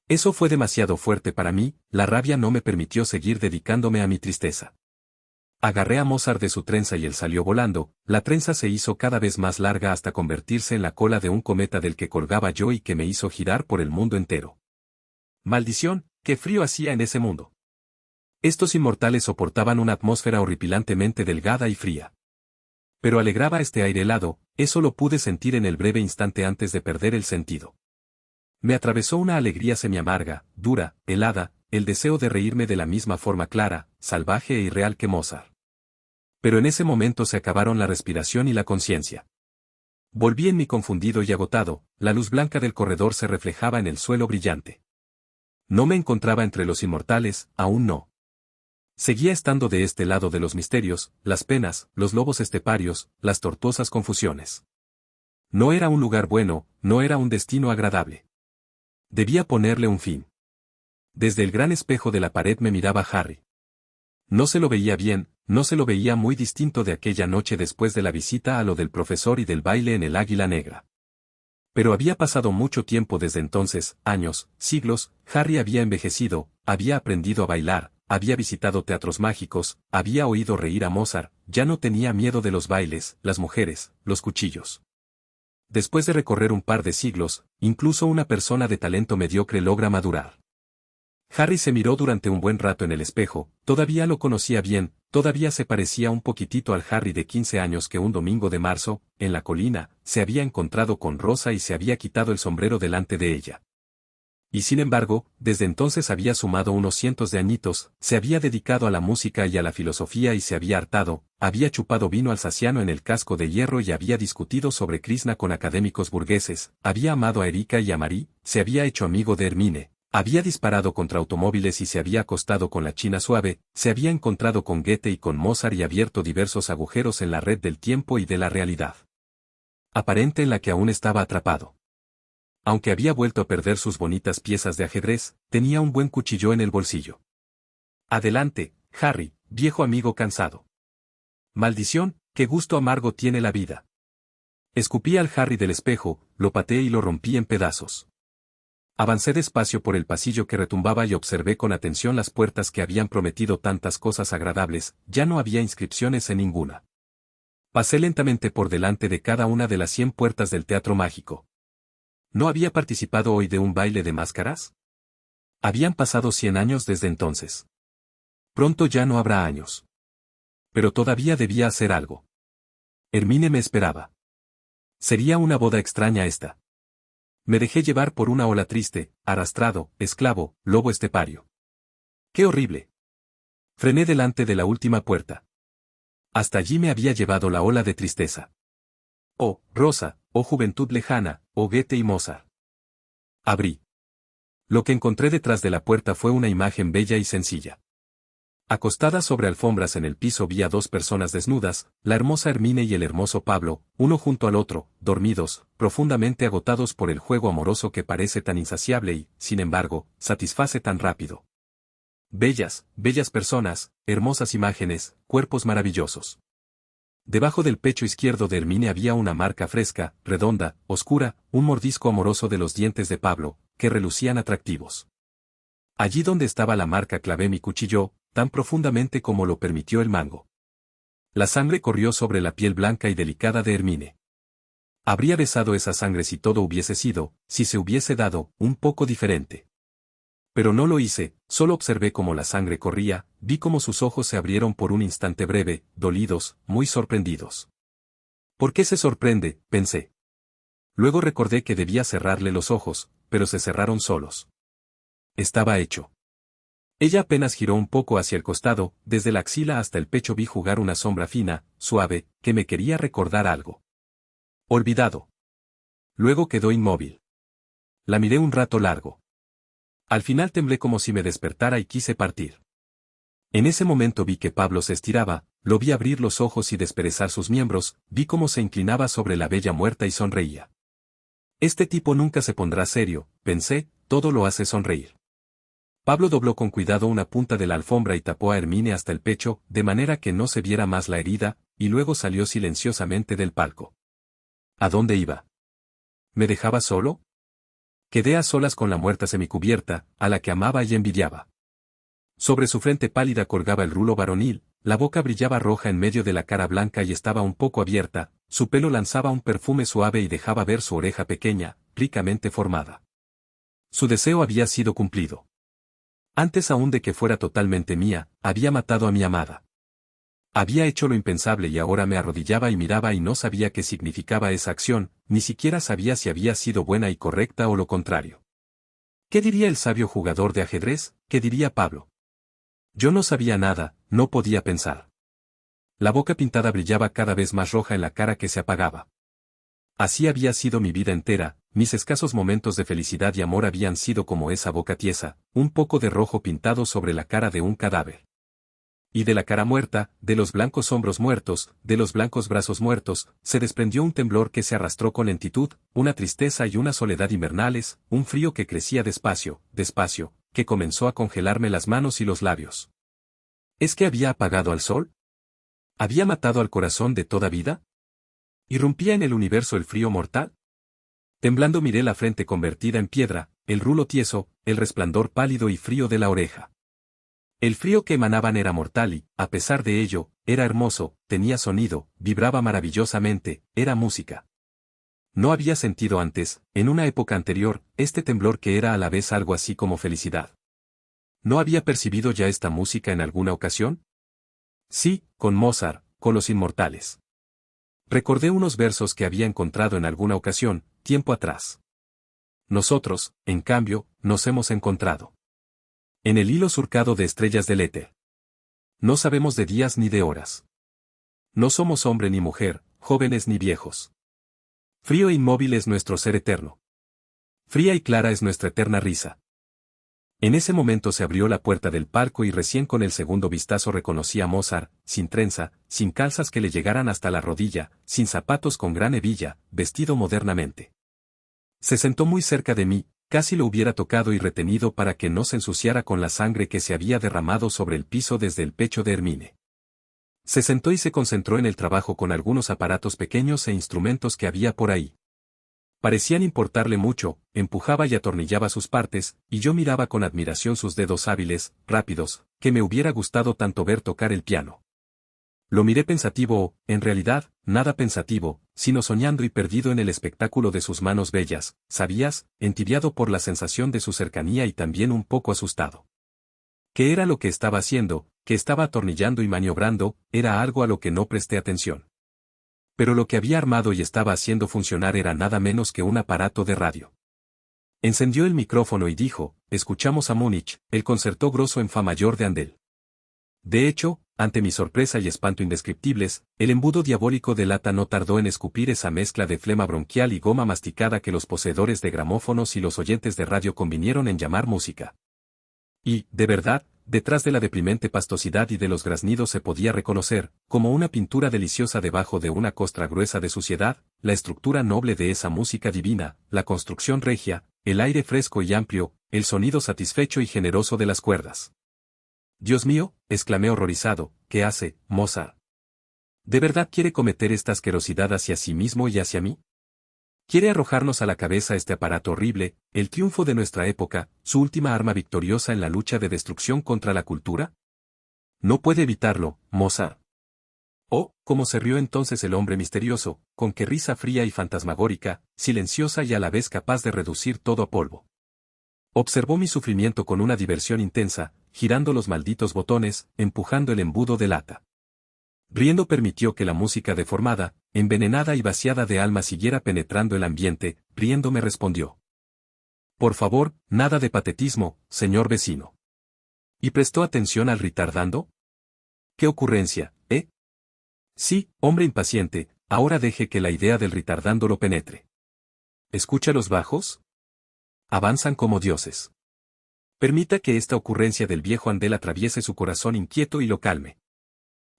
Eso fue demasiado fuerte para mí, la rabia no me permitió seguir dedicándome a mi tristeza. Agarré a Mozart de su trenza y él salió volando, la trenza se hizo cada vez más larga hasta convertirse en la cola de un cometa del que colgaba yo y que me hizo girar por el mundo entero. Maldición, qué frío hacía en ese mundo. Estos inmortales soportaban una atmósfera horripilantemente delgada y fría. Pero alegraba este aire helado, eso lo pude sentir en el breve instante antes de perder el sentido. Me atravesó una alegría semiamarga, dura, helada, el deseo de reírme de la misma forma clara, salvaje e irreal que Mozart. Pero en ese momento se acabaron la respiración y la conciencia. Volví en mí confundido y agotado, la luz blanca del corredor se reflejaba en el suelo brillante. No me encontraba entre los inmortales, aún no. Seguía estando de este lado de los misterios, las penas, los lobos esteparios, las tortuosas confusiones. No era un lugar bueno, no era un destino agradable. Debía ponerle un fin. Desde el gran espejo de la pared me miraba Harry. No se lo veía bien, no se lo veía muy distinto de aquella noche después de la visita a lo del profesor y del baile en el Águila Negra. Pero había pasado mucho tiempo desde entonces, años, siglos, Harry había envejecido, había aprendido a bailar, había visitado teatros mágicos, había oído reír a Mozart, ya no tenía miedo de los bailes, las mujeres, los cuchillos. Después de recorrer un par de siglos, incluso una persona de talento mediocre logra madurar. Harry se miró durante un buen rato en el espejo, todavía lo conocía bien, todavía se parecía un poquitito al Harry de 15 años que un domingo de marzo, en la colina, se había encontrado con Rosa y se había quitado el sombrero delante de ella. Y sin embargo, desde entonces había sumado unos cientos de añitos, se había dedicado a la música y a la filosofía y se había hartado, había chupado vino alsaciano en el casco de hierro y había discutido sobre Krishna con académicos burgueses, había amado a Erika y a Marie, se había hecho amigo de Hermine. Había disparado contra automóviles y se había acostado con la China suave, se había encontrado con Goethe y con Mozart y abierto diversos agujeros en la red del tiempo y de la realidad aparente en la que aún estaba atrapado. Aunque había vuelto a perder sus bonitas piezas de ajedrez, tenía un buen cuchillo en el bolsillo. Adelante, Harry, viejo amigo cansado. Maldición, qué gusto amargo tiene la vida. Escupí al Harry del espejo, lo pateé y lo rompí en pedazos. Avancé despacio por el pasillo que retumbaba y observé con atención las puertas que habían prometido tantas cosas agradables, ya no había inscripciones en ninguna. Pasé lentamente por delante de cada una de las 100 puertas del teatro mágico. ¿No había participado hoy de un baile de máscaras? Habían pasado 100 años desde entonces. Pronto ya no habrá años. Pero todavía debía hacer algo. Hermine me esperaba. Sería una boda extraña esta. Me dejé llevar por una ola triste, arrastrado, esclavo, lobo estepario. ¡Qué horrible! Frené delante de la última puerta. Hasta allí me había llevado la ola de tristeza. Oh, Rosa, oh juventud lejana, oh Goethe y Mozart. Abrí. Lo que encontré detrás de la puerta fue una imagen bella y sencilla. Acostadas sobre alfombras en el piso vi a dos personas desnudas, la hermosa Hermine y el hermoso Pablo, uno junto al otro, dormidos, profundamente agotados por el juego amoroso que parece tan insaciable y, sin embargo, satisface tan rápido. Bellas, bellas personas, hermosas imágenes, cuerpos maravillosos. Debajo del pecho izquierdo de Hermine había una marca fresca, redonda, oscura, un mordisco amoroso de los dientes de Pablo, que relucían atractivos. Allí donde estaba la marca clavé mi cuchillo, tan profundamente como lo permitió el mango. La sangre corrió sobre la piel blanca y delicada de Hermine. Habría besado esa sangre si todo hubiese sido, si se hubiese dado, un poco diferente. Pero no lo hice, solo observé cómo la sangre corría, vi cómo sus ojos se abrieron por un instante breve, dolidos, muy sorprendidos. ¿Por qué se sorprende?, pensé. Luego recordé que debía cerrarle los ojos, pero se cerraron solos. Estaba hecho. Ella apenas giró un poco hacia el costado, desde la axila hasta el pecho vi jugar una sombra fina, suave, que me quería recordar algo. Olvidado. Luego quedó inmóvil. La miré un rato largo. Al final temblé como si me despertara y quise partir. En ese momento vi que Pablo se estiraba, lo vi abrir los ojos y desperezar sus miembros, vi cómo se inclinaba sobre la bella muerta y sonreía. Este tipo nunca se pondrá serio, pensé, todo lo hace sonreír. Pablo dobló con cuidado una punta de la alfombra y tapó a Hermine hasta el pecho, de manera que no se viera más la herida, y luego salió silenciosamente del palco. ¿A dónde iba? ¿Me dejaba solo? Quedé a solas con la muerta semicubierta, a la que amaba y envidiaba. Sobre su frente pálida colgaba el rulo varonil, la boca brillaba roja en medio de la cara blanca y estaba un poco abierta, su pelo lanzaba un perfume suave y dejaba ver su oreja pequeña, ricamente formada. Su deseo había sido cumplido. Antes aún de que fuera totalmente mía, había matado a mi amada. Había hecho lo impensable y ahora me arrodillaba y miraba y no sabía qué significaba esa acción, ni siquiera sabía si había sido buena y correcta o lo contrario. ¿Qué diría el sabio jugador de ajedrez? ¿Qué diría Pablo? Yo no sabía nada, no podía pensar. La boca pintada brillaba cada vez más roja en la cara que se apagaba. Así había sido mi vida entera, mis escasos momentos de felicidad y amor habían sido como esa boca tiesa, un poco de rojo pintado sobre la cara de un cadáver. Y de la cara muerta, de los blancos hombros muertos, de los blancos brazos muertos, se desprendió un temblor que se arrastró con lentitud, una tristeza y una soledad invernales, un frío que crecía despacio, despacio, que comenzó a congelarme las manos y los labios. ¿Es que había apagado al sol? ¿Había matado al corazón de toda vida? ¿Irrumpía en el universo el frío mortal? Temblando miré la frente convertida en piedra, el rulo tieso, el resplandor pálido y frío de la oreja. El frío que emanaban era mortal y, a pesar de ello, era hermoso, tenía sonido, vibraba maravillosamente, era música. No había sentido antes, en una época anterior, este temblor que era a la vez algo así como felicidad. ¿No había percibido ya esta música en alguna ocasión? Sí, con Mozart, con los inmortales. Recordé unos versos que había encontrado en alguna ocasión, tiempo atrás. Nosotros, en cambio, nos hemos encontrado. En el hilo surcado de estrellas del éter. No sabemos de días ni de horas. No somos hombre ni mujer, jóvenes ni viejos. Frío e inmóvil es nuestro ser eterno. Fría y clara es nuestra eterna risa. En ese momento se abrió la puerta del palco y recién con el segundo vistazo reconocí a Mozart, sin trenza, sin calzas que le llegaran hasta la rodilla, sin zapatos con gran hebilla, vestido modernamente. Se sentó muy cerca de mí, casi lo hubiera tocado y retenido para que no se ensuciara con la sangre que se había derramado sobre el piso desde el pecho de Hermine. Se sentó y se concentró en el trabajo con algunos aparatos pequeños e instrumentos que había por ahí. Parecían importarle mucho, empujaba y atornillaba sus partes, y yo miraba con admiración sus dedos hábiles, rápidos, que me hubiera gustado tanto ver tocar el piano. Lo miré pensativo o, en realidad, nada pensativo, sino soñando y perdido en el espectáculo de sus manos bellas, ¿sabías?, entibiado por la sensación de su cercanía y también un poco asustado. ¿Qué era lo que estaba haciendo? Que estaba atornillando y maniobrando, era algo a lo que no presté atención. Pero lo que había armado y estaba haciendo funcionar era nada menos que un aparato de radio. Encendió el micrófono y dijo, escuchamos a Múnich, el concertó grosso en fa mayor de Handel. De hecho, ante mi sorpresa y espanto indescriptibles, el embudo diabólico de lata no tardó en escupir esa mezcla de flema bronquial y goma masticada que los poseedores de gramófonos y los oyentes de radio convinieron en llamar música. Y, de verdad, detrás de la deprimente pastosidad y de los graznidos se podía reconocer, como una pintura deliciosa debajo de una costra gruesa de suciedad, la estructura noble de esa música divina, la construcción regia, el aire fresco y amplio, el sonido satisfecho y generoso de las cuerdas. Dios mío, exclamé horrorizado, ¿qué hace, Mozart? ¿De verdad quiere cometer esta asquerosidad hacia sí mismo y hacia mí? ¿Quiere arrojarnos a la cabeza este aparato horrible, el triunfo de nuestra época, su última arma victoriosa en la lucha de destrucción contra la cultura? No puede evitarlo, Mozart. Oh, cómo se rió entonces el hombre misterioso, con qué risa fría y fantasmagórica, silenciosa y a la vez capaz de reducir todo a polvo. Observó mi sufrimiento con una diversión intensa, girando los malditos botones, empujando el embudo de lata. Riendo permitió que la música deformada, envenenada y vaciada de alma siguiera penetrando el ambiente, riendo me respondió. Por favor, nada de patetismo, señor vecino. ¿Y prestó atención al retardando? ¿Qué ocurrencia, eh? Sí, hombre impaciente, ahora deje que la idea del retardando lo penetre. ¿Escucha los bajos? Avanzan como dioses. Permita que esta ocurrencia del viejo Andel atraviese su corazón inquieto y lo calme.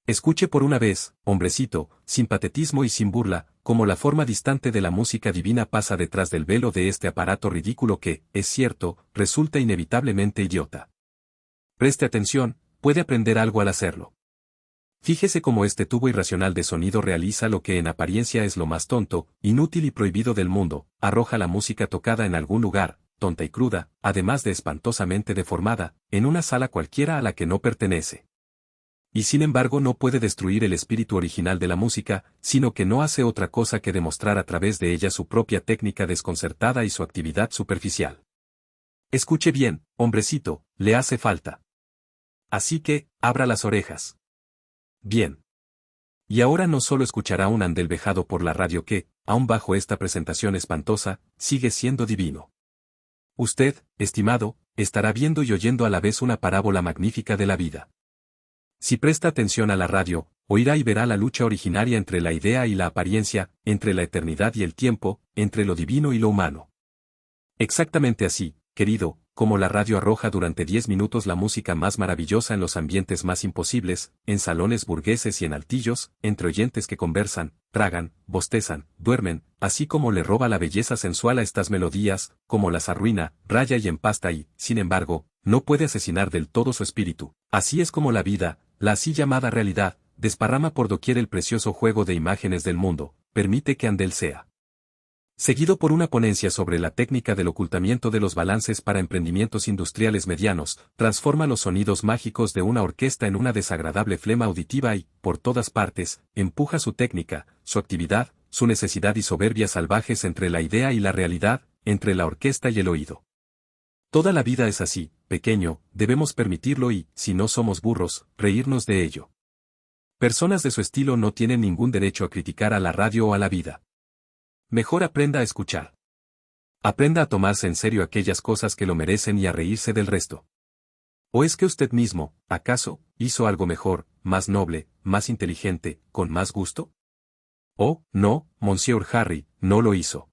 Escuche por una vez, hombrecito, sin patetismo y sin burla, cómo la forma distante de la música divina pasa detrás del velo de este aparato ridículo que, es cierto, resulta inevitablemente idiota. Preste atención, puede aprender algo al hacerlo. Fíjese cómo este tubo irracional de sonido realiza lo que en apariencia es lo más tonto, inútil y prohibido del mundo, arroja la música tocada en algún lugar, tonta y cruda, además de espantosamente deformada, en una sala cualquiera a la que no pertenece. Y sin embargo no puede destruir el espíritu original de la música, sino que no hace otra cosa que demostrar a través de ella su propia técnica desconcertada y su actividad superficial. Escuche bien, hombrecito, le hace falta. Así que, abra las orejas. Bien. Y ahora no solo escuchará un Andel vejado por la radio que, aun bajo esta presentación espantosa, sigue siendo divino. Usted, estimado, estará viendo y oyendo a la vez una parábola magnífica de la vida. Si presta atención a la radio, oirá y verá la lucha originaria entre la idea y la apariencia, entre la eternidad y el tiempo, entre lo divino y lo humano. Exactamente así, querido, como la radio arroja durante 10 minutos la música más maravillosa en los ambientes más imposibles, en salones burgueses y en altillos, entre oyentes que conversan, tragan, bostezan, duermen, así como le roba la belleza sensual a estas melodías, como las arruina, raya y empasta y, sin embargo, no puede asesinar del todo su espíritu. Así es como la vida, la así llamada realidad, desparrama por doquier el precioso juego de imágenes del mundo, permite que Andel sea seguido por una ponencia sobre la técnica del ocultamiento de los balances para emprendimientos industriales medianos, transforma los sonidos mágicos de una orquesta en una desagradable flema auditiva y, por todas partes, empuja su técnica, su actividad, su necesidad y soberbia salvajes entre la idea y la realidad, entre la orquesta y el oído. Toda la vida es así, pequeño, debemos permitirlo y, si no somos burros, reírnos de ello. Personas de su estilo no tienen ningún derecho a criticar a la radio o a la vida. Mejor aprenda a escuchar. Aprenda a tomarse en serio aquellas cosas que lo merecen y a reírse del resto. ¿O es que usted mismo, acaso, hizo algo mejor, más noble, más inteligente, con más gusto? Oh, no, Monsieur Harry, no lo hizo.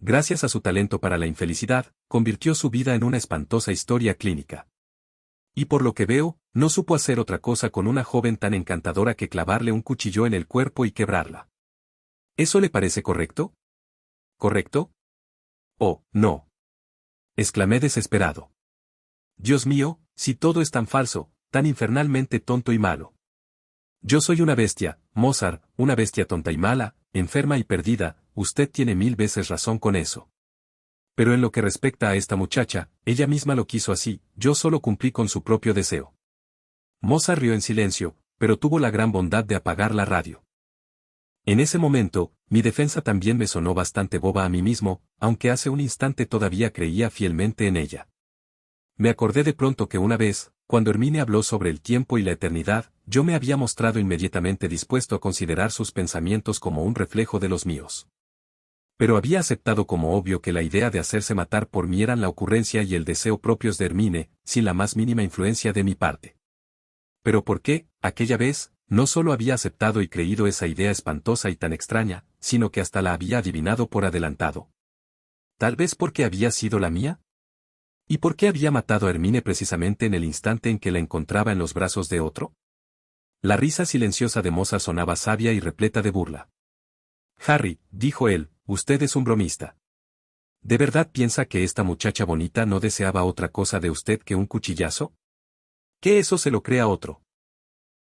Gracias a su talento para la infelicidad, convirtió su vida en una espantosa historia clínica. Y por lo que veo, no supo hacer otra cosa con una joven tan encantadora que clavarle un cuchillo en el cuerpo y quebrarla. ¿Eso le parece correcto? ¿Correcto? Oh, no. Exclamé desesperado. Dios mío, si todo es tan falso, tan infernalmente tonto y malo. Yo soy una bestia, Mozart, una bestia tonta y mala, enferma y perdida, usted tiene 1000 veces razón con eso. Pero en lo que respecta a esta muchacha, ella misma lo quiso así, yo solo cumplí con su propio deseo. Mozart rió en silencio, pero tuvo la gran bondad de apagar la radio. En ese momento, mi defensa también me sonó bastante boba a mí mismo, aunque hace un instante todavía creía fielmente en ella. Me acordé de pronto que una vez, cuando Hermine habló sobre el tiempo y la eternidad, yo me había mostrado inmediatamente dispuesto a considerar sus pensamientos como un reflejo de los míos. Pero había aceptado como obvio que la idea de hacerse matar por mí eran la ocurrencia y el deseo propios de Hermine, sin la más mínima influencia de mi parte. Pero ¿por qué, aquella vez, no solo había aceptado y creído esa idea espantosa y tan extraña, sino que hasta la había adivinado por adelantado? ¿Tal vez porque había sido la mía? ¿Y por qué había matado a Hermine precisamente en el instante en que la encontraba en los brazos de otro? La risa silenciosa de Mozart sonaba sabia y repleta de burla. Harry, dijo él, usted es un bromista. ¿De verdad piensa que esta muchacha bonita no deseaba otra cosa de usted que un cuchillazo? ¿Que eso se lo crea otro?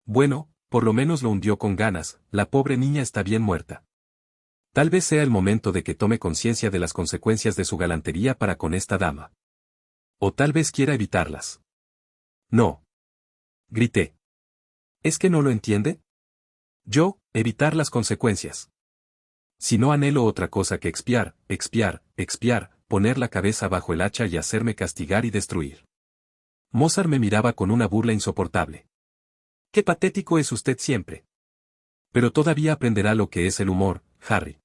Bueno, por lo menos lo hundió con ganas, la pobre niña está bien muerta. Tal vez sea el momento de que tome conciencia de las consecuencias de su galantería para con esta dama. O tal vez quiera evitarlas. No. Grité. ¿Es que no lo entiende? Yo, evitar las consecuencias. Si no anhelo otra cosa que expiar, poner la cabeza bajo el hacha y hacerme castigar y destruir. Mozart me miraba con una burla insoportable. ¡Qué patético es usted siempre! Pero todavía aprenderá lo que es el humor, Harry.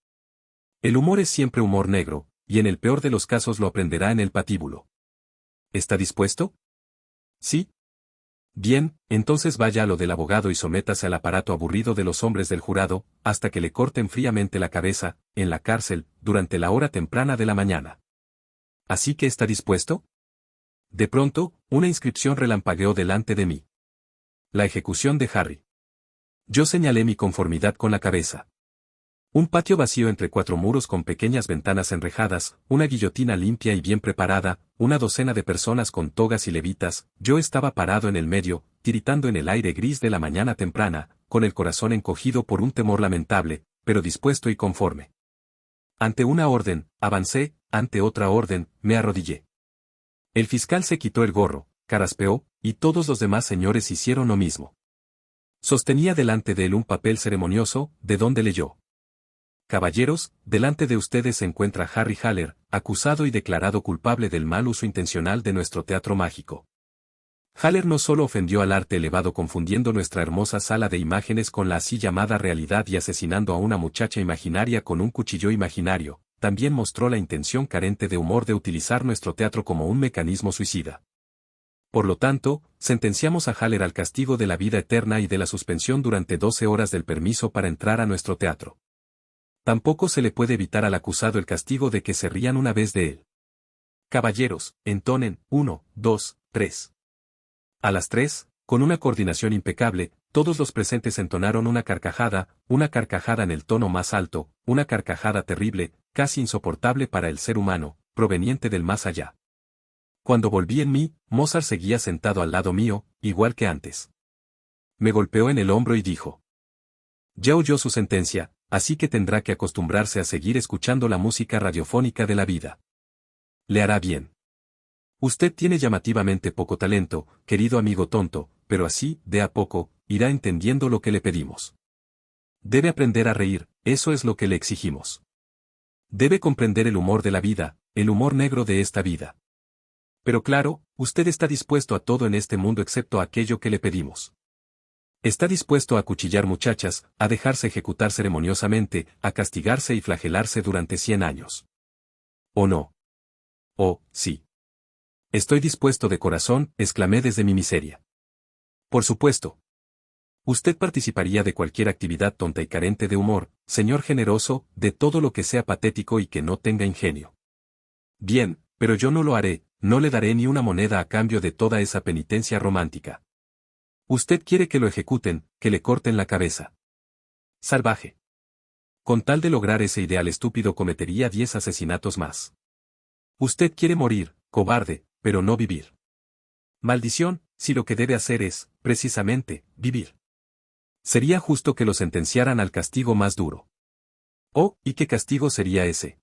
El humor es siempre humor negro, y en el peor de los casos lo aprenderá en el patíbulo. ¿Está dispuesto? ¿Sí? Bien, entonces vaya a lo del abogado y sométase al aparato aburrido de los hombres del jurado, hasta que le corten fríamente la cabeza, en la cárcel, durante la hora temprana de la mañana. ¿Así que está dispuesto? De pronto, una inscripción relampagueó delante de mí. La ejecución de Harry. Yo señalé mi conformidad con la cabeza. Un patio vacío entre 4 muros con pequeñas ventanas enrejadas, una guillotina limpia y bien preparada, una docena de personas con togas y levitas, yo estaba parado en el medio, tiritando en el aire gris de la mañana temprana, con el corazón encogido por un temor lamentable, pero dispuesto y conforme. Ante una orden, avancé, ante otra orden, me arrodillé. El fiscal se quitó el gorro, carraspeó, y todos los demás señores hicieron lo mismo. Sostenía delante de él un papel ceremonioso, de donde leyó: Caballeros, delante de ustedes se encuentra Harry Haller, acusado y declarado culpable del mal uso intencional de nuestro teatro mágico. Haller no solo ofendió al arte elevado confundiendo nuestra hermosa sala de imágenes con la así llamada realidad y asesinando a una muchacha imaginaria con un cuchillo imaginario, también mostró la intención carente de humor de utilizar nuestro teatro como un mecanismo suicida. Por lo tanto, sentenciamos a Haller al castigo de la vida eterna y de la suspensión durante 12 horas del permiso para entrar a nuestro teatro. Tampoco se le puede evitar al acusado el castigo de que se rían una vez de él. Caballeros, entonen, 1, 2, 3. A las 3, con una coordinación impecable, todos los presentes entonaron una carcajada en el tono más alto, una carcajada terrible, casi insoportable para el ser humano, proveniente del más allá. Cuando volví en mí, Mozart seguía sentado al lado mío, igual que antes. Me golpeó en el hombro y dijo: ya oyó su sentencia, así que tendrá que acostumbrarse a seguir escuchando la música radiofónica de la vida. Le hará bien. Usted tiene llamativamente poco talento, querido amigo tonto, pero así, de a poco, irá entendiendo lo que le pedimos. Debe aprender a reír, eso es lo que le exigimos. Debe comprender el humor de la vida, el humor negro de esta vida. Pero claro, usted está dispuesto a todo en este mundo excepto a aquello que le pedimos. Está dispuesto a acuchillar muchachas, a dejarse ejecutar ceremoniosamente, a castigarse y flagelarse durante 100 años. ¿O no? Oh, sí. Estoy dispuesto de corazón, exclamé desde mi miseria. Por supuesto. Usted participaría de cualquier actividad tonta y carente de humor, señor generoso, de todo lo que sea patético y que no tenga ingenio. Bien, pero yo no lo haré, no le daré ni una moneda a cambio de toda esa penitencia romántica. Usted quiere que lo ejecuten, que le corten la cabeza. Salvaje. Con tal de lograr ese ideal estúpido cometería 10 asesinatos más. Usted quiere morir, cobarde, pero no vivir. Maldición, si lo que debe hacer es, precisamente, vivir. Sería justo que lo sentenciaran al castigo más duro. Oh, ¿y qué castigo sería ese?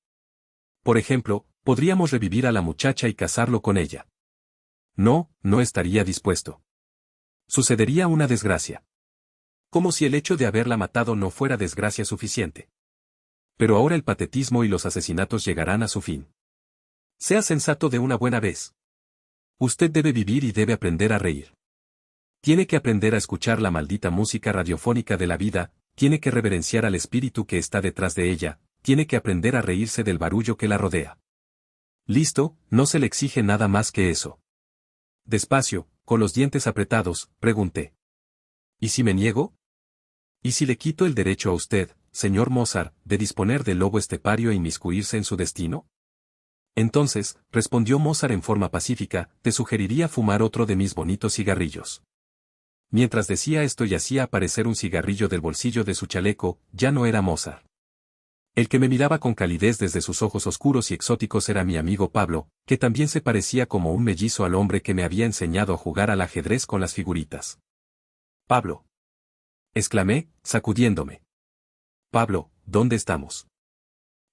Por ejemplo, podríamos revivir a la muchacha y casarlo con ella. No, no estaría dispuesto. Sucedería una desgracia. Como si el hecho de haberla matado no fuera desgracia suficiente. Pero ahora el patetismo y los asesinatos llegarán a su fin. Sea sensato de una buena vez. Usted debe vivir y debe aprender a reír. Tiene que aprender a escuchar la maldita música radiofónica de la vida, tiene que reverenciar al espíritu que está detrás de ella, tiene que aprender a reírse del barullo que la rodea. Listo, no se le exige nada más que eso. Despacio, con los dientes apretados, pregunté. ¿Y si me niego? ¿Y si le quito el derecho a usted, señor Mozart, de disponer del lobo estepario e inmiscuirse en su destino? Entonces, respondió Mozart en forma pacífica, te sugeriría fumar otro de mis bonitos cigarrillos. Mientras decía esto y hacía aparecer un cigarrillo del bolsillo de su chaleco, ya no era Mozart. El que me miraba con calidez desde sus ojos oscuros y exóticos era mi amigo Pablo, que también se parecía como un mellizo al hombre que me había enseñado a jugar al ajedrez con las figuritas. Pablo. Exclamé, sacudiéndome. Pablo, ¿dónde estamos?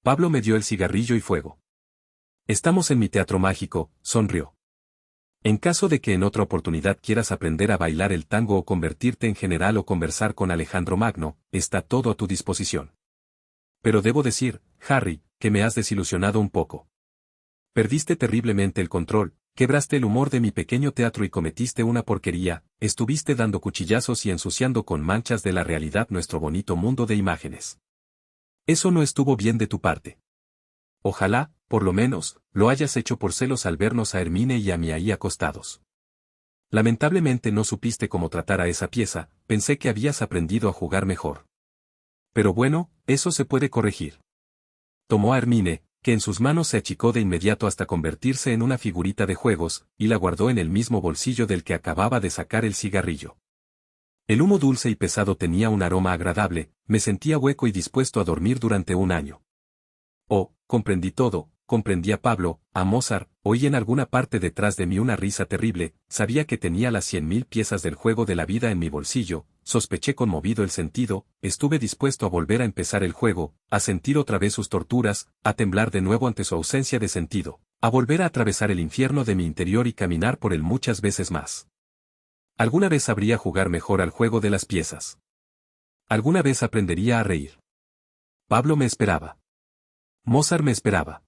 Pablo me dio el cigarrillo y fuego. Estamos en mi teatro mágico, sonrió. En caso de que en otra oportunidad quieras aprender a bailar el tango o convertirte en general o conversar con Alejandro Magno, está todo a tu disposición. Pero debo decir, Harry, que me has desilusionado un poco. Perdiste terriblemente el control, quebraste el humor de mi pequeño teatro y cometiste una porquería, estuviste dando cuchillazos y ensuciando con manchas de la realidad nuestro bonito mundo de imágenes. Eso no estuvo bien de tu parte. Ojalá, por lo menos, lo hayas hecho por celos al vernos a Hermine y a mí ahí acostados. Lamentablemente no supiste cómo tratar a esa pieza, pensé que habías aprendido a jugar mejor. Pero bueno, eso se puede corregir. Tomó a Hermine, que en sus manos se achicó de inmediato hasta convertirse en una figurita de juegos, y la guardó en el mismo bolsillo del que acababa de sacar el cigarrillo. El humo dulce y pesado tenía un aroma agradable, me sentía hueco y dispuesto a dormir durante un año. Oh, comprendí todo, comprendí a Pablo, a Mozart, oí en alguna parte detrás de mí una risa terrible, sabía que tenía las 100.000 piezas del juego de la vida en mi bolsillo, sospeché conmovido el sentido, estuve dispuesto a volver a empezar el juego, a sentir otra vez sus torturas, a temblar de nuevo ante su ausencia de sentido, a volver a atravesar el infierno de mi interior y caminar por él muchas veces más. Alguna vez sabría jugar mejor al juego de las piezas. Alguna vez aprendería a reír. Pablo me esperaba. Mozart me esperaba.